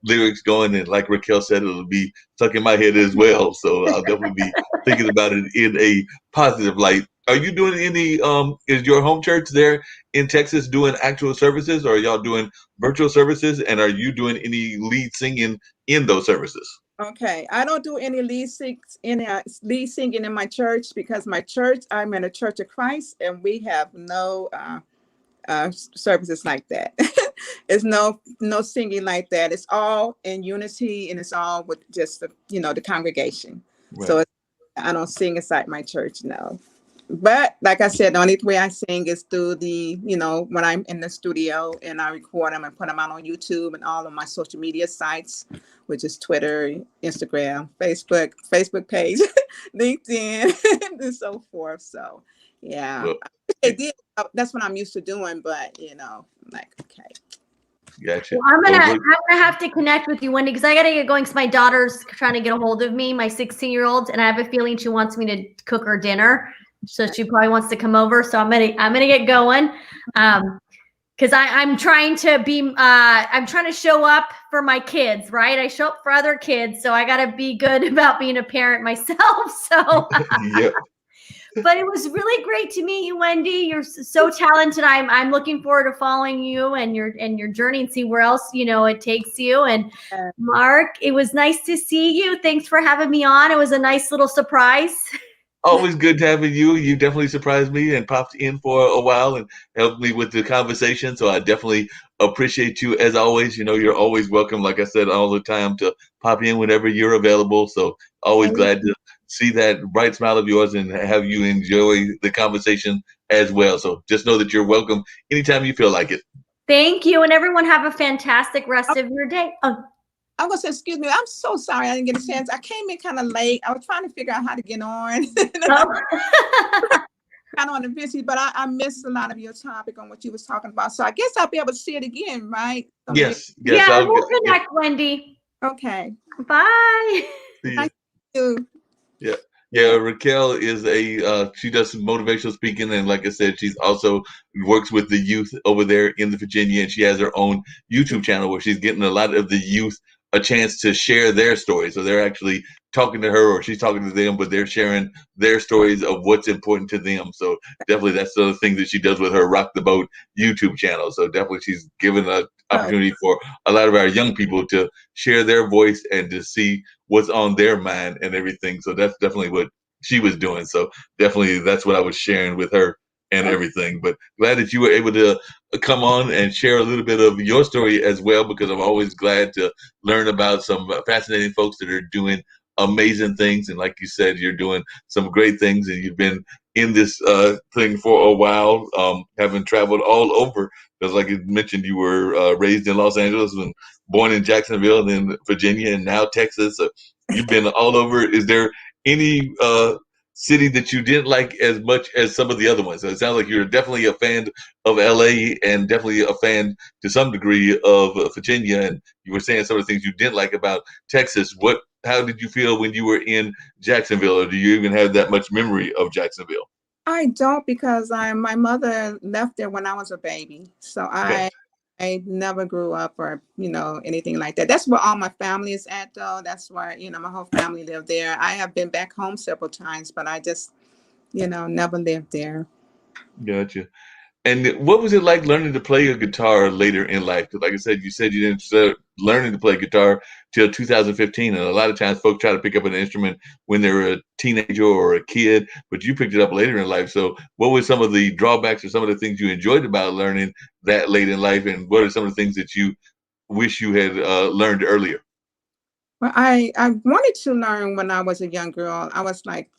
lyrics going. And like Raquel said, it'll be stuck in my head as well. So I'll definitely be thinking about it in a positive light. Are you doing any, is your home church there in Texas doing actual services, or are y'all doing virtual services? And are you doing any lead singing in those services? Okay, I don't do any lead singing in my church, because my church, I'm in a Church of Christ, and we have no services like that. It's no singing like that. It's all in unity, and it's all with just the congregation. Right. So I don't sing inside my church, no. But like I said, the only way I sing is through the, when I'm in the studio and I record them and put them out on YouTube and all of my social media sites, which is Twitter, Instagram, Facebook page, LinkedIn, and so forth. So yeah, that's what I'm used to doing. But I'm like, okay. Gotcha. Well, I'm gonna have to connect with you, Wendy, because I gotta get going. Because my daughter's trying to get a hold of me, my 16-year-old, and I have a feeling she wants me to cook her dinner. So she probably wants to come over. So I'm gonna get going. Because I'm trying to show up for my kids, right? I show up for other kids, so I gotta be good about being a parent myself. So Yep. But it was really great to meet you, Wendy. You're so talented. I'm looking forward to following you and your journey and see where else it takes you. And Mark, it was nice to see you. Thanks for having me on. It was a nice little surprise. Always good having you. You definitely surprised me and popped in for a while and helped me with the conversation. So I definitely appreciate you as always. You know, you're always welcome, like I said, all the time to pop in whenever you're available. So always glad to see that bright smile of yours and have you enjoy the conversation as well. So just know that you're welcome anytime you feel like it. Thank you. And everyone have a fantastic rest of your day. Oh. I'm gonna say, excuse me, I'm so sorry I didn't get a chance. I came in kind of late. I was trying to figure out how to get on. Kind of on the busy, but I missed a lot of your topic on what you was talking about. So I guess I'll be able to see it again, right? Yes. Yeah, we'll connect, Wendy. Okay. Bye. Thank you. Yeah. Yeah, Raquel is she does some motivational speaking, and like I said, she's also works with the youth over there in the Virginia, and she has her own YouTube channel where she's getting a lot of the youth a chance to share their stories. So they're actually talking to her, or she's talking to them, but they're sharing their stories of what's important to them. So definitely that's the other thing that she does with her Rock the Boat YouTube channel. So definitely she's given an opportunity for a lot of our young people to share their voice and to see what's on their mind and everything. So that's definitely what she was doing. So definitely that's what I was sharing with her and everything. But glad that you were able to come on and share a little bit of your story as well, because I'm always glad to learn about some fascinating folks that are doing amazing things. And like you said, you're doing some great things, and you've been in this thing for a while, having traveled all over. Because like you mentioned, you were raised in Los Angeles and born in Jacksonville and then Virginia and now Texas. So you've been all over. Is there any city that you didn't like as much as some of the other ones? So it sounds like you're definitely a fan of LA and definitely a fan to some degree of Virginia. And you were saying some of the things you didn't like about Texas. How did you feel when you were in Jacksonville, or do you even have that much memory of Jacksonville? I don't, because my mother left there when I was a baby. So I never grew up or, anything like that. That's where all my family is at, though. That's where, my whole family lived there. I have been back home several times, but I just, never lived there. Gotcha. And what was it like learning to play a guitar later in life? Because like I said, you didn't start learning to play guitar till 2015. And a lot of times folks try to pick up an instrument when they're a teenager or a kid, but you picked it up later in life. So what were some of the drawbacks or some of the things you enjoyed about learning that late in life? And what are some of the things that you wish you had learned earlier? Well, I wanted to learn when I was a young girl. I was like,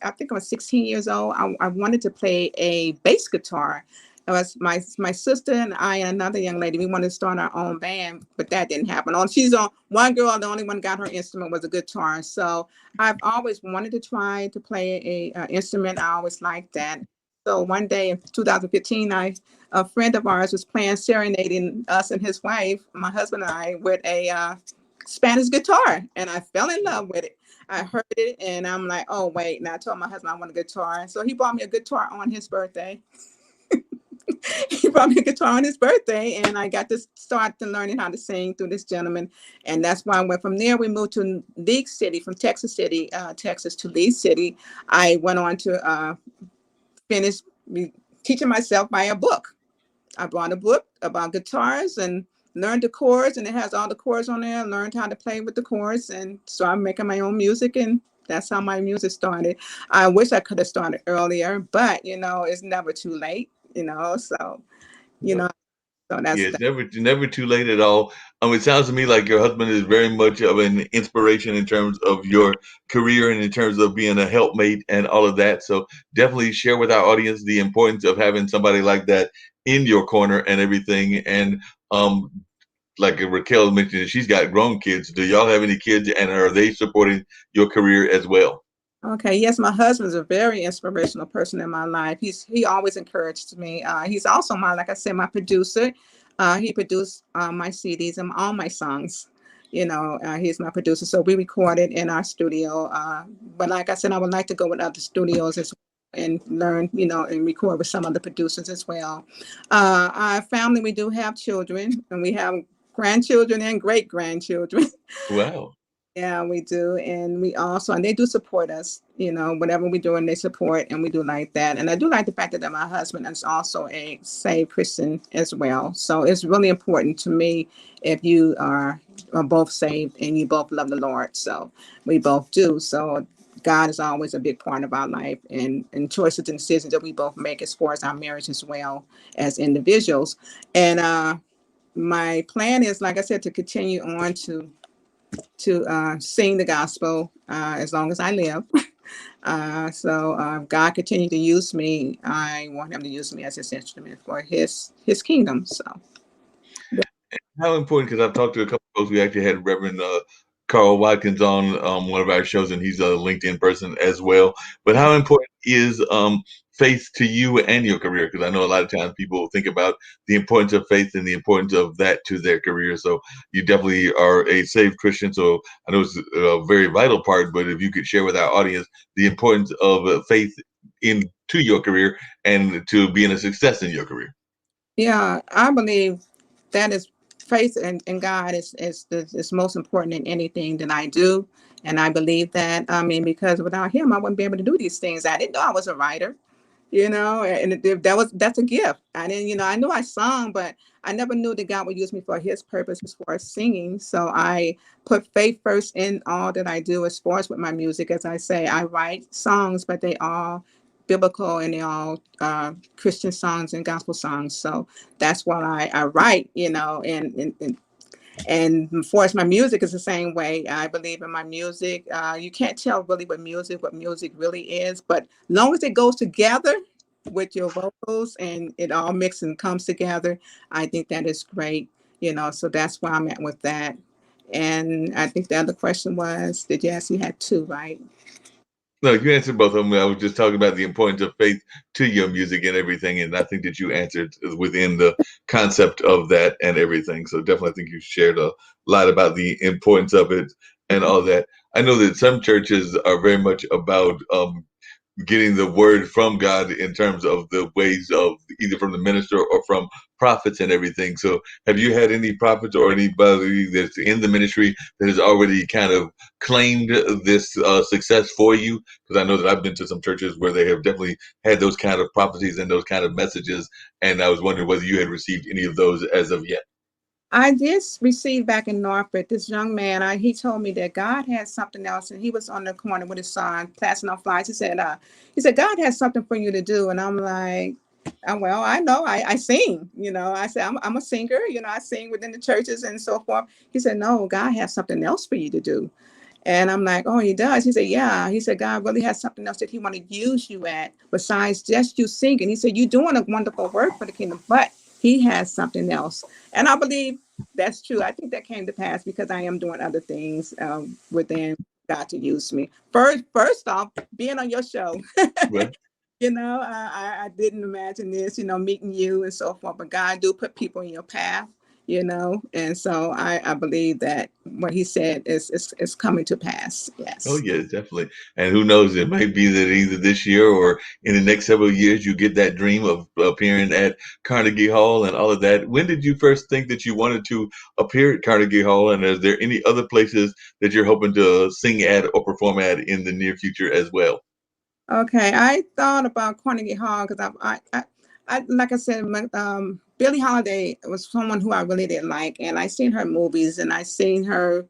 I think I was 16 years old. I wanted to play a bass guitar. It was my sister and I and another young lady. We wanted to start our own band, but that didn't happen. One girl, the only one got her instrument was a guitar. So I've always wanted to try to play a instrument. I always liked that. So one day in 2015, a friend of ours was serenading us and his wife, my husband and I, with a Spanish guitar, and I fell in love with it. I heard it and I'm like, oh wait. And I told my husband I want a guitar. So he bought me a guitar on his birthday. He brought me a guitar on his birthday, and I got to start learning how to sing through this gentleman. And that's why I went from there. We moved to League City, from Texas City, Texas to League City. I went on to finish teaching myself by a book. I bought a book about guitars and learned the chords, and it has all the chords on there. I learned how to play with the chords, and so I'm making my own music, and that's how my music started. I wish I could have started earlier, but it's never too late. So that's it's never too late at all. It sounds to me like your husband is very much of an inspiration in terms of your career and in terms of being a helpmate and all of that. So definitely share with our audience the importance of having somebody like that in your corner and everything. And like Raquel mentioned, she's got grown kids. Do y'all have any kids, and are they supporting your career as well? Okay. Yes, my husband's a very inspirational person in my life. He always encouraged me. He's also like I said, my producer. He produced my CDs and all my songs. He's my producer. So we recorded in our studio. But like I said, I would like to go with other studios as well and learn, and record with some other producers as well. Our family, we do have children, and we have grandchildren and great grandchildren. Wow. Yeah, we do. And they do support us, whatever we do, and they support, and we do like that. And I do like the fact that my husband is also a saved Christian as well. So it's really important to me if you are both saved and you both love the Lord. So we both do. So God is always a big part of our life, and choices and decisions that we both make as far as our marriage as well as individuals. And my plan is, like I said, to continue on to sing the gospel as long as I live. So God continue to use me. I want him to use me as his instrument for his kingdom. So How important, because I've talked to a couple of folks. We actually had Reverend Carl Watkins on one of our shows, and he's a LinkedIn person as well. But how important is faith to you and your career? Because I know a lot of times people think about the importance of faith and the importance of that to their career. So you definitely are a saved Christian. So I know it's a very vital part, but if you could share with our audience the importance of faith into your career and to being a success in your career. yeah, I believe that is faith in God is most important in anything that I do. And I believe that, I mean, because without him, I wouldn't be able to do these things. I didn't know I was a writer, and that's a gift. I didn't, I knew I sung, but I never knew that God would use me for his purpose as far as singing. So I put faith first in all that I do as far as with my music. As I say, I write songs, but they all biblical and they all Christian songs and gospel songs. So that's what I write, and as far as my music is the same way. I believe in my music. You can't tell really what music really is, but long as it goes together with your vocals and it all mixes and comes together, I think that is great. So that's where I'm at with that. And I think the other question was, did you ask? You had two, right? No, you answered both of them. I was just talking about the importance of faith to your music and everything, and I think that you answered within the concept of that and everything. So definitely, I think you shared a lot about the importance of it and all that. I know that some churches are very much about getting the word from God in terms of the ways of either from the minister or from prophets and everything. So have you had any prophets or anybody that's in the ministry that has already kind of claimed this success for you? Because I know that I've been to some churches where they have definitely had those kind of prophecies and those kind of messages. And I was wondering whether you had received any of those as of yet. I did receive back in Norfolk, this young man, he told me that God had something else, and he was on the corner with his son, passing on flies. He said, God has something for you to do. And I'm like, well, I know, I sing, I said, I'm a singer, I sing within the churches and so forth. He said, no, God has something else for you to do. And I'm like, oh, he does? He said, yeah. He said, God really has something else that he want to use you at besides just you singing. He said, you're doing a wonderful work for the kingdom, but he has something else. And I believe that's true. I think that came to pass because I am doing other things within God to use me. First off, being on your show. Right. I didn't imagine this, meeting you and so forth, but God do put people in your path, and so I believe that what he said is coming to pass. Yes. Oh, yeah, definitely. And who knows, it might be that either this year or in the next several years, you get that dream of appearing at Carnegie Hall and all of that. When did you first think that you wanted to appear at Carnegie Hall? And is there any other places that you're hoping to sing at or perform at in the near future as well? Okay, I thought about Carnegie Hall because I like I said, Billie Holiday was someone who I really didn't like, and I seen her movies, and I seen her,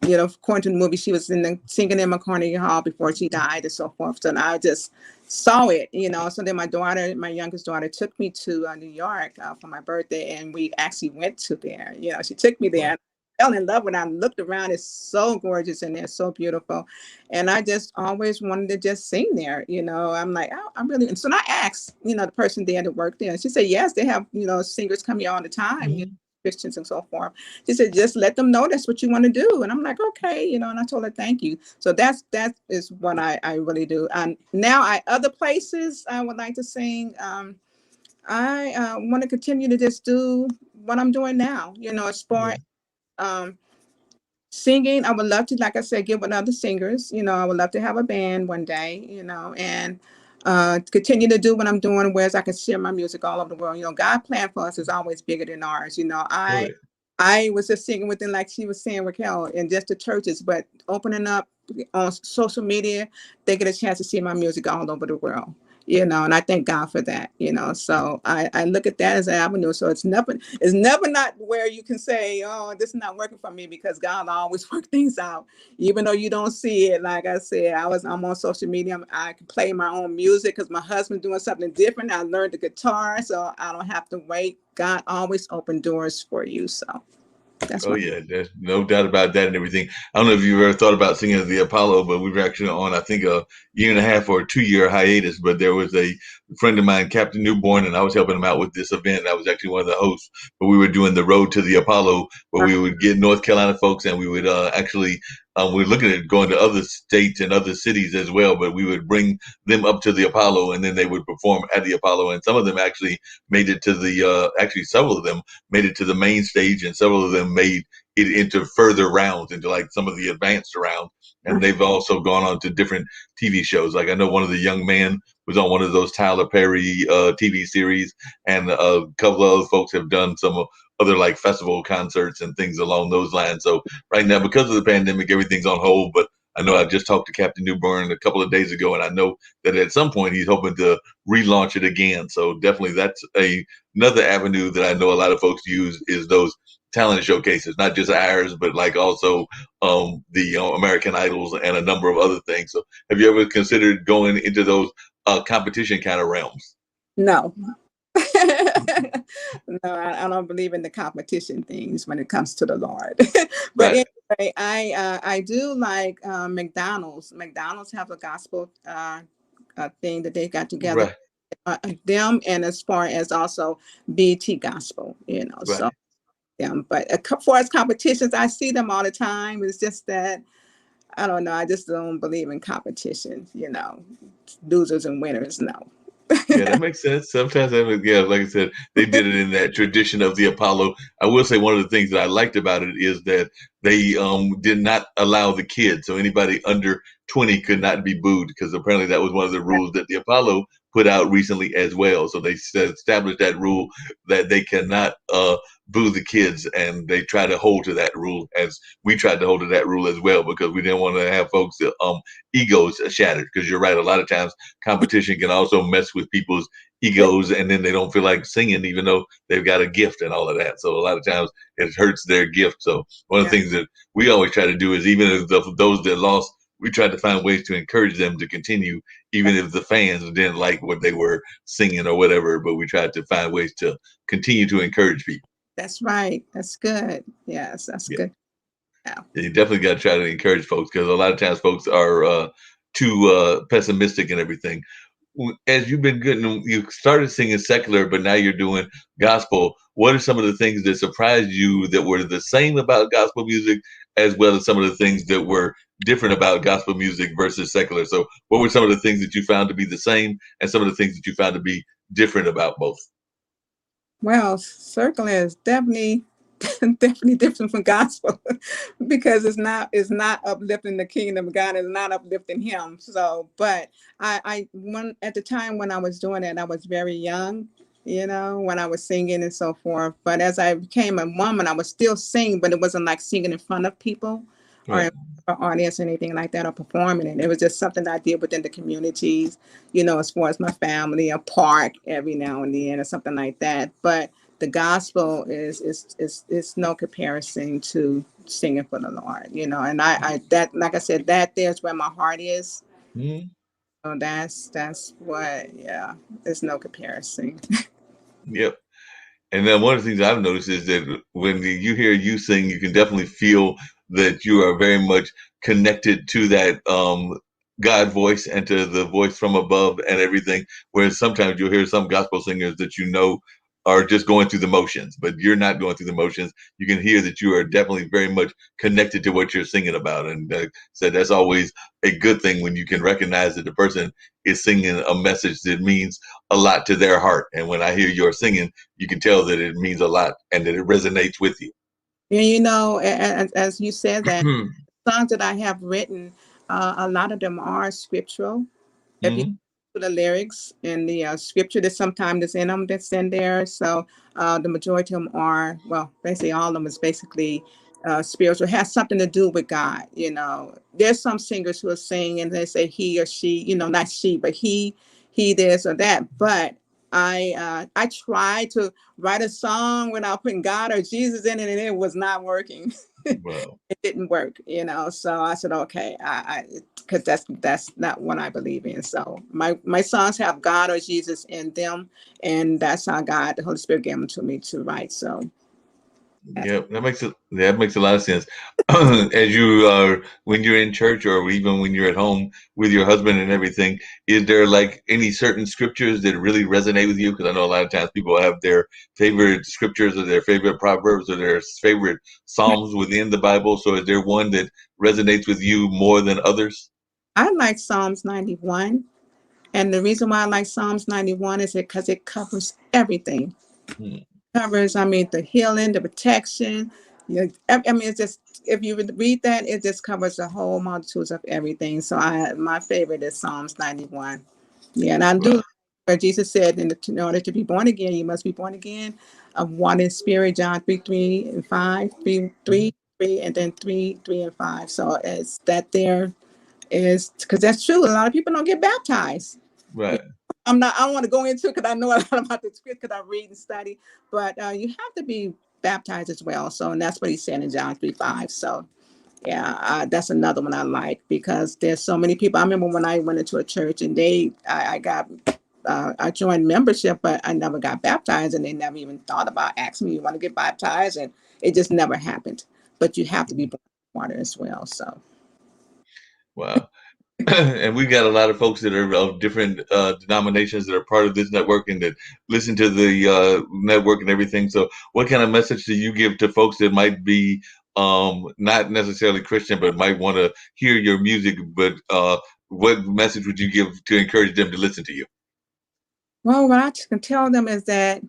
according to the movie, she was singing in Carnegie Hall before she died and so forth. So I just saw it, So then my youngest daughter, took me to New York for my birthday, and we actually went to there. She took me there. I fell in love when I looked around. It's so gorgeous and it's so beautiful. And I just always wanted to just sing there. I'm like, I'm really, and so I asked, the person there that worked there, and she said, yes, they have, singers come here all the time, Christians and so forth. She said, just let them know that's what you want to do. And I'm like, okay, and I told her, thank you. So that is what I really do. Now other places I would like to sing. I want to continue to just do what I'm doing now, as far singing. I would love to, like I said, get with other singers. I would love to have a band one day, and continue to do what I'm doing, whereas I can share my music all over the world. God plan for us is always bigger than ours. I was just singing within, like she was saying, Raquel, and just the churches, but opening up on social media, they get a chance to see my music all over the world. and I thank God for that, so I look at that as an avenue. So it's never not where you can say, oh, this is not working for me, because God always work things out, even though you don't see it. Like I said, I'm on social media. I can play my own music because my husband's doing something different. I learned the guitar, so I don't have to wait. God always open doors for you. So that's yeah, there's no doubt about that and everything. I don't know if you've ever thought about singing at the Apollo, but we were actually on, I think, a 1.5 or 2 year hiatus. But there was a friend of mine, Captain Newborn, and I was helping him out with this event. I was actually one of the hosts, but we were doing the Road to the Apollo, where we would get North Carolina folks, and we would we were looking at going to other states and other cities as well, but we would bring them up to the Apollo, and then they would perform at the Apollo. And some of them actually made it to several of them made it to the main stage, and several of them made it into further rounds, into like some of the advanced rounds. And they've also gone on to different TV shows. Like I know one of the young men was on one of those Tyler Perry TV series, and a couple of other folks have done some other like festival concerts and things along those lines. So right now, because of the pandemic, everything's on hold. But I know I just talked to Captain Newburn a couple of days ago, and I know that at some point he's hoping to relaunch it again. So definitely that's another avenue that I know a lot of folks use, is those talent showcases, not just ours, but like also the American Idols and a number of other things. So have you ever considered going into those competition kind of realms? No. No, I don't believe in the competition things when it comes to the Lord. But anyway, I do like McDonald's. McDonald's have a gospel thing that they got together. Them, and as far as also BT Gospel, so them. But as far as competitions, I see them all the time. It's just that I don't know. I just don't believe in competition. Losers and winners. No. Yeah, that makes sense. Sometimes, like I said, they did it in that tradition of the Apollo. I will say one of the things that I liked about it is that they did not allow the kids, so anybody under 20 could not be booed, because apparently that was one of the rules that the Apollo put out recently as well. So they established that rule that they cannot boo the kids, and they try to hold to that rule, as we tried to hold to that rule as well, because we didn't want to have folks egos shattered. Because you're right, a lot of times competition can also mess with people's egos, and then they don't feel like singing even though they've got a gift and all of that. So a lot of times it hurts their gift. So one of the things that we always try to do is, even if those that lost, we tried to find ways to encourage them to continue, even if the fans didn't like what they were singing or whatever. But we tried to find ways to continue to encourage people. That's right. That's good. Yes, that's good. Yeah. You definitely got to try to encourage folks, because a lot of times folks are too pessimistic and everything. As you've been good, and you started singing secular, but now you're doing gospel. What are some of the things that surprised you that were the same about gospel music, as well as some of the things that were different about gospel music versus secular? So what were some of the things that you found to be the same, and some of the things that you found to be different about both? Well, secular is definitely different from gospel, because it's not uplifting the kingdom of God. It's not uplifting Him. So, but at the time when I was doing it, I was very young, when I was singing and so forth. But as I became a woman, I was still singing, but it wasn't like singing in front of people or audience or anything like that, or performing it. It was just something that I did within the communities, as far as my family, a park every now and then or something like that. But the gospel is no comparison to singing for the Lord, and I that, like I said, that there's where my heart is. Mm-hmm. So that's what, there's no comparison. Yep. And then one of the things I've noticed is that when you hear you sing, you can definitely feel that you are very much connected to that God voice and to the voice from above and everything. Whereas sometimes you'll hear some gospel singers that are just going through the motions, but you're not going through the motions. You can hear that you are definitely very much connected to what you're singing about. And so that's always a good thing, when you can recognize that the person is singing a message that means a lot to their heart. And when I hear your singing, you can tell that it means a lot and that it resonates with you. And as you said, that songs that I have written, a lot of them are scriptural. If you the lyrics and the scripture that sometimes is in them, that's in there. So the majority of them are, well, basically all of them is basically spiritual. It has something to do with God. There's some singers who are singing and they say he or she, not she, but he he this or that. But I tried to write a song without putting God or Jesus in it, and it was not working. Wow. It didn't work, you know. So I said, okay, because that's not what I believe in. So my songs have God or Jesus in them, and that's how God, the Holy Spirit, gave them to me to write. So Yeah, that makes a lot of sense. As you are when you're in church or even when you're at home with your husband and everything, is there like any certain scriptures that really resonate with you? Because I know a lot of times people have their favorite scriptures or their favorite proverbs or their favorite psalms within the Bible. So is there one that resonates with you more than others? I like Psalms 91. And the reason why I like Psalms 91 is because it covers everything. Covers, I mean, the healing, the protection. You know, I mean, it's just, if you read that, it just covers the whole multitudes of everything. So my favorite is Psalms 91. Yeah, and I do where Jesus said, in order to be born again, you must be born again of water and spirit, John 3, 3 and 5, 3, 3, 3, and then 3, 3 and 5. So it's that there is, because that's true. A lot of people don't get baptized. Right. I don't want to go into it because I know a lot about the script because I read and study, but you have to be baptized as well. So, and that's what he said in John 3:5. So, yeah, that's another one I like because there's so many people. I remember when I went into a church and I joined membership, but I never got baptized, and they never even thought about asking me, you want to get baptized? And it just never happened. But you have to be born in water as well. So, wow. And we got a lot of folks that are of different denominations that are part of this network and that listen to the network and everything. So what kind of message do you give to folks that might be not necessarily Christian, but might want to hear your music? But what message would you give to encourage them to listen to you? Well, what I can tell them is that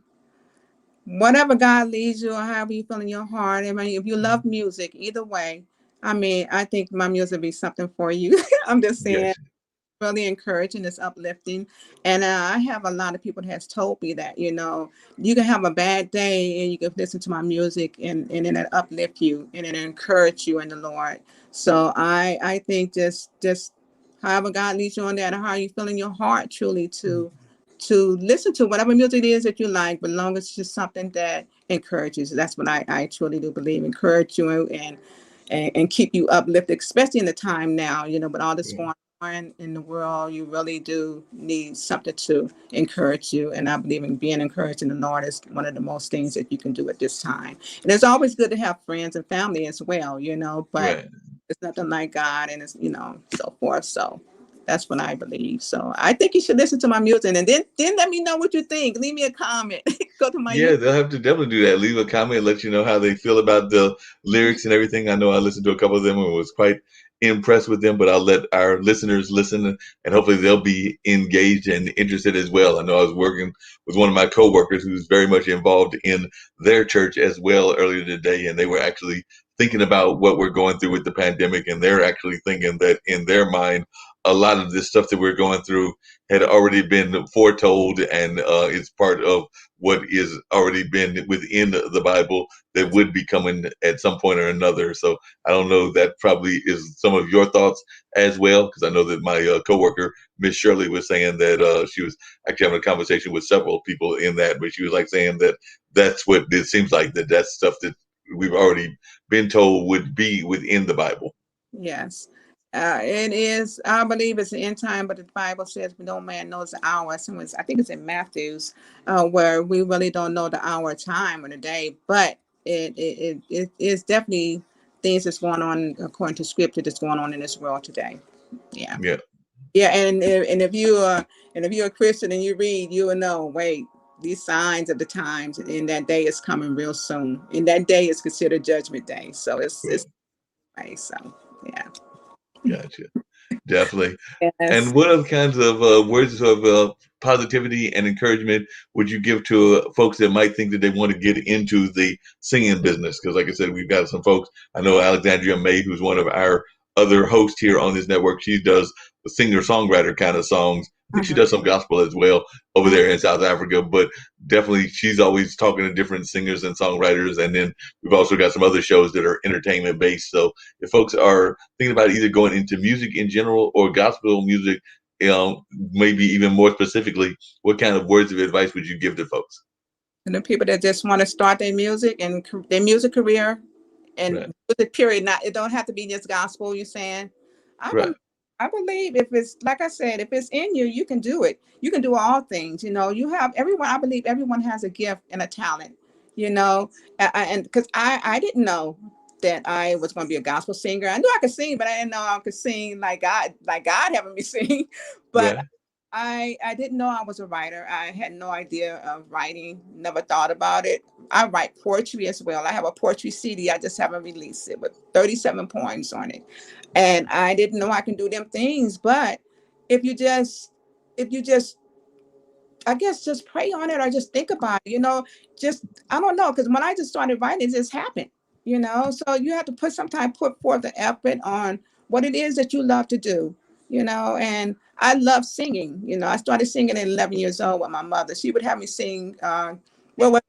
whatever God leads you or however you feel in your heart, I mean, if you love music, either way, I mean, I think my music will be something for you. I'm just saying, Yes. really encouraging, it's uplifting. And I have a lot of people that has told me that, you know, you can have a bad day and you can listen to my music and it uplift you and it encourage you in the Lord. So I think just however God leads you on that, or how you feel in your heart truly to listen to whatever music it is that you like, but long as it's just something that encourages. That's what I truly do believe, encourage you and keep you uplifted, especially in the time now, you know, with all this going on in the world, you really do need something to encourage you. And I believe in being encouraged in the Lord is one of the most things that you can do at this time. And it's always good to have friends and family as well, you know, but it's nothing like God and it's, you know, so forth. So that's what I believe. So I think you should listen to my music and then let me know what you think. Leave me a comment. Go to my Yeah, they'll have to definitely do that. Leave a comment, let you know how they feel about the lyrics and everything. I know I listened to a couple of them and was quite impressed with them, but I'll let our listeners listen and hopefully they'll be engaged and interested as well. I know I was working with one of my coworkers who's very much involved in their church as well earlier today, and they were actually thinking about what we're going through with the pandemic, and they're actually thinking that in their mind, a lot of this stuff that we're going through had already been foretold and it's part of what is already been within the Bible that would be coming at some point or another. So I don't know, that probably is some of your thoughts as well, because I know that my coworker, Miss Shirley, was saying that she was actually having a conversation with several people in that, but she was like saying that that's what it seems like, that's stuff that we've already been told would be within the Bible. Yes. It is, I believe it's the end time, but the Bible says no man knows the hour. I think it's in Matthew's, where we really don't know the hour, time, or the day, but it is definitely things that's going on according to scripture that's going on in this world today. Yeah. Yeah. Yeah. And if you're a Christian and you read, you will know, wait, these signs of the times and that day is coming real soon. And that day is considered Judgment Day. So it's right. So yeah. Gotcha. Definitely. Yes. And what other kinds of words of positivity and encouragement would you give to folks that might think that they want to get into the singing business? Because like I said, we've got some folks. I know Alexandria May, who's one of our other hosts here on this network. She does the singer-songwriter kind of songs. I think she does some gospel as well over there in South Africa, but definitely she's always talking to different singers and songwriters. And then we've also got some other shows that are entertainment based. So if folks are thinking about either going into music in general or gospel music maybe even more specifically, what kind of words of advice would you give to folks? And the people that just want to start their music and their music career and Right. music period, not it don't have to be just gospel. You're saying, I Right. I believe if it's like I said, if it's in you, you can do it. You can do all things. You know, you have everyone. I believe everyone has a gift and a talent. You know, and because I didn't know that I was going to be a gospel singer. I knew I could sing, but I didn't know I could sing like God having me sing. But Right. I didn't know I was a writer. I had no idea of writing, never thought about it. I write poetry as well. I have a poetry CD. I just haven't released it with 37 poems on it. And I didn't know I can do them things. But if you just, I guess just pray on it or just think about it, just, I don't know. Because when I just started writing, it just happened, so you have to put forth the effort on what it is that you love to do, and I love singing. I started singing at 11 years old with my mother. She would have me sing, with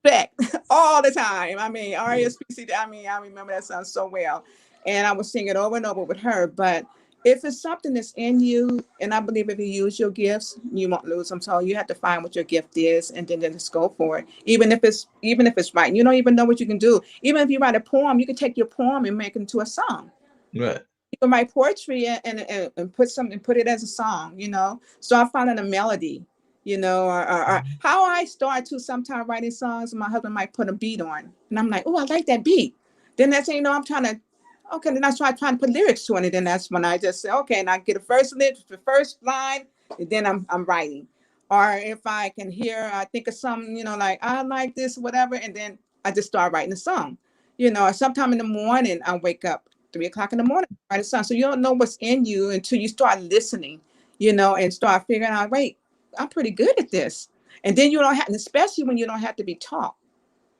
respect all the time. I mean, R.E.S.P.C. I remember that song so well. And I would sing it over and over with her. But if it's something that's in you, and I believe if you use your gifts, you won't lose them. So you have to find what your gift is and then just go for it. Even if it's writing, you don't even know what you can do. Even if you write a poem, you can take your poem and make it into a song. Right. You can write poetry and put it as a song, Start finding a melody, or how I start to sometimes writing songs, my husband might put a beat on. And I'm like, oh, I like that beat. Then that's, I'm trying to, okay, then I trying to put lyrics to it. And then that's when I just say, okay, and I get the first line, and then I'm writing. Or if I can hear, I think of something, like I like this, whatever, and then I just start writing a song. Sometime in the morning, I wake up 3:00 in the morning, write a song. So you don't know what's in you until you start listening, and start figuring out, wait, I'm pretty good at this. And then you don't have, especially when you don't have to be taught.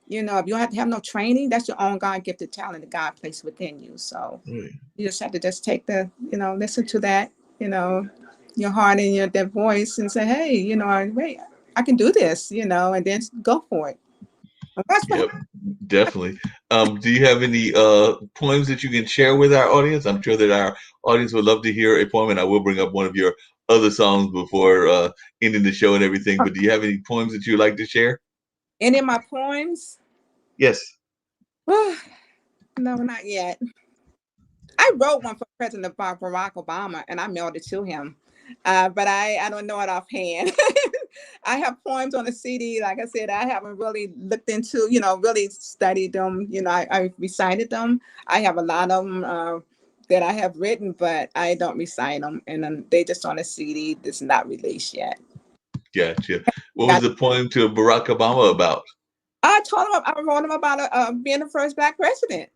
If you don't have to have no training, that's your own God-gifted talent that God placed within you. So you just have to just take listen to that, your heart and that voice and say, hey, wait, I can do this, and then go for it. Yep, definitely. Do you have any poems that you can share with our audience? I'm sure that our audience would love to hear a poem, and I will bring up one of your other songs before ending the show and everything. But do you have any poems that you'd like to share? Any of my poems? Yes. No, not yet. I wrote one for President Barack Obama, and I mailed it to him. But I don't know it offhand. I have poems on the CD. Like I said, I haven't really looked into, really studied them. I recited them. I have a lot of them that I have written, but I don't recite them. And they just on a CD that's not released yet. Gotcha. What was the poem to Barack Obama about? I wrote him about being the first Black president.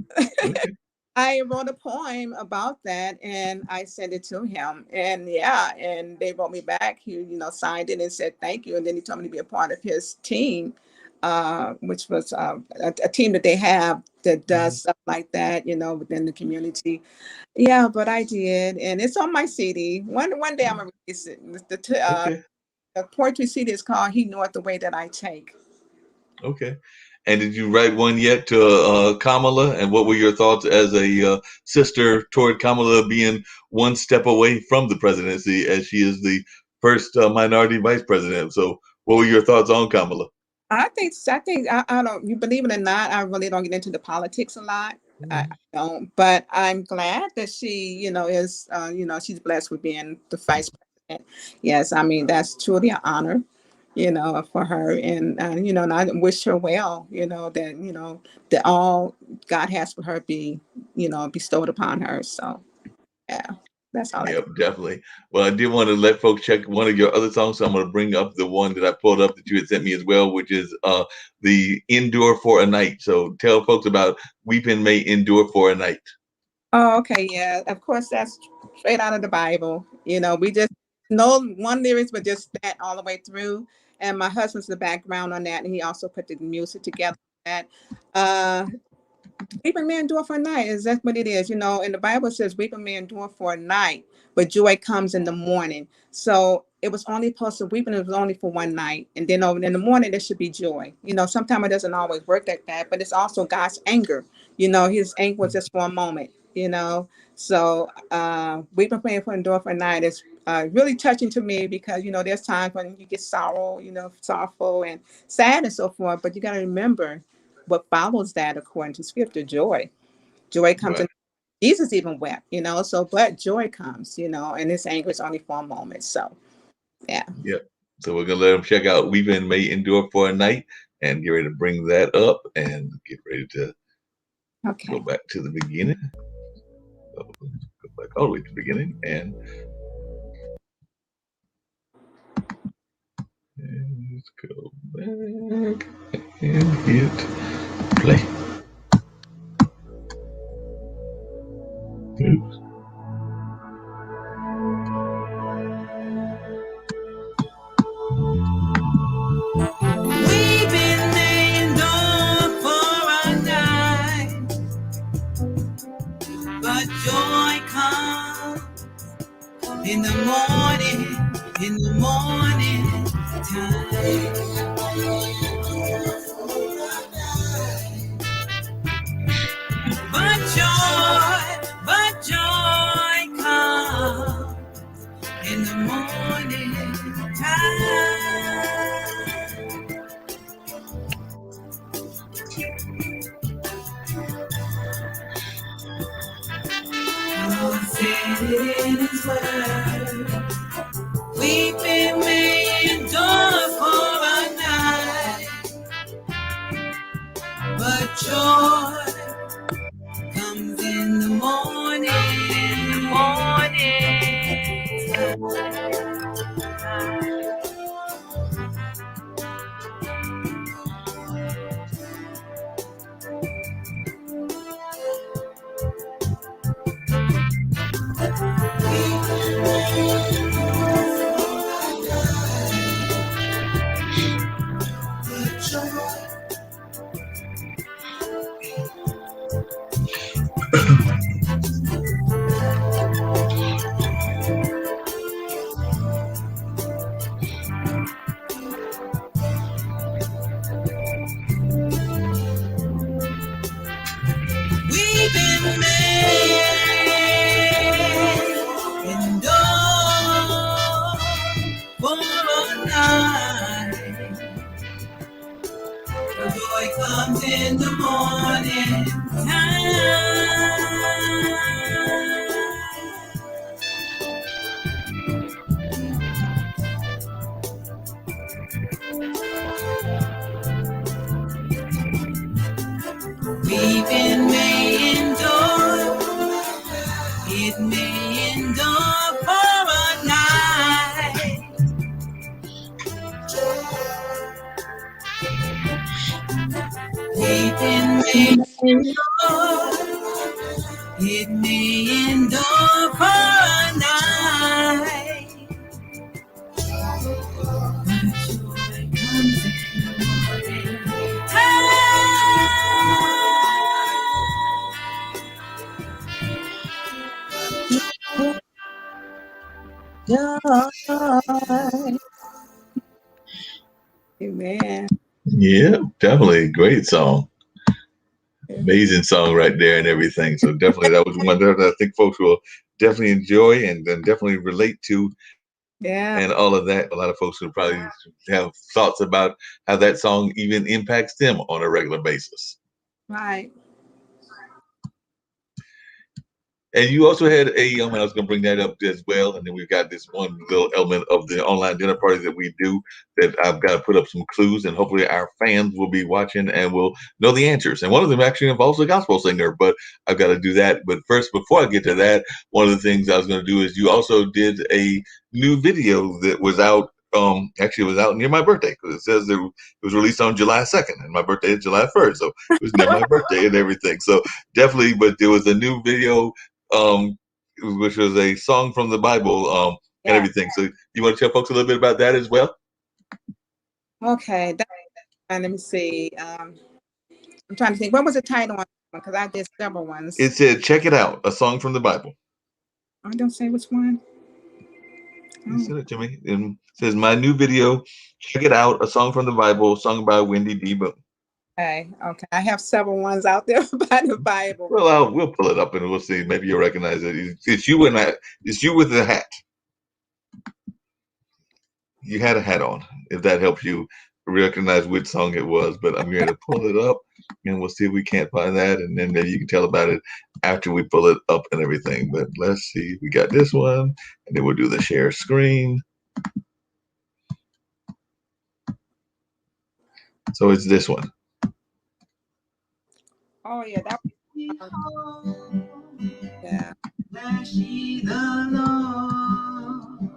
Okay. I wrote a poem about that and I sent it to him. And and they wrote me back. He, signed it and said thank you. And then he told me to be a part of his team, which was a team that they have that does stuff like that, within the community. Yeah, but I did. And it's on my CD. One day I'm going to release it. The poetry CD is called He Knoweth the Way That I Take. Okay. And did you write one yet to Kamala? And what were your thoughts as a sister toward Kamala being one step away from the presidency, as she is the first minority vice president? So what were your thoughts on Kamala? I don't, you believe it or not, I really don't get into the politics a lot. I don't, but I'm glad that she, is, she's blessed with being the vice president. Yes, I mean, that's truly an honor. For her, and and I wish her well. That all God has for her be, bestowed upon her. So, yeah, that's all. Yep, definitely. Well, I did want to let folks check one of your other songs, so I'm going to bring up the one that I pulled up that you had sent me as well, which is the "Endure for a Night." So, tell folks about "Weeping May Endure for a Night." Oh, okay, yeah. Of course, that's straight out of the Bible. We just know one lyrics, but just that all the way through. And my husband's the background on that, and he also put the music together. That weeping may endure for a night is that's what it is. And the Bible says weeping may endure for a night, but joy comes in the morning. So it was only supposed to weeping. It was only for one night, and then in the morning there should be joy. Sometimes it doesn't always work like that, but it's also God's anger. His anger was just for a moment. you know. So we've been praying for Endure for a Night. It's really touching to me because, you know, there's times when you get sorrowful and sad and so forth, but you got to remember what follows that according to scripture: joy. Joy comes in. Jesus even wept, you know, so but joy comes, you know, and this anger is only for a moment. So yeah. So we're gonna let them check out Weeping May Endure for a Night and get ready to bring that up and get ready to go back to the beginning. So go back all the way to the beginning and let's go back and hit play. Oops. Weeping may endure for a night, but joy comes in the morning time. But joy comes in the morning time. God said it in His word. Weeping may endure for a night, but joy comes in the morning. Weeping may endure for a night, but joy comes in the morning time. Weeping may endure, it may endure for a night. Weeping may endure, it may endure for a night. But joy comes in the morning time. Amen. Yeah, definitely great song. Amazing song right there and everything. So definitely that was one that I think folks will definitely enjoy and then definitely relate to. Yeah. And all of that. A lot of folks will probably have thoughts about how that song even impacts them on a regular basis. Right. And you also had and I was going to bring that up as well. And then we've got this one little element of the online dinner party that we do that I've got to put up some clues, and hopefully our fans will be watching and will know the answers. And one of them actually involves a gospel singer, but I've got to do that. But first, before I get to that, one of the things I was going to do is you also did a new video that was out. Actually, it was out near my birthday because it says it was released on July 2nd, and my birthday is July 1st, so it was near my birthday and everything. So definitely, but there was a new video, which was a song from the Bible, and everything. So you want to tell folks a little bit about that as well? Okay. Let me see. I'm trying to think. What was the title on? Because I did several ones. It said, "Check It Out," a song from the Bible. I don't say which one. You said it to me. And it says, "My new video, check it out, a song from the Bible, sung by Wendy D. Boone." Okay. I have several ones out there by the Bible. Well, we'll pull it up and we'll see. Maybe you'll recognize it. It's you in that. It's you with the hat. You had a hat on. If that helps you recognize which song it was, but I'm going to pull it up and we'll see if we can't find that, and then maybe you can tell about it after we pull it up and everything. But let's see. We got this one, and then we'll do the share screen. So it's this one. Oh yeah, that was yeah. She the Lord,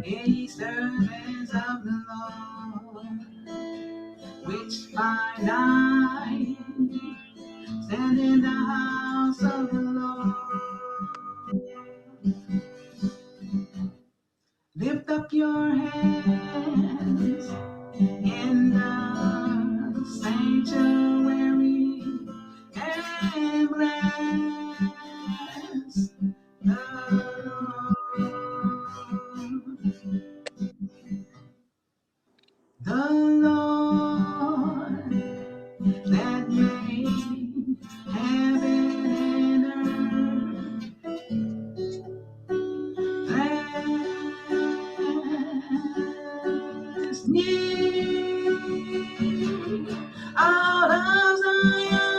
ye servants of the Lord, which by night stand in the house of the Lord. Lift up your hands in the sanctuary and bless the Lord. The Lord that made heaven and earth. Bless me out of Zion.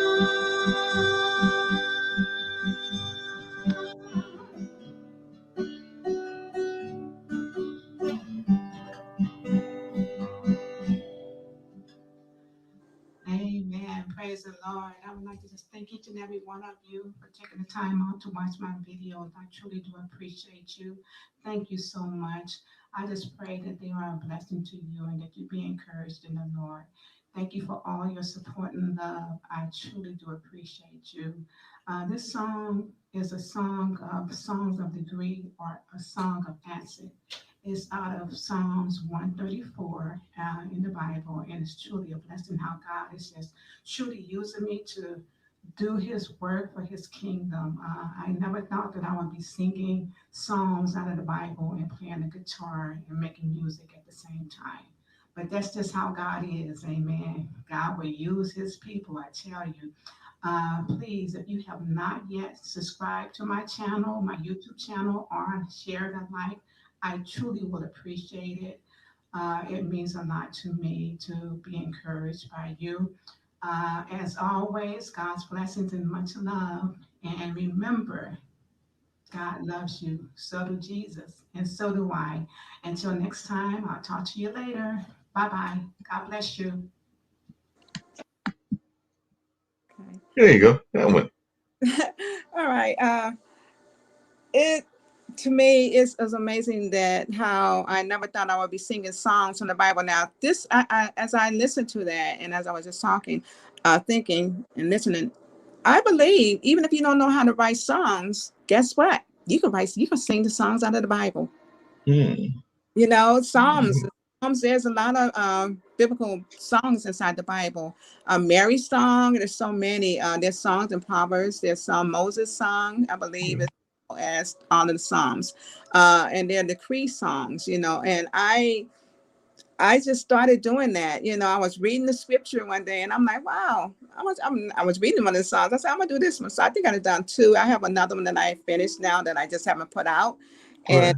Amen. Praise the Lord. I would like to just thank each and every one of you for taking the time out to watch my videos. I truly do appreciate you. Thank you so much. I just pray that they are a blessing to you and that you be encouraged in the Lord. Thank you for all your support and love. I truly do appreciate you. This song is a song of songs of degree, or a song of acid. It's out of Psalms 134 in the Bible, and it's truly a blessing how God is just truly using me to do his work for his kingdom. I never thought that I would be singing songs out of the Bible and playing the guitar and making music at the same time. But that's just how God is, amen. God will use his people, I tell you. Please, if you have not yet subscribed to my channel, my YouTube channel, or shared a like, I truly would appreciate it. It means a lot to me to be encouraged by you. As always, God's blessings and much love. And remember, God loves you. So do Jesus. And so do I. Until next time, I'll talk to you later. Bye-bye. God bless you. There you go. That one. All right. It to me is amazing that how I never thought I would be singing songs from the Bible. Now, this as I listened to that, and as I was just talking, thinking and listening, I believe even if you don't know how to write songs, guess what? You can sing the songs out of the Bible. You know, Psalms. There's a lot of biblical songs inside the Bible. Mary's song, there's so many. There's songs in Proverbs. There's some Moses song, I believe, as well as all of the Psalms. And there are decree songs, you know. And I just started doing that. You know, I was reading the scripture one day, and I'm like, wow. I was reading one of the songs. I said, I'm gonna do this one. So I think I've done two. I have another one that I finished now that I just haven't put out. And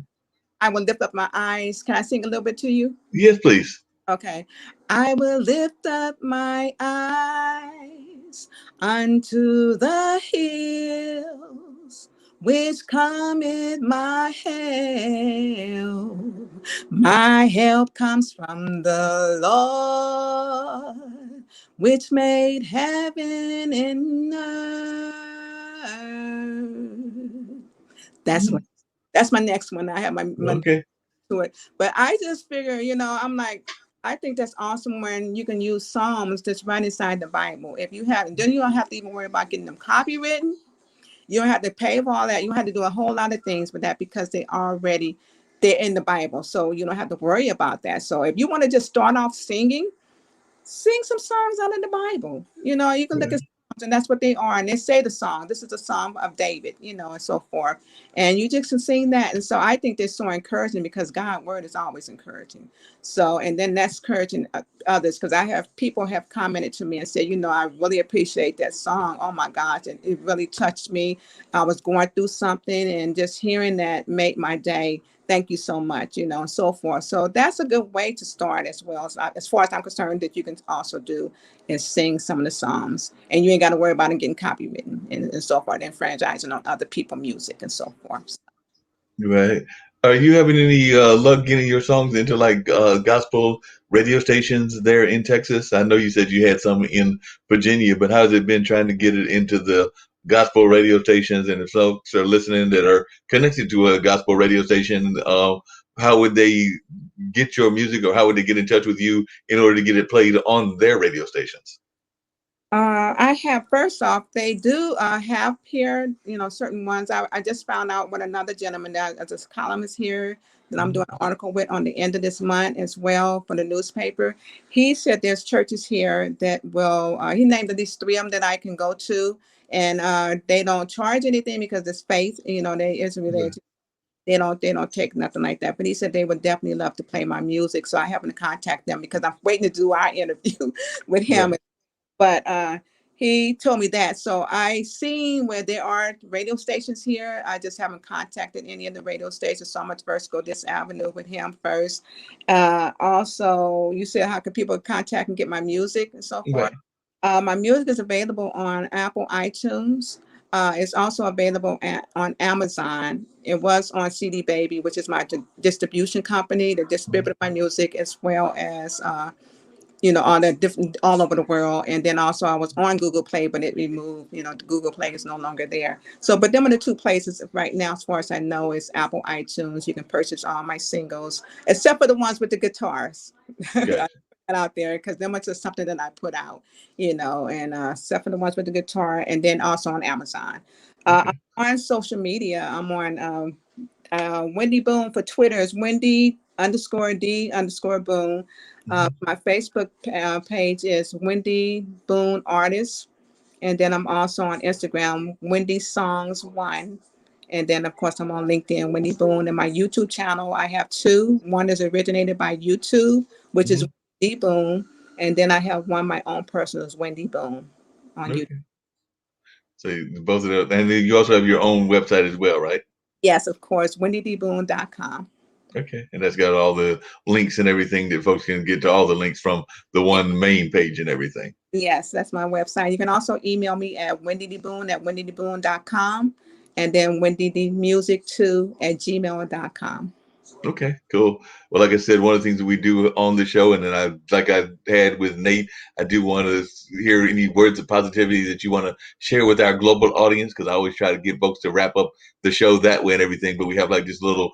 I will lift up my eyes. Can I sing a little bit to you? Yes, please. Okay. I will lift up my eyes unto the hills, which cometh my help. My help comes from the Lord, which made heaven and earth. That's my next one. I have my okay to it. But I just figure, you know, I'm like, I think that's awesome when you can use Psalms that's right inside the Bible. If you haven't, then you don't have to even worry about getting them copywritten. You don't have to pay for all that. You don't have to do a whole lot of things with that because they're in the Bible. So you don't have to worry about that. So if you want to just start off singing, sing some songs out of the Bible. You know, you can look at and that's what they are. And they say the song, this is a song of David, you know, and so forth. And you just can sing that. And so I think they're so encouraging because God's word is always encouraging. So, and then that's encouraging others, because I have people have commented to me and said, you know, I really appreciate that song. Oh my gosh. And it really touched me. I was going through something, and just hearing that made my day. Thank you so much, you know, and so forth. So that's a good way to start as well. As far as I'm concerned, that you can also do is sing some of the songs, and you ain't got to worry about it getting copywritten and so forth, and franchising on other people's music and so forth. Right. Are you having any luck getting your songs into like gospel radio stations there in Texas? I know you said you had some in Virginia, but how's it been trying to get it into the gospel radio stations? And if folks are listening that are connected to a gospel radio station, how would they get your music, or how would they get in touch with you in order to get it played on their radio stations? I have, first off, they do have here, you know, certain ones. I just found out with another gentleman that as a columnist here that I'm doing an article with on the end of this month as well for the newspaper. He said there's churches here that will, he named at least 3 of them that I can go to, and they don't charge anything because it's faith, you know, it's religion. They don't take nothing like that. But he said they would definitely love to play my music. So I happen to contact them because I'm waiting to do our interview with him. Yeah. But he told me that. So I seen where there are radio stations here. I just haven't contacted any of the radio stations. So I'm going to first go this avenue with him first. Also, you said how can people contact and get my music and so forth? Yeah. My music is available on Apple iTunes. It's also available on Amazon. It was on CD Baby, which is my distribution company that distributes my music, as well as you know, all over the world. And then also I was on Google Play, but it removed, you know, the Google Play is no longer there. So, but them are the 2 places right now, as far as I know, is Apple iTunes. You can purchase all my singles, except for the ones with the guitars. Yeah. Out there, because them are just something that I put out, you know, and except for the ones with the guitar, and then also on Amazon. Okay. I'm on social media. I'm on Wendy Boone for Twitter is Wendy_D_Boone. My Facebook page is Wendy Boone Artist. And then I'm also on Instagram, Wendy Songs 1. And then, of course, I'm on LinkedIn, Wendy Boone. And my YouTube channel, I have 2. One is originated by YouTube, which is Wendy Boone. And then I have one, my own personal, is Wendy Boone on YouTube. So both of those. And then you also have your own website as well, right? Yes, of course, wendydboone.com. Okay, and that's got all the links and everything that folks can get to all the links from the one main page and everything. Yes, that's my website. You can also email me at wendydboone@wendydboone.com, and then wendydmusic2@gmail.com. Okay, cool. Well, like I said, one of the things that we do on the show, and then I had with Nate, I do want to hear any words of positivity that you want to share with our global audience, because I always try to get folks to wrap up the show that way and everything. But we have like this little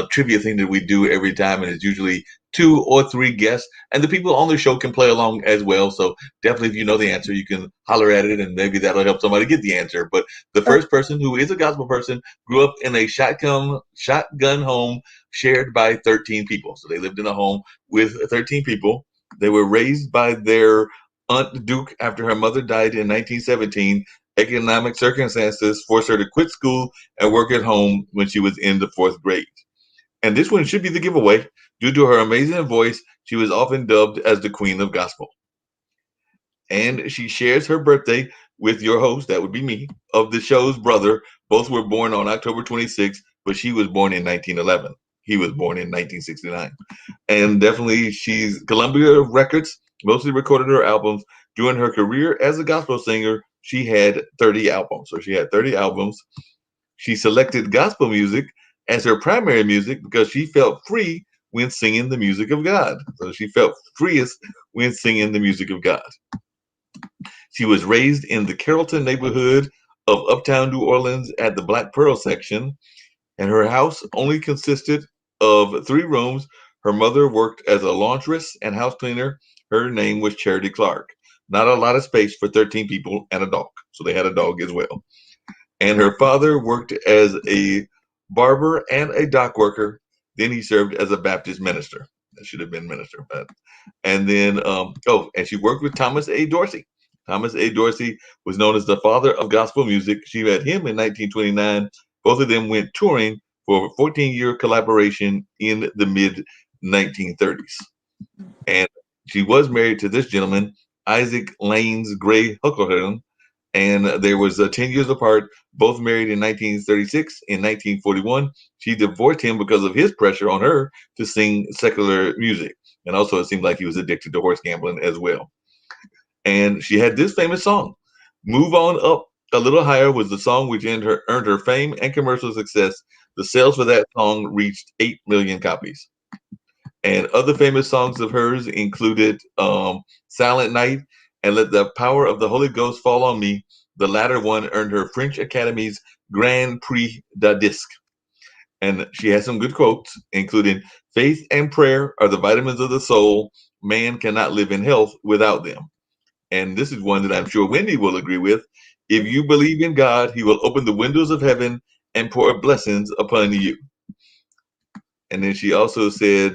trivia thing that we do every time, and it's usually 2 or 3 guests, and the people on the show can play along as well. So definitely, if you know the answer, you can holler at it, and maybe that'll help somebody get the answer. But the first person, who is a gospel person, grew up in a shotgun home shared by 13 people. So they lived in a home with 13 people. They were raised by their Aunt Duke after her mother died in 1917. Economic circumstances forced her to quit school and work at home when she was in the 4th grade. And this one should be the giveaway. Due to her amazing voice, she was often dubbed as the Queen of Gospel. And she shares her birthday with your host, that would be me, of the show's brother. Both were born on October 26th, but she was born in 1911. He was born in 1969. And definitely, she's Columbia Records, mostly recorded her albums. During her career as a gospel singer, she had 30 albums. So she had 30 albums. She selected gospel music as her primary music because she felt free when singing the music of God. So she felt freest when singing the music of God. She was raised in the Carrollton neighborhood of Uptown New Orleans at the Black Pearl section, and her house only consisted of 3 rooms. Her mother worked as a laundress and house cleaner. Her name was Charity Clark. Not a lot of space for 13 people and a dog. So they had a dog as well. And her father worked as a barber and a dock worker. Then he served as a Baptist minister. That should have been minister. And then, and she worked with Thomas A. Dorsey. Thomas A. Dorsey was known as the father of gospel music. She met him in 1929. Both of them went touring for a 14-year collaboration in the mid-1930s. And she was married to this gentleman, Isaac Lanes Gray Hucklehearn, and there was 10 years apart, both married in 1936. In 1941, she divorced him because of his pressure on her to sing secular music. And also it seemed like he was addicted to horse gambling as well. And she had this famous song. Move On Up a Little Higher was the song which earned her fame and commercial success. The sales for that song reached 8 million copies. And other famous songs of hers included Silent Night and Let the Power of the Holy Ghost Fall on Me. The latter one earned her French Academy's Grand Prix de Disque. And she has some good quotes, including, faith and prayer are the vitamins of the soul. Man cannot live in health without them. And this is one that I'm sure Wendy will agree with. If you believe in God, he will open the windows of heaven and pour blessings upon you. And then she also said,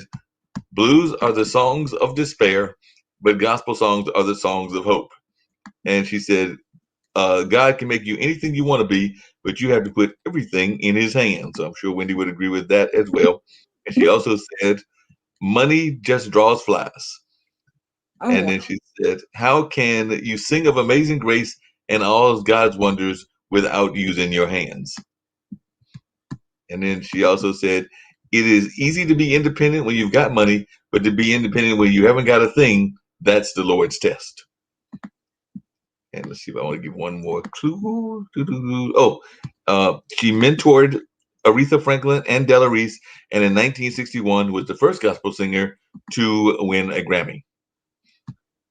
blues are the songs of despair, but gospel songs are the songs of hope. And she said, God can make you anything you want to be, but you have to put everything in his hands. So I'm sure Wendy would agree with that as well. And she also said, money just draws flies. Oh, and then she said, how can you sing of amazing grace and all of God's wonders without using your hands? And then she also said, it is easy to be independent when you've got money, but to be independent when you haven't got a thing, that's the Lord's test. And let's see if I want to give one more clue. She mentored Aretha Franklin and Della Reese, and in 1961 was the first gospel singer to win a Grammy.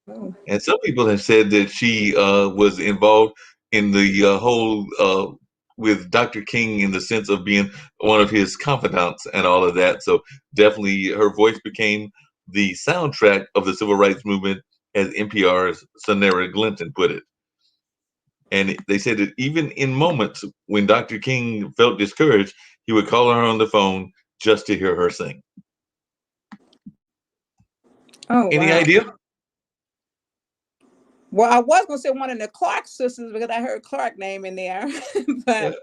Oh. And some people have said that she was involved in the whole with Dr. King in the sense of being one of his confidants and all of that. So definitely her voice became the soundtrack of the civil rights movement, as NPR's Sonera Glinton put it. And they said that even in moments when Dr. King felt discouraged, he would call her on the phone just to hear her sing. Oh, any idea? Well, I was going to say one of the Clark sisters because I heard Clark name in there, but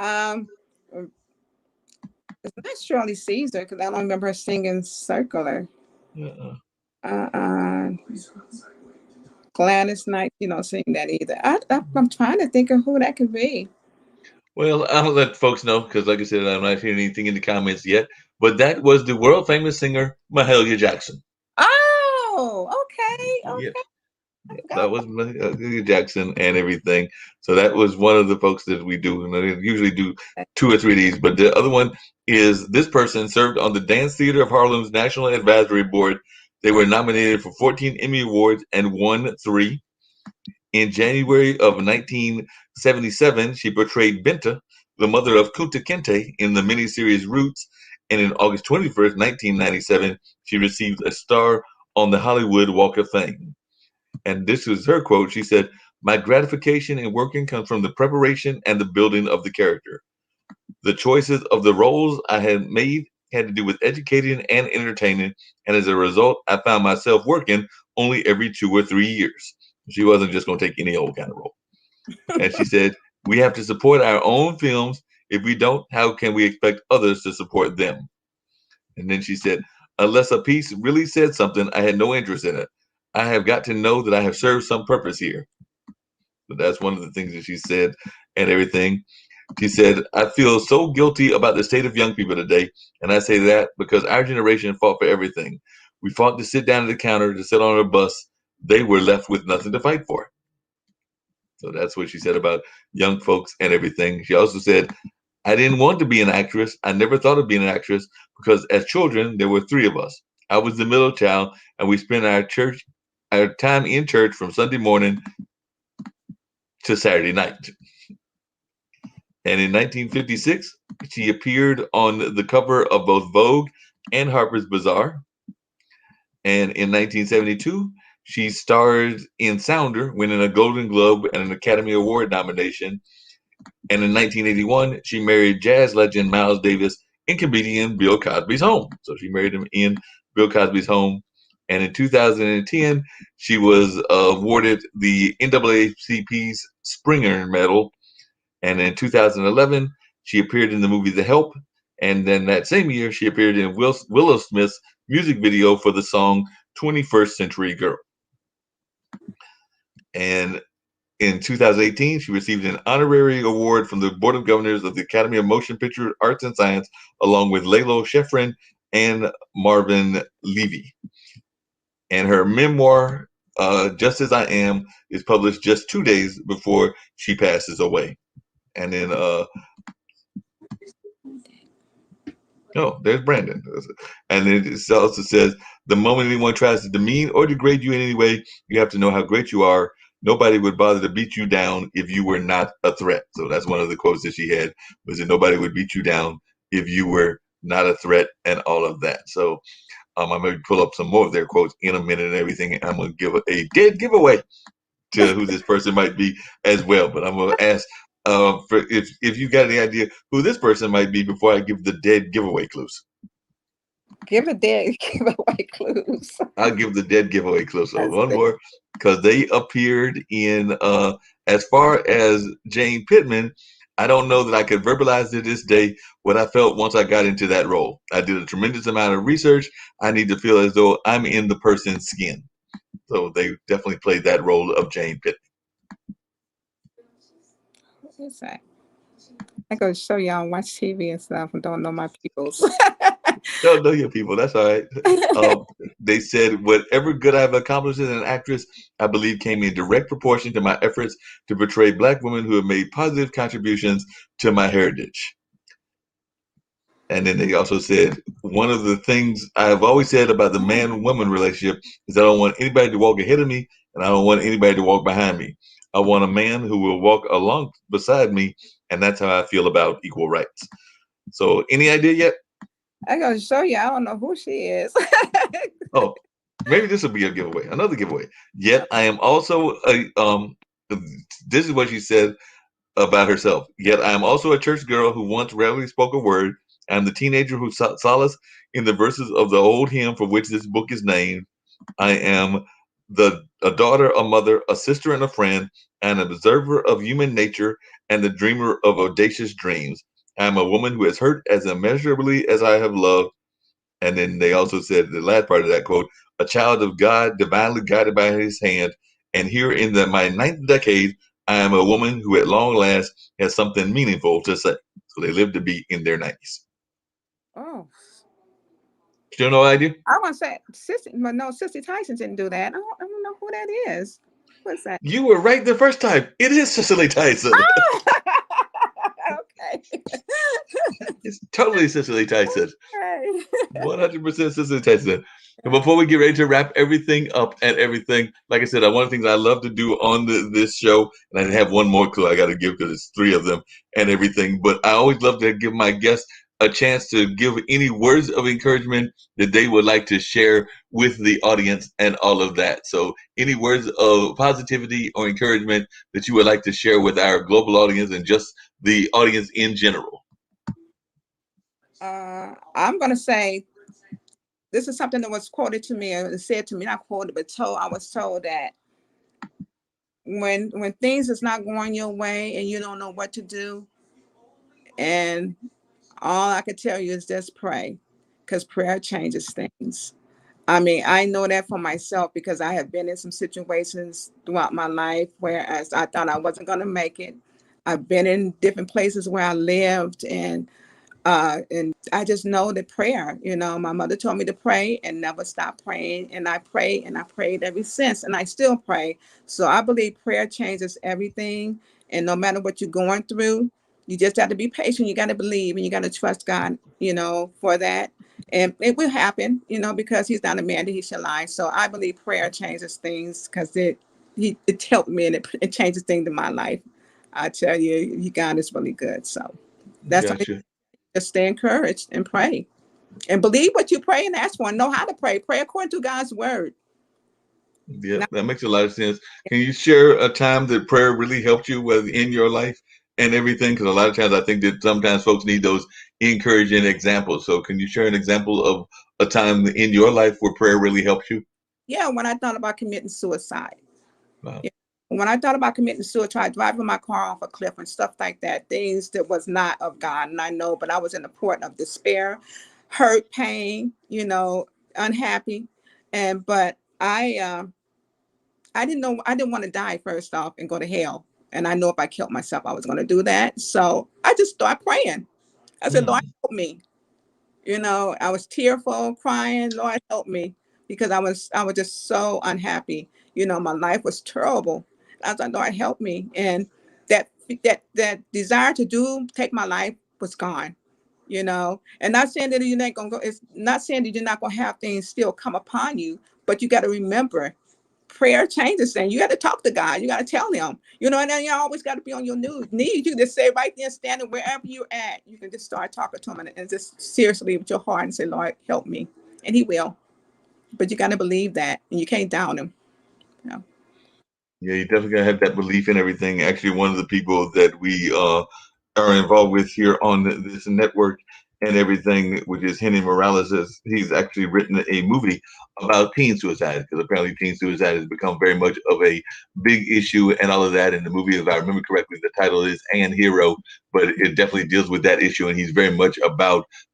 it's not Shirley Caesar because I don't remember her singing Circular. Gladys Knight, sing that either. I'm trying to think of who that could be. Well, I'll let folks know because, like I said, I'm not hearing anything in the comments yet. But that was the world famous singer Mahalia Jackson. Oh, okay. Yeah. That was Mahalia Jackson and everything. So that was one of the folks that we do. And I usually do 2 or 3 of these. But the other one is this person served on the Dance Theater of Harlem's National Advisory Board. They were nominated for 14 Emmy Awards and won 3. In January of 1977, she portrayed Binta, the mother of Kunta Kinte, in the miniseries Roots. And in August 21st, 1997, she received a star on the Hollywood Walk of Fame. And this is her quote. She said, my gratification in working comes from the preparation and the building of the character. The choices of the roles I had made had to do with educating and entertaining. And as a result, I found myself working only every 2 or 3 years. She wasn't just going to take any old kind of role. And she said, we have to support our own films. If we don't, how can we expect others to support them? And then she said, unless a piece really said something, I had no interest in it. I have got to know that I have served some purpose here. So that's one of the things that she said and everything. She said, I feel so guilty about the state of young people today. And I say that because our generation fought for everything. We fought to sit down at the counter, to sit on a bus. They were left with nothing to fight for. So that's what she said about young folks and everything. She also said, I didn't want to be an actress. I never thought of being an actress because as children, there were 3 of us. I was the middle child, and we spent our time in church from Sunday morning to Saturday night. And in 1956, she appeared on the cover of both Vogue and Harper's Bazaar. And in 1972, she starred in Sounder, winning a Golden Globe and an Academy Award nomination. And in 1981, she married jazz legend Miles Davis in comedian Bill Cosby's home. So she married him in Bill Cosby's home. And in 2010, she was awarded the NAACP's Springer Medal. And in 2011, she appeared in the movie The Help. And then that same year, she appeared in Willow Smith's music video for the song 21st Century Girl. And in 2018, she received an honorary award from the Board of Governors of the Academy of Motion Picture Arts and Science, along with Lalo Schifrin and Marvin Levy. And her memoir, Just As I Am, is published just 2 days before she passes away. And then, there's Brandon. And it also says, the moment anyone tries to demean or degrade you in any way, you have to know how great you are. Nobody would bother to beat you down if you were not a threat. So that's one of the quotes that she had, was that nobody would beat you down if you were not a threat, and all of that. So I'm going to pull up some more of their quotes in a minute and everything. And I'm going to give a dead giveaway to who this person might be as well. But I'm going to ask for if you got any idea who this person might be before I give the dead giveaway clues. Give a dead giveaway clues. I'll give the dead giveaway clues. So one more, because they appeared in, as far as Jane Pittman, I don't know that I could verbalize to this day what I felt once I got into that role. I did a tremendous amount of research. I need to feel as though I'm in the person's skin. So they definitely played that role of Jane Pittman. What is that? I go show y'all watch TV and stuff and don't know my peoples. Don't know your people. That's all right. They said, whatever good I've accomplished as an actress, I believe came in direct proportion to my efforts to portray Black women who have made positive contributions to my heritage. And then they also said, one of the things I've always said about the man-woman relationship is I don't want anybody to walk ahead of me, and I don't want anybody to walk behind me. I want a man who will walk along beside me, and that's how I feel about equal rights. So any idea yet? I'm going to show you. I don't know who she is. Oh, maybe this will be a giveaway, another giveaway. Yet I am also this is what she said about herself. Yet I am also a church girl who once rarely spoke a word. I am the teenager who solace in the verses of the old hymn for which this book is named. I am a daughter, a mother, a sister, and a friend, and an observer of human nature and the dreamer of audacious dreams. I am a woman who has hurt as immeasurably as I have loved. And then they also said, the last part of that quote, a child of God, divinely guided by his hand. And here in my 9th decade, I am a woman who at long last has something meaningful to say. So they live to be in their 90s. Oh. Still no idea? I want to say, Sissy Tyson didn't do that. I don't know who that is. What's that? You were right the first time. It is Cicely Tyson. Oh! Okay. It's totally Cicely Tyson. Okay. 100% Cicely Tyson. And before we get ready to wrap everything up and everything, like I said, one of the things I love to do on this show, and I have one more clue I got to give because it's 3 of them and everything, but I always love to give my guests a chance to give any words of encouragement that they would like to share with the audience and all of that. So any words of positivity or encouragement that you would like to share with our global audience and just the audience in general? I'm going to say, this is something that was quoted to me, or said to me, not quoted, but I was told that when things is not going your way and you don't know what to do, and all I could tell you is just pray, because prayer changes things. I mean, I know that for myself because I have been in some situations throughout my life whereas I thought I wasn't going to make it. I've been in different places where I lived, and I just know that prayer, my mother told me to pray and never stop praying. And I pray and I prayed ever since, and I still pray. So I believe prayer changes everything. And no matter what you're going through, you just have to be patient. You got to believe and you got to trust God, for that. And it will happen, because he's not a man that he shall lie. So I believe prayer changes things because it helped me and it changes things in my life. I tell you, God is really good. So that's Gotcha. Just stay encouraged and pray and believe what you pray and ask for and know how to pray. Pray according to God's word. Yeah, that makes a lot of sense. Can you share a time that prayer really helped you in your life and everything? Because a lot of times I think that sometimes folks need those encouraging examples. So can you share an example of a time in your life where prayer really helped you? Yeah, when I thought about committing suicide. Wow. Yeah. When I thought about committing suicide, driving my car off a cliff and stuff like that, things that was not of God. And I know, but I was in the port of despair, hurt, pain, unhappy. But I didn't know, I didn't want to die first off and go to hell. And I know if I killed myself, I was going to do that. So I just started praying. I said, Lord, help me. I was tearful, crying, Lord, help me, because I was just so unhappy. My life was terrible. I was like, Lord, help me. And that desire to take my life was gone. And not saying that you're not gonna go, it's not saying that you're not gonna have things still come upon you, but you got to remember, prayer changes things. You got to talk to God. You got to tell him, and then you always got to be on your knees. You just say right there, standing wherever you're at, you can just start talking to him and just seriously with your heart and say, Lord, help me. And he will. But you got to believe that, and you can't down him. Yeah, you definitely gotta have that belief in everything. Actually, one of the people that we are involved with here on this network and everything, which is Henry Morales, he's actually written a movie about teen suicide, because apparently teen suicide has become very much of a big issue and all of that. And the movie, if I remember correctly, the title is An Hero, but it definitely deals with that issue. And he's very much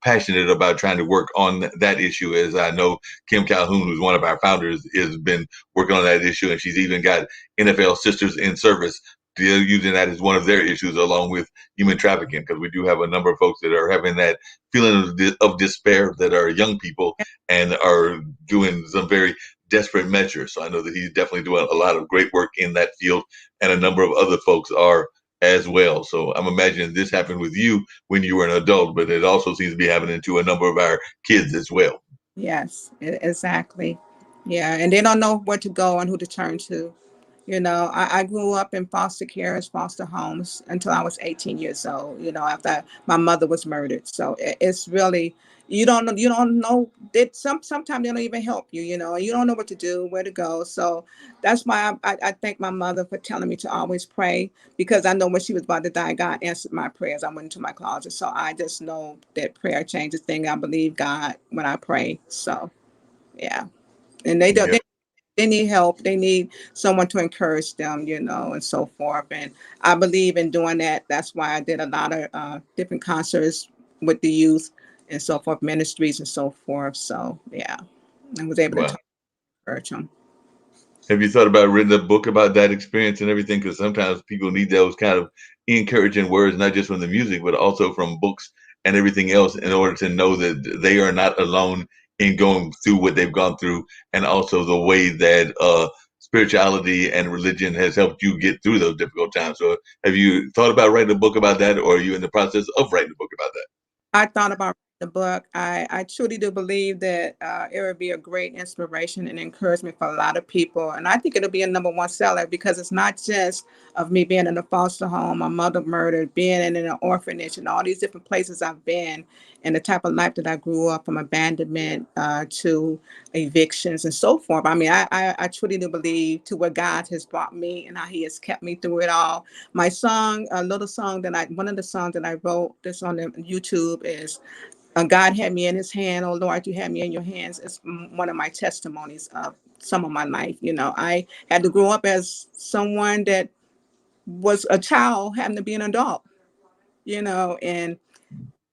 passionate about trying to work on that issue. As I know, Kim Calhoun, who's one of our founders, has been working on that issue, and she's even got NFL Sisters in Service. They're using that as one of their issues, along with human trafficking, because we do have a number of folks that are having that feeling of despair, that are young people and are doing some very desperate measures. So I know that he's definitely doing a lot of great work in that field, and a number of other folks are as well. So I'm imagining this happened with you when you were an adult, but it also seems to be happening to a number of our kids as well. Yes, exactly. Yeah, and they don't know where to go and who to turn to. I grew up in foster care, foster homes until I was 18 years old, after my mother was murdered. So it's really, you don't know that sometimes they don't even help you, and you don't know what to do, where to go. So that's why I thank my mother for telling me to always pray, because I know when she was about to die, God answered my prayers. I went into my closet. So I just know that prayer changes things. I believe God when I pray. So, yeah. And they don't. Yeah. They need help. They need someone to encourage them, and so forth. And I believe in doing that. That's why I did a lot of different concerts with the youth and so forth, ministries and so forth. So, yeah, I was able to encourage them. Have you thought about writing a book about that experience and everything? Because sometimes people need those kind of encouraging words, not just from the music, but also from books and everything else, in order to know that they are not alone in going through what they've gone through, and also the way that spirituality and religion has helped you get through those difficult times. So have you thought about writing a book about that, or are you in the process of writing a book about that? I thought about the book. I truly do believe that it would be a great inspiration and encouragement for a lot of people. And I think it'll be a #1 seller, because it's not just of me being in a foster home, my mother murdered, being in an orphanage, and all these different places I've been, and the type of life that I grew up, from abandonment to evictions and so forth. I mean, I truly do believe to where God has brought me and how he has kept me through it all. My song, one of the songs that I wrote that's on the YouTube is God had me in his hand. Oh Lord, you had me in your hands. It's one of my testimonies of some of my life. I had to grow up as someone that was a child having to be an adult, and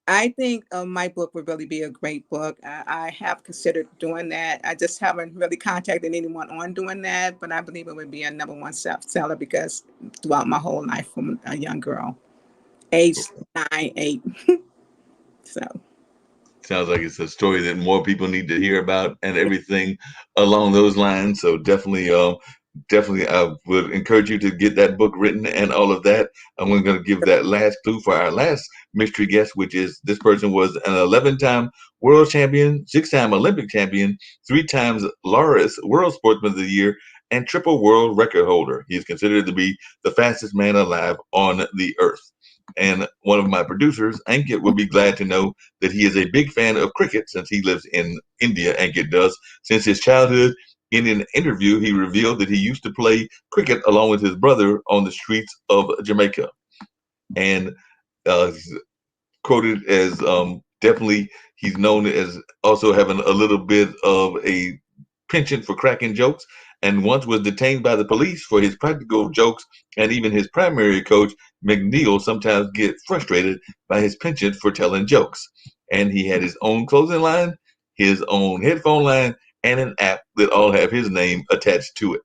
I think my book would really be a great book. I have considered doing that. I just haven't really contacted anyone on doing that, but I believe it would be a #1 seller, because throughout my whole life, from a young girl, age 9, 8. So. Sounds like it's a story that more people need to hear about, and everything along those lines. So definitely, I would encourage you to get that book written and all of that. I'm going to give that last clue for our last mystery guest, which is this person was an 11-time world champion, 6-time Olympic champion, 3 times Laureus World Sportsman of the Year, and triple world record holder. He is considered to be the fastest man alive on the earth. And one of my producers, Ankit, will be glad to know that he is a big fan of cricket, since he lives in India. Ankit does. Since his childhood, in an interview, he revealed that he used to play cricket along with his brother on the streets of Jamaica. And quoted as definitely, he's known as also having a little bit of a penchant for cracking jokes, and once was detained by the police for his practical jokes, and even his primary coach, McNeil, sometimes get frustrated by his penchant for telling jokes. And he had his own clothing line, his own headphone line, and an app that all have his name attached to it.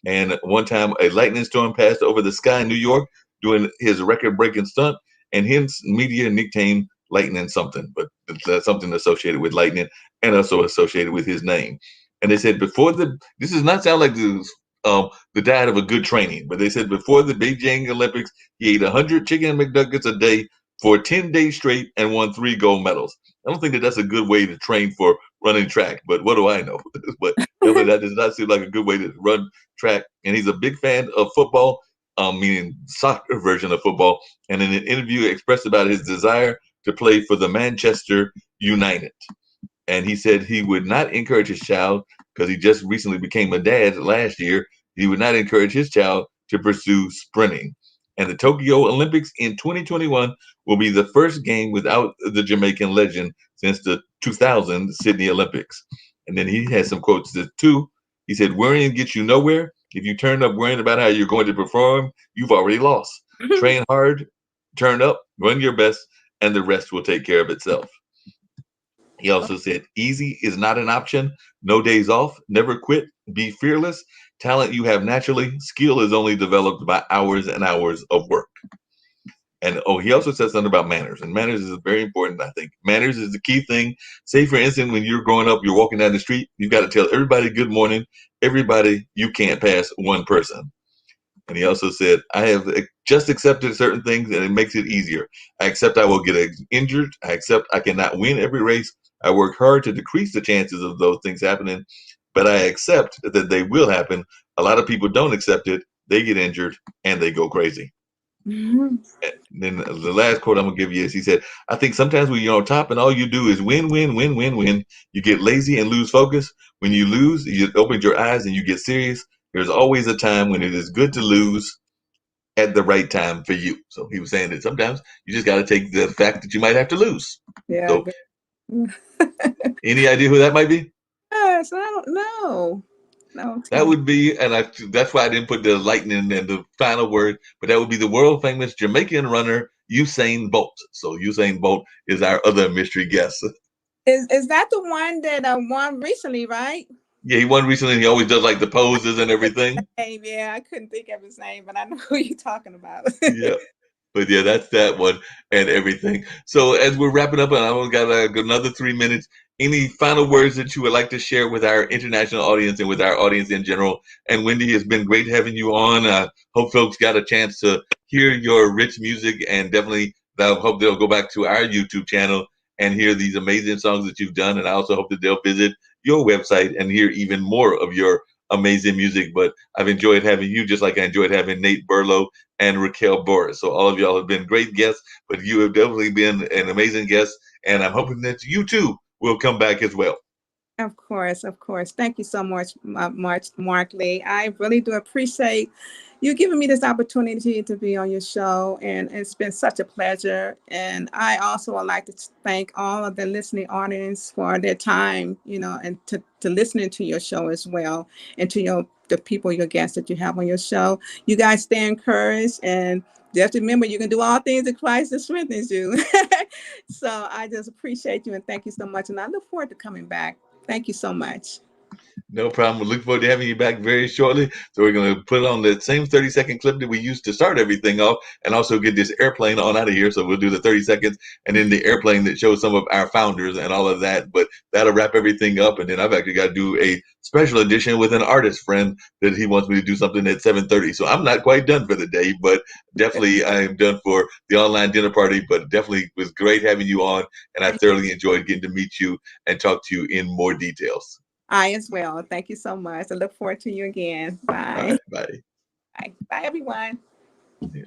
And one time a lightning storm passed over the sky in New York doing his record-breaking stunt, and hence media nicknamed Lightning something, but that's something associated with lightning and also associated with his name. And they said this does not sound like the diet of a good training, but they said before the Beijing Olympics, he ate 100 chicken McNuggets a day for 10 days straight and won 3 gold medals. I don't think that's a good way to train for running track, but what do I know? But that does not seem like a good way to run track. And he's a big fan of football, meaning soccer version of football. And in an interview, expressed about his desire to play for the Manchester United. And he said he would not encourage his child, because he just recently became a dad last year, he would not encourage his child to pursue sprinting. And the Tokyo Olympics in 2021 will be the first game without the Jamaican legend since the 2000 Sydney Olympics. And then he has some quotes too. He said, worrying gets you nowhere. If you turn up worrying about how you're going to perform, you've already lost. Train hard, turn up, run your best, and the rest will take care of itself. He also said, easy is not an option. No days off. Never quit. Be fearless. Talent you have naturally. Skill is only developed by hours and hours of work. And he also said something about manners. And manners is very important, I think. Manners is the key thing. Say, for instance, when you're growing up, you're walking down the street, you've got to tell everybody good morning. Everybody, you can't pass one person. And he also said, I have just accepted certain things, and it makes it easier. I accept I will get injured. I accept I cannot win every race. I work hard to decrease the chances of those things happening, but I accept that they will happen. A lot of people don't accept it. They get injured, and they go crazy. Mm-hmm. And then the last quote I'm going to give you is, he said, I think sometimes when you're on top and all you do is win, win, win, win, win, you get lazy and lose focus. When you lose, you open your eyes and you get serious. There's always a time when it is good to lose at the right time for you. So he was saying that sometimes you just got to take the fact that you might have to lose. Yeah. So, any idea who that might be? Yes, I don't know. No. That would be, and that's why I didn't put the lightning and the final word, but that would be the world famous Jamaican runner Usain Bolt. So Usain Bolt is our other mystery guest. Is that the one that won recently, right? Yeah, he won recently. He always does like the poses and everything. Yeah, I couldn't think of his name, but I know who you're talking about. Yeah. But yeah, that's that one and everything. So as we're wrapping up, and I only got another 3 minutes, any final words that you would like to share with our international audience and with our audience in general? And Wendy, it's been great having you on. I hope folks got a chance to hear your rich music, and definitely I hope they'll go back to our YouTube channel and hear these amazing songs that you've done. And I also hope that they'll visit your website and hear even more of your amazing music. But I've enjoyed having you, just like I enjoyed having Nate Burlow and Raquel Boris. So all of y'all have been great guests, but you have definitely been an amazing guest, and I'm hoping that you too will come back as well. Of course, of course. Thank you so much, Mark Lee. I really do appreciate you giving me this opportunity to be on your show, and it's been such a pleasure. And I also would like to thank all of the listening audience for their time, and to listening to your show as well, and to the people, your guests that you have on your show. You guys stay encouraged, and just remember, you can do all things in Christ that strengthens you. So I just appreciate you, and thank you so much. And I look forward to coming back. Thank you so much. No problem. We look forward to having you back very shortly. So we're going to put on the same 30-second clip that we used to start everything off, and also get this airplane on out of here. So we'll do the 30 seconds and then the airplane that shows some of our founders and all of that. But that'll wrap everything up. And then I've actually got to do a special edition with an artist friend that he wants me to do something at 7:30. So I'm not quite done for the day, but definitely I am done for the online dinner party. But definitely was great having you on, and I thoroughly enjoyed getting to meet you and talk to you in more details. I as well. Thank you so much. I look forward to you again. Bye. All right, bye. Bye. Bye, everyone. Yeah.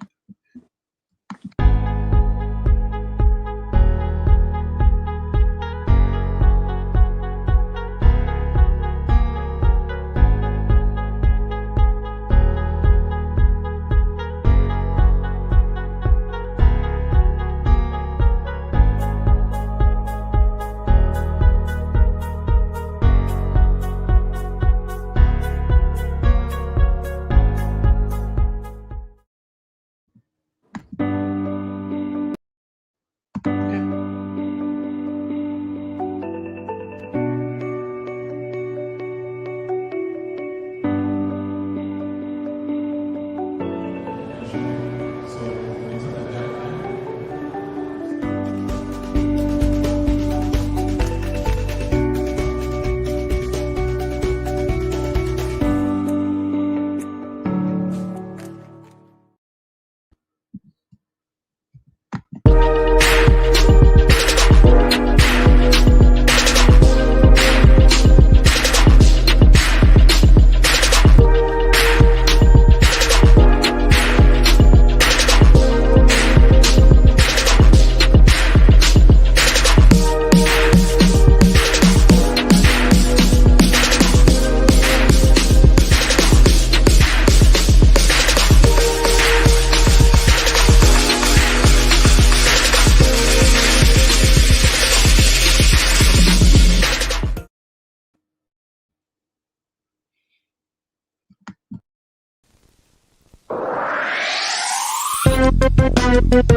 Thank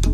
you.